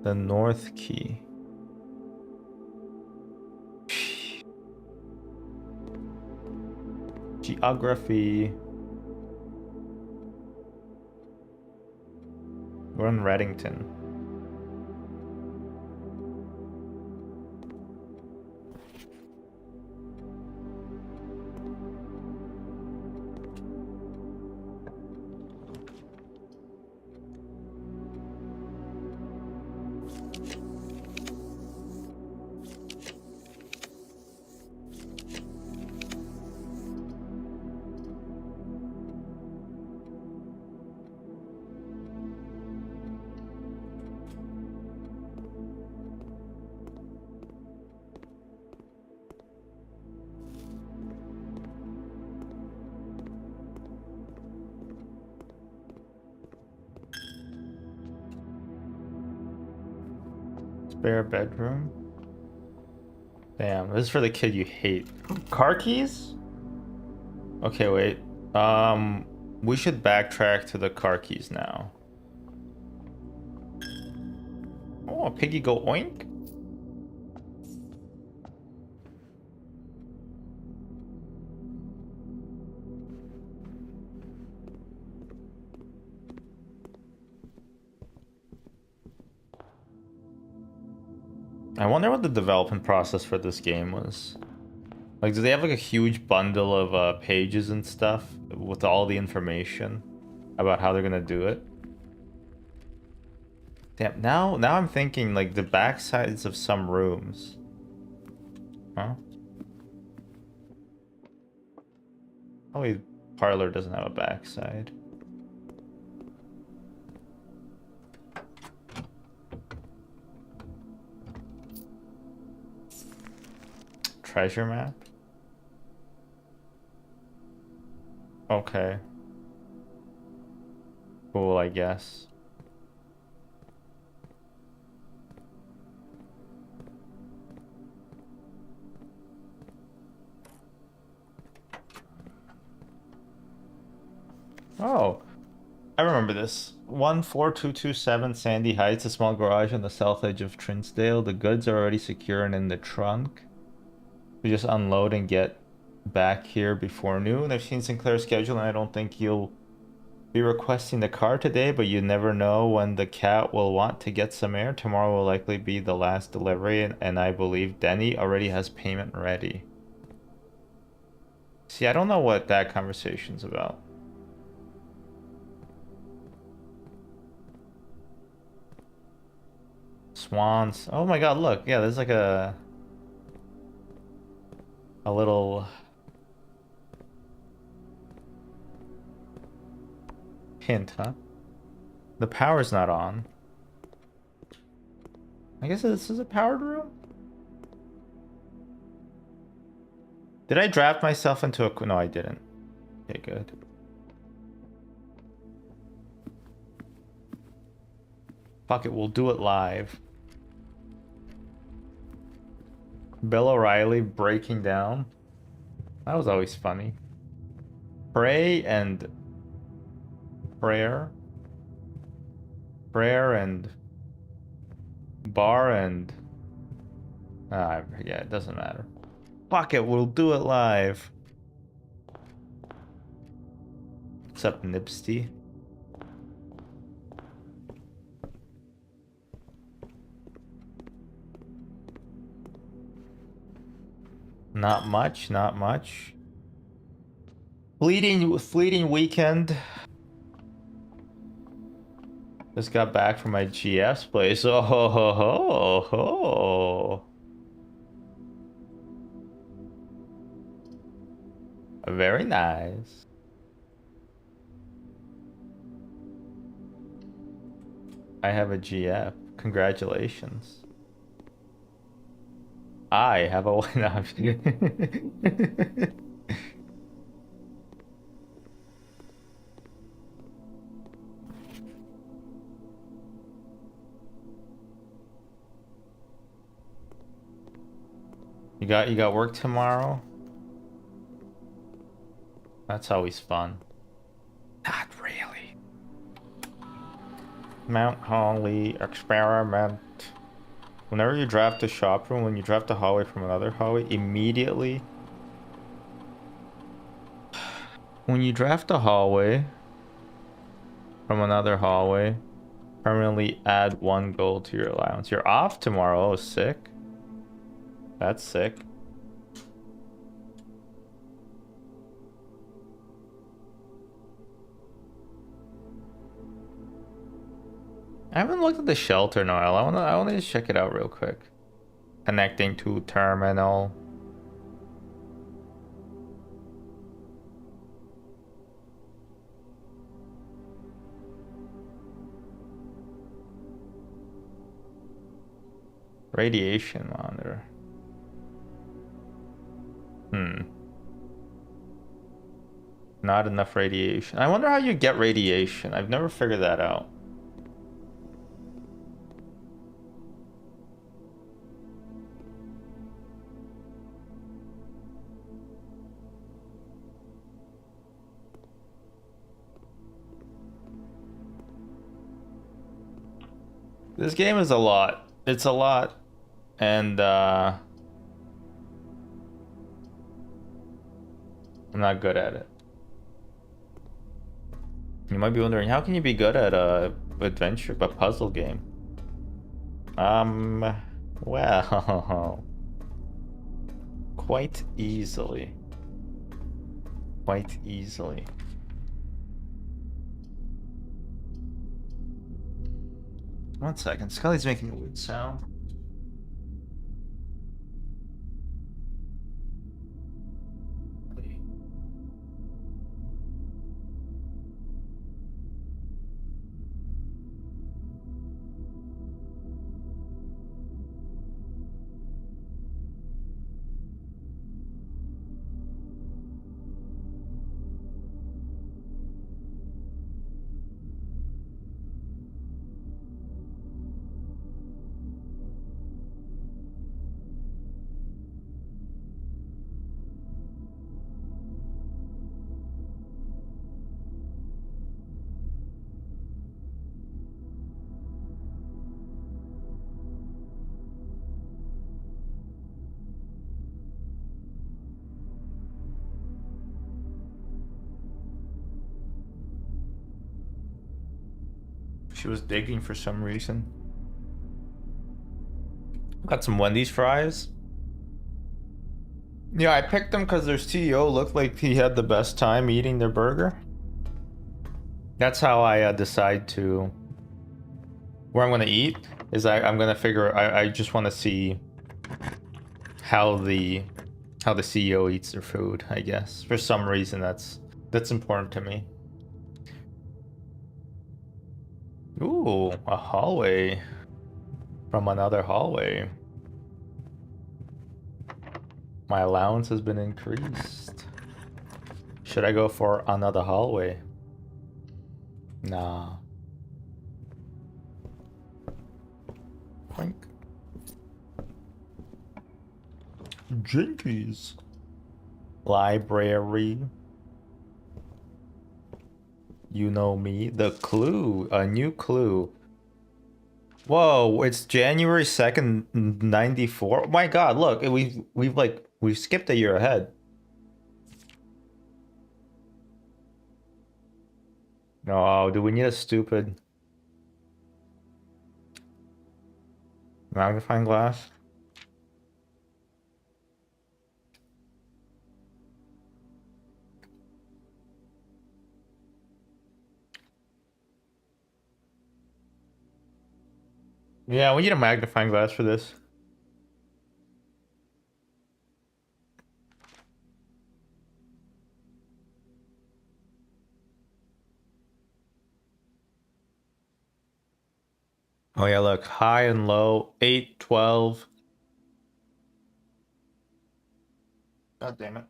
The north key. Geography. We're in Reddington. Spare bedroom. Damn, this is for the kid you hate. Car keys? Okay, wait. We should backtrack to the car keys now. Oh, a piggy go oink? I wonder what the development process for this game was. Like, do they have like a huge bundle of pages and stuff with all the information about how they're gonna do it? Damn, now I'm thinking like the backsides of some rooms. Huh? Probably parlor doesn't have a backside. Treasure map? Okay. Cool, I guess. Oh, I remember this. 14227 Sandy Heights, a small garage on the south edge of Trinsdale. The goods are already secure and in the trunk. We just unload and get back here before noon. I've seen Sinclair's schedule and I don't think you'll be requesting the car today, but you never know when the cat will want to get some air. Tomorrow will likely be the last delivery, and I believe Denny already has payment ready. See, I don't know what that conversation's about. Swans. Oh my god, look. Yeah, there's like a little hint, huh? The power's not on. I guess this is a powered room? Did I draft myself into a... No, I didn't. Okay, good. Fuck it, we'll do it live. Bill O'Reilly breaking down. That was always funny. Pray and... Prayer. Prayer and... Bar and... Ah, yeah, it doesn't matter. Fuck it, we'll do it live. What's up, Nipsty? Not much, not much. Fleeting weekend. Just got back from my GF's place. Oh ho ho ho ho. Very nice. I have a GF. Congratulations. I have a one. You got work tomorrow? That's always fun. Not really. Mount Holly experiment. Whenever you draft a shop room, when you draft a hallway from another hallway, immediately... When you draft a hallway from another hallway, permanently add 1 gold to your allowance. You're off tomorrow. Oh, sick. That's sick. I haven't looked at the shelter in a while. I wanna just check it out real quick. Connecting to terminal. Radiation monitor. Not enough radiation. I wonder how you get radiation. I've never figured that out. This game is a lot. It's a lot. And I'm not good at it. You might be wondering, how can you be good at a puzzle game? Well, quite easily. Quite easily. One second, Scully's making a weird sound. She was digging for some reason. Got some Wendy's fries. Yeah, I picked them because their CEO looked like he had the best time eating their burger. That's how I decide to where I'm gonna eat. Is I'm gonna figure. I just want to see how the CEO eats their food. I guess for some reason that's important to me. Ooh, a hallway from another hallway. My allowance has been increased. Should I go for another hallway? Nah. Boink. Jinkies. Library. You know me. The clue. A new clue. Whoa, it's January 2nd, 94. Oh my god, look, we've skipped a year ahead. No, do we need a stupid magnifying glass? Yeah, we need a magnifying glass for this. Oh yeah, look, high and low, 8, 12. God damn it.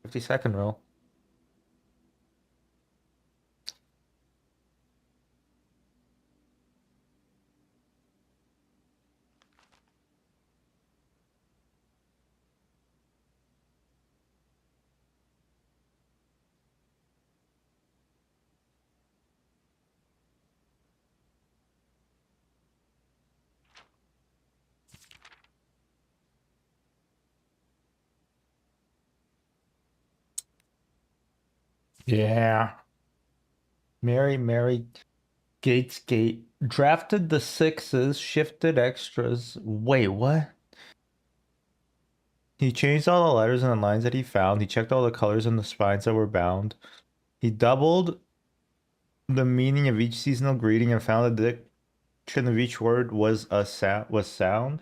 50-second rule. Yeah. Mary Gatesgate drafted the sixes, shifted extras. Wait, what? He changed all the letters and the lines that he found. He checked all the colors and the spines that were bound. He doubled the meaning of each seasonal greeting and found the diction of each word was sound.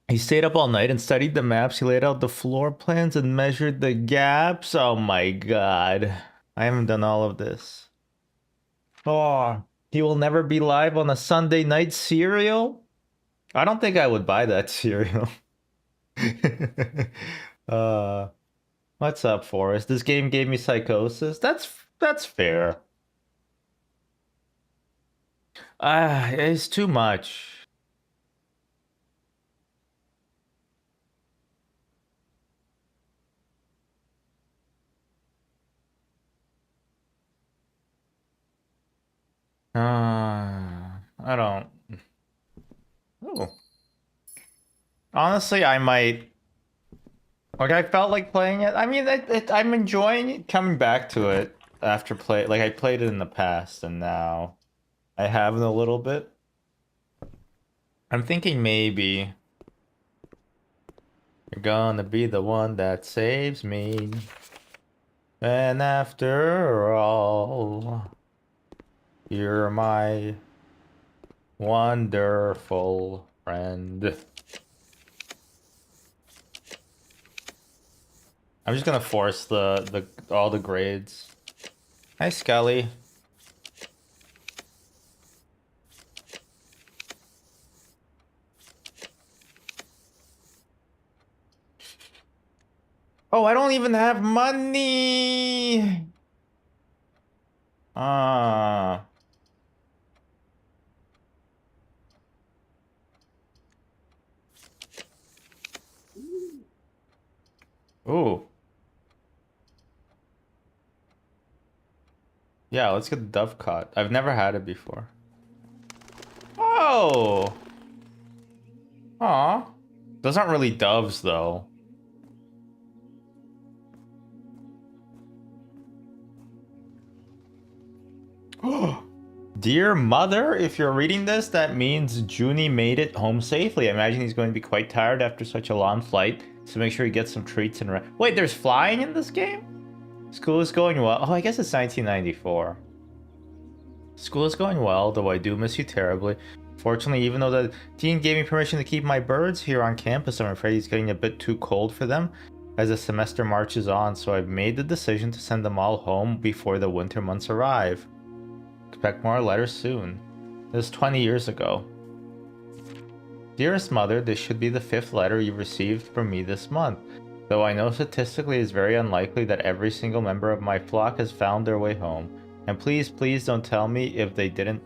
He stayed up all night and studied the maps. He laid out the floor plans and measured the gaps. Oh my god. I haven't done all of this. Oh, he will never be live on a Sunday night cereal? I don't think I would buy that cereal. uh, what's up, Forrest? This game gave me psychosis. That's fair. It's too much. I don't. Oh. Honestly, I might. Like, I felt like playing it. I mean, I'm enjoying it, coming back to it after play. Like, I played it in the past, and now I haven't a little bit. I'm thinking maybe you're gonna be the one that saves me. And after all, you're my wonderful friend. I'm just gonna force the all the grades. Hi, Scully. Oh, I don't even have money. Ah. Ooh. Yeah, let's get the dove caught. I've never had it before. Oh. Aw. Those aren't really doves, though. Dear mother, if you're reading this, that means Junie made it home safely. I imagine he's going to be quite tired after such a long flight, so make sure he gets some treats and rest. Wait, there's flying in this game? School is going well. Oh, I guess it's 1994. School is going well, though I do miss you terribly. Fortunately, even though the dean gave me permission to keep my birds here on campus, I'm afraid he's getting a bit too cold for them as the semester marches on, so I've made the decision to send them all home before the winter months arrive. Expect more letters soon. This is 20 years ago. Dearest mother, this should be the 5th letter you've received from me this month. Though I know statistically it's very unlikely that every single member of my flock has found their way home. And please, please don't tell me if they didn't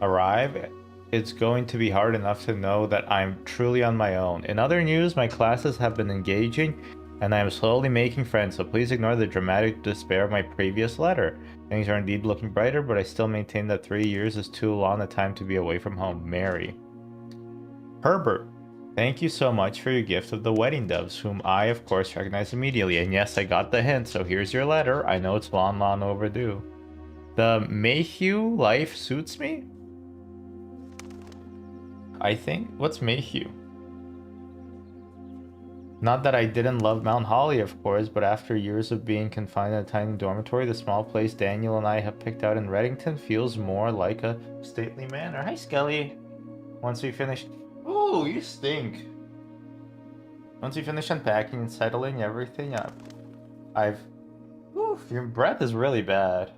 arrive. It's going to be hard enough to know that I'm truly on my own. In other news, my classes have been engaging and I am slowly making friends, so please ignore the dramatic despair of my previous letter. Things are indeed looking brighter, but I still maintain that 3 years is too long a time to be away from home. Mary. Herbert, thank you so much for your gift of the wedding doves, whom I, of course, recognize immediately. And yes, I got the hint, so here's your letter. I know it's long, long overdue. The Mayhew life suits me? I think. What's Mayhew? Not that I didn't love Mount Holly, of course, but after years of being confined in a tiny dormitory, the small place Daniel and I have picked out in Reddington feels more like a stately manor. Hi, Skelly. Once we finish... Ooh, you stink. Once we finish unpacking and settling everything up, Oof, your breath is really bad.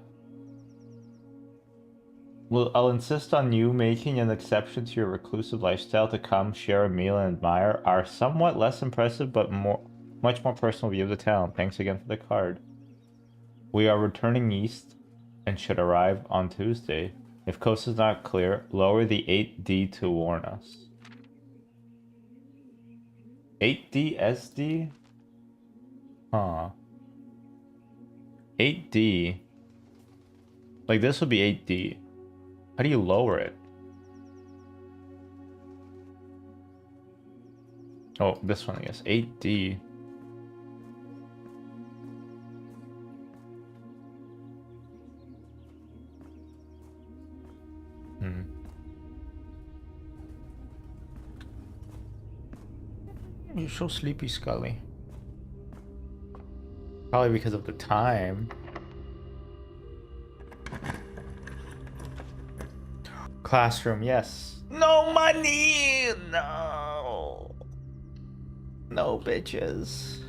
I'll insist on you making an exception to your reclusive lifestyle to come share a meal and admire our somewhat less impressive but much more personal view of the town. Thanks again for the card. We are returning east and should arrive on Tuesday. If coast is not clear, lower the 8D to warn us. 8D SD? Huh. 8D. Like this would be 8D. How do you lower it? Oh, this one, I guess. 8D. You're so sleepy, Scully. Probably because of the time. Classroom, yes. No money! No. No bitches.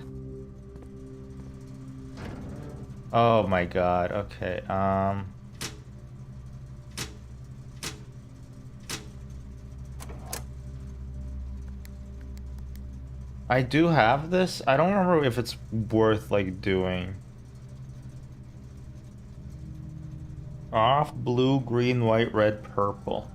Oh my god, okay, I do have this. I don't remember if it's worth, like, doing. Off, blue, green, white, red, purple.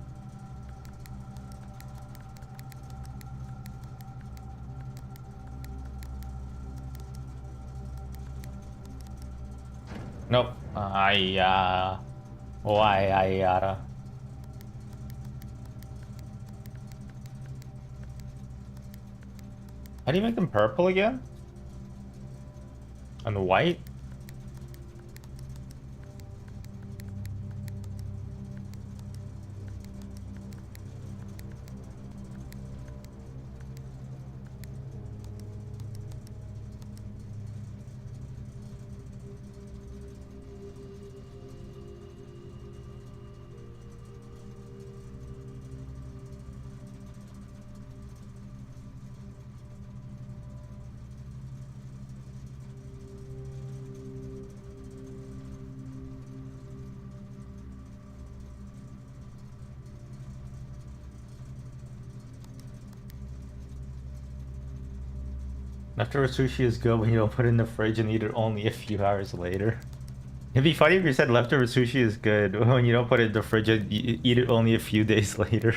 Nope. Why, How do you make them purple again? And white? Leftover sushi is good when you don't put it in the fridge and eat it only a few hours later. It'd be funny if you said leftover sushi is good when you don't put it in the fridge and eat it only a few days later.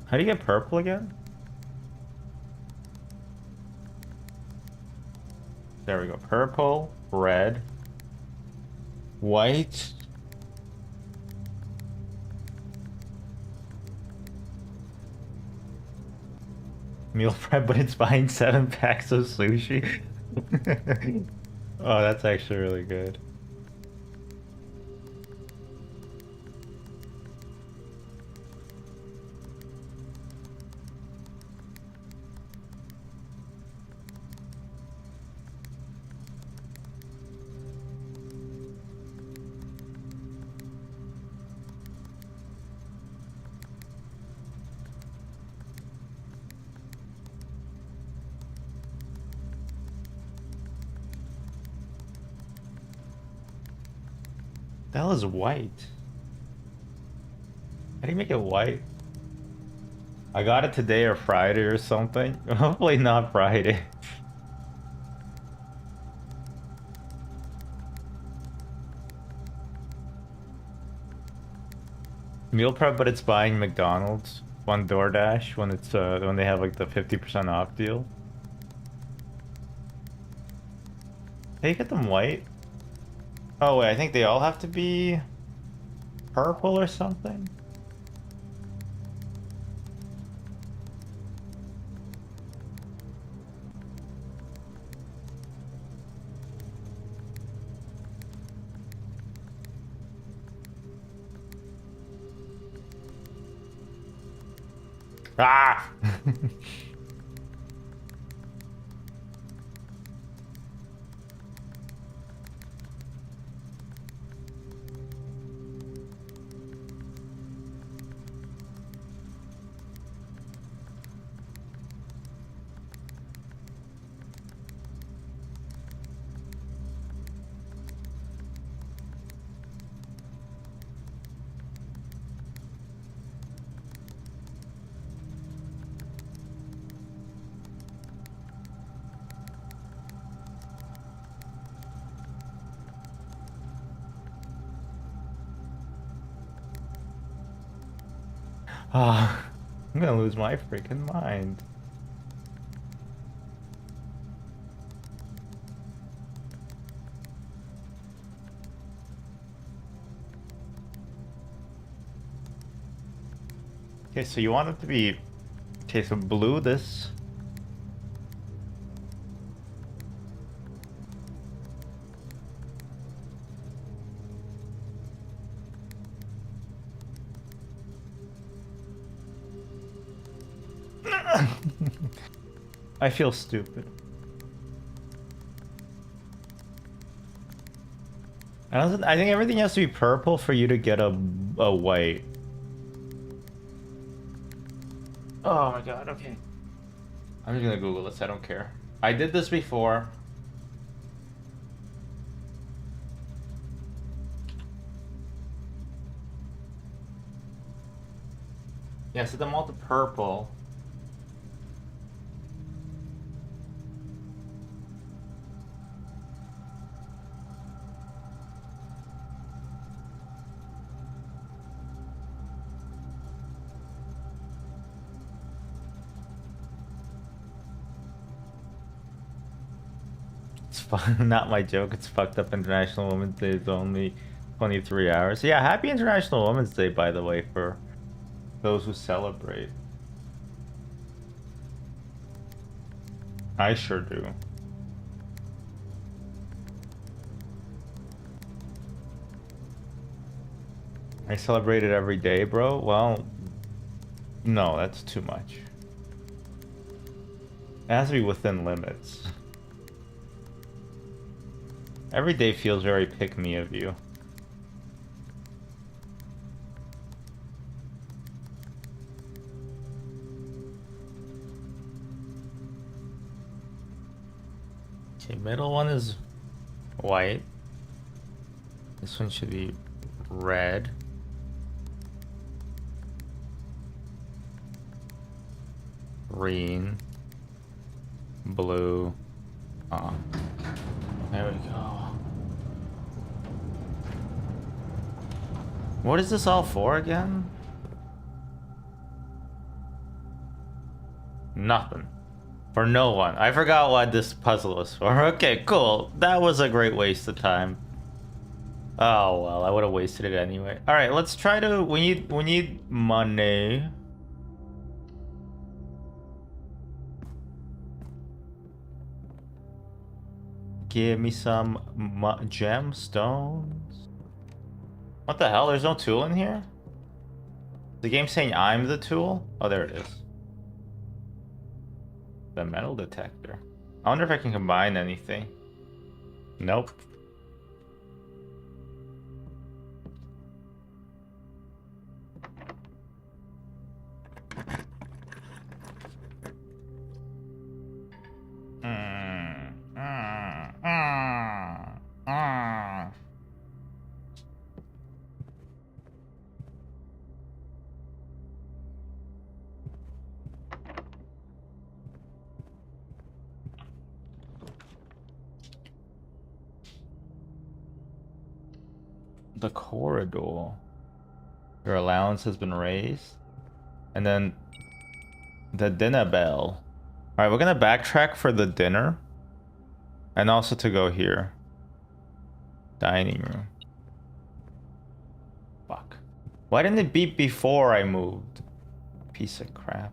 How do you get purple again? There we go. Purple, red. White. Meal prep, but it's buying 7 packs of sushi. Oh, that's actually really good. The hell is white? How do you make it white? I got it today or Friday or something. Hopefully not Friday. Meal prep, but it's buying McDonald's on DoorDash when it's when they have like the 50% off deal. Hey, you get them white? Oh wait, I think they all have to be purple or something. Ah! Ah, I'm gonna lose my freaking mind. Okay, so you want it to be... Okay, so blue this. I feel stupid. I think everything has to be purple for you to get a white. Oh my god, okay. I'm just gonna Google this, I don't care. I did this before. Yeah, set them all to purple. It's fun, not my joke. It's fucked up. International Women's Day is only 23 hours. Yeah, happy International Women's Day, by the way, for those who celebrate. I sure do. I celebrate it every day, bro. Well, no, that's too much. It has to be within limits. Every day feels very pick-me of you. Okay, middle one is white. This one should be red. Green. Blue. There we go. What is this all for again? Nothing. For no one. I forgot what this puzzle was for. Okay, cool. That was a great waste of time. Oh well, I would have wasted it anyway. All right, let's try to. We need money. Give me some gemstones. What the hell? There's no tool in here? The game saying I'm the tool? Oh, there it is. The metal detector. I wonder if I can combine anything. Nope. The corridor. Your allowance has been raised. And then the dinner bell. Alright, we're gonna backtrack for the dinner. And also to go here. Dining room. Fuck. Why didn't it beep before I moved? Piece of crap.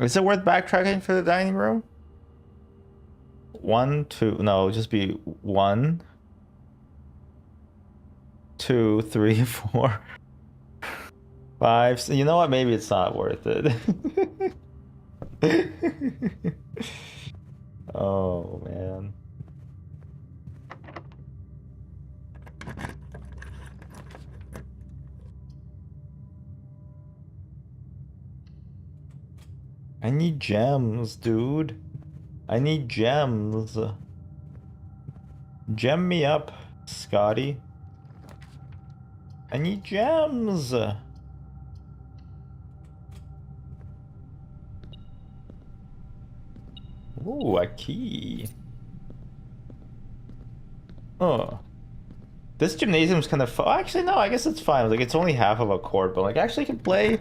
Is it worth backtracking for the dining room? 1, 2, no, just be 1, 2, 3, 4, 5. You know what? Maybe it's not worth it. Oh man. I need gems, dude. I need gems. Gem me up, Scotty. I need gems. Ooh, a key. Oh. This gymnasium's kind of actually, no, I guess it's fine. Like, it's only half of a court, but like, actually can play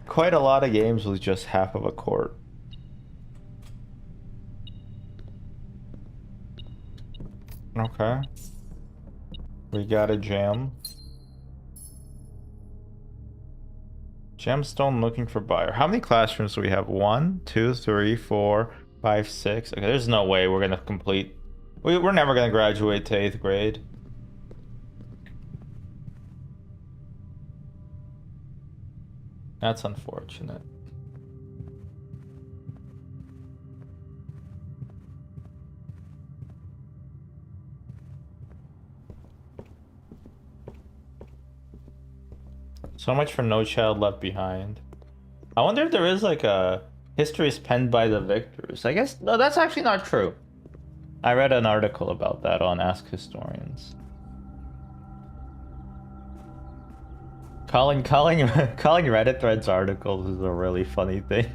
quite a lot of games with just half of a court. Okay. We got a gem. Gemstone looking for buyer. How many classrooms do we have? 1, 2, 3, 4, 5, 6. Okay, there's no way we're gonna complete. We're never gonna graduate to 8th grade. That's unfortunate. So much for No Child Left Behind. I wonder if there is like a history is penned by the victors. I guess no, that's actually not true. I read an article about that on Ask Historians. Calling Reddit threads articles is a really funny thing.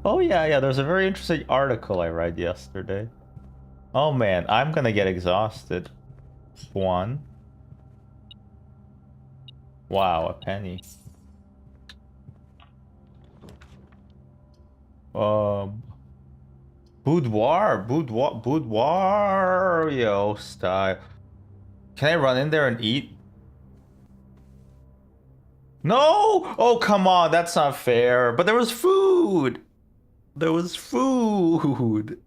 Oh yeah, there's a very interesting article I read yesterday. Oh man, I'm gonna get exhausted. 1. Wow, a penny. Um, boudoir, yo, style. Can I run in there and eat? No! Oh, come on, that's not fair. But there was food. There was food.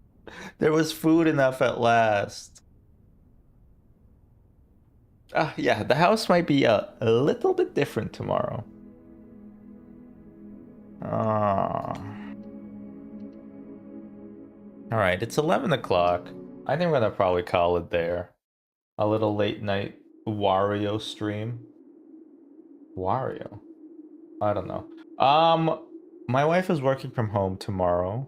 There was food enough at last. Yeah, the house might be a little bit different tomorrow. Ah. All right, it's 11 o'clock. I think we're gonna probably call it there. A little late night Wario stream. Wario? I don't know. My wife is working from home tomorrow.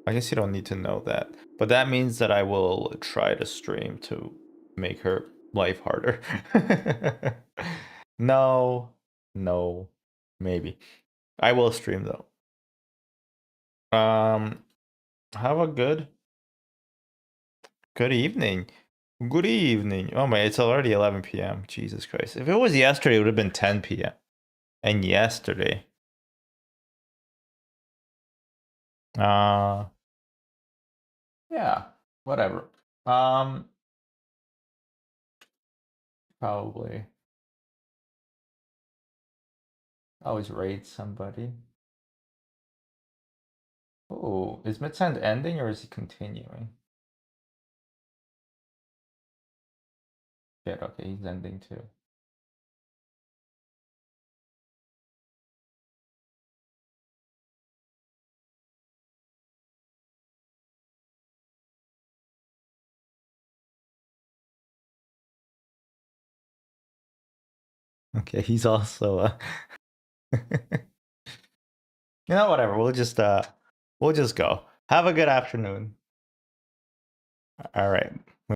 I guess you don't need to know that. But that means that I will try to stream to make her life harder. No, maybe. I will stream though. Have a good evening. Good evening. Oh my, it's already 11 p.m. Jesus Christ. If it was yesterday, it would have been 10 p.m. And yesterday. Uh yeah, whatever. Um Probably always raid somebody. Oh, is Midsand ending or is he continuing? Shit, okay, he's ending too. Okay, he's also you know, whatever. We'll just go. Have a good afternoon. All right.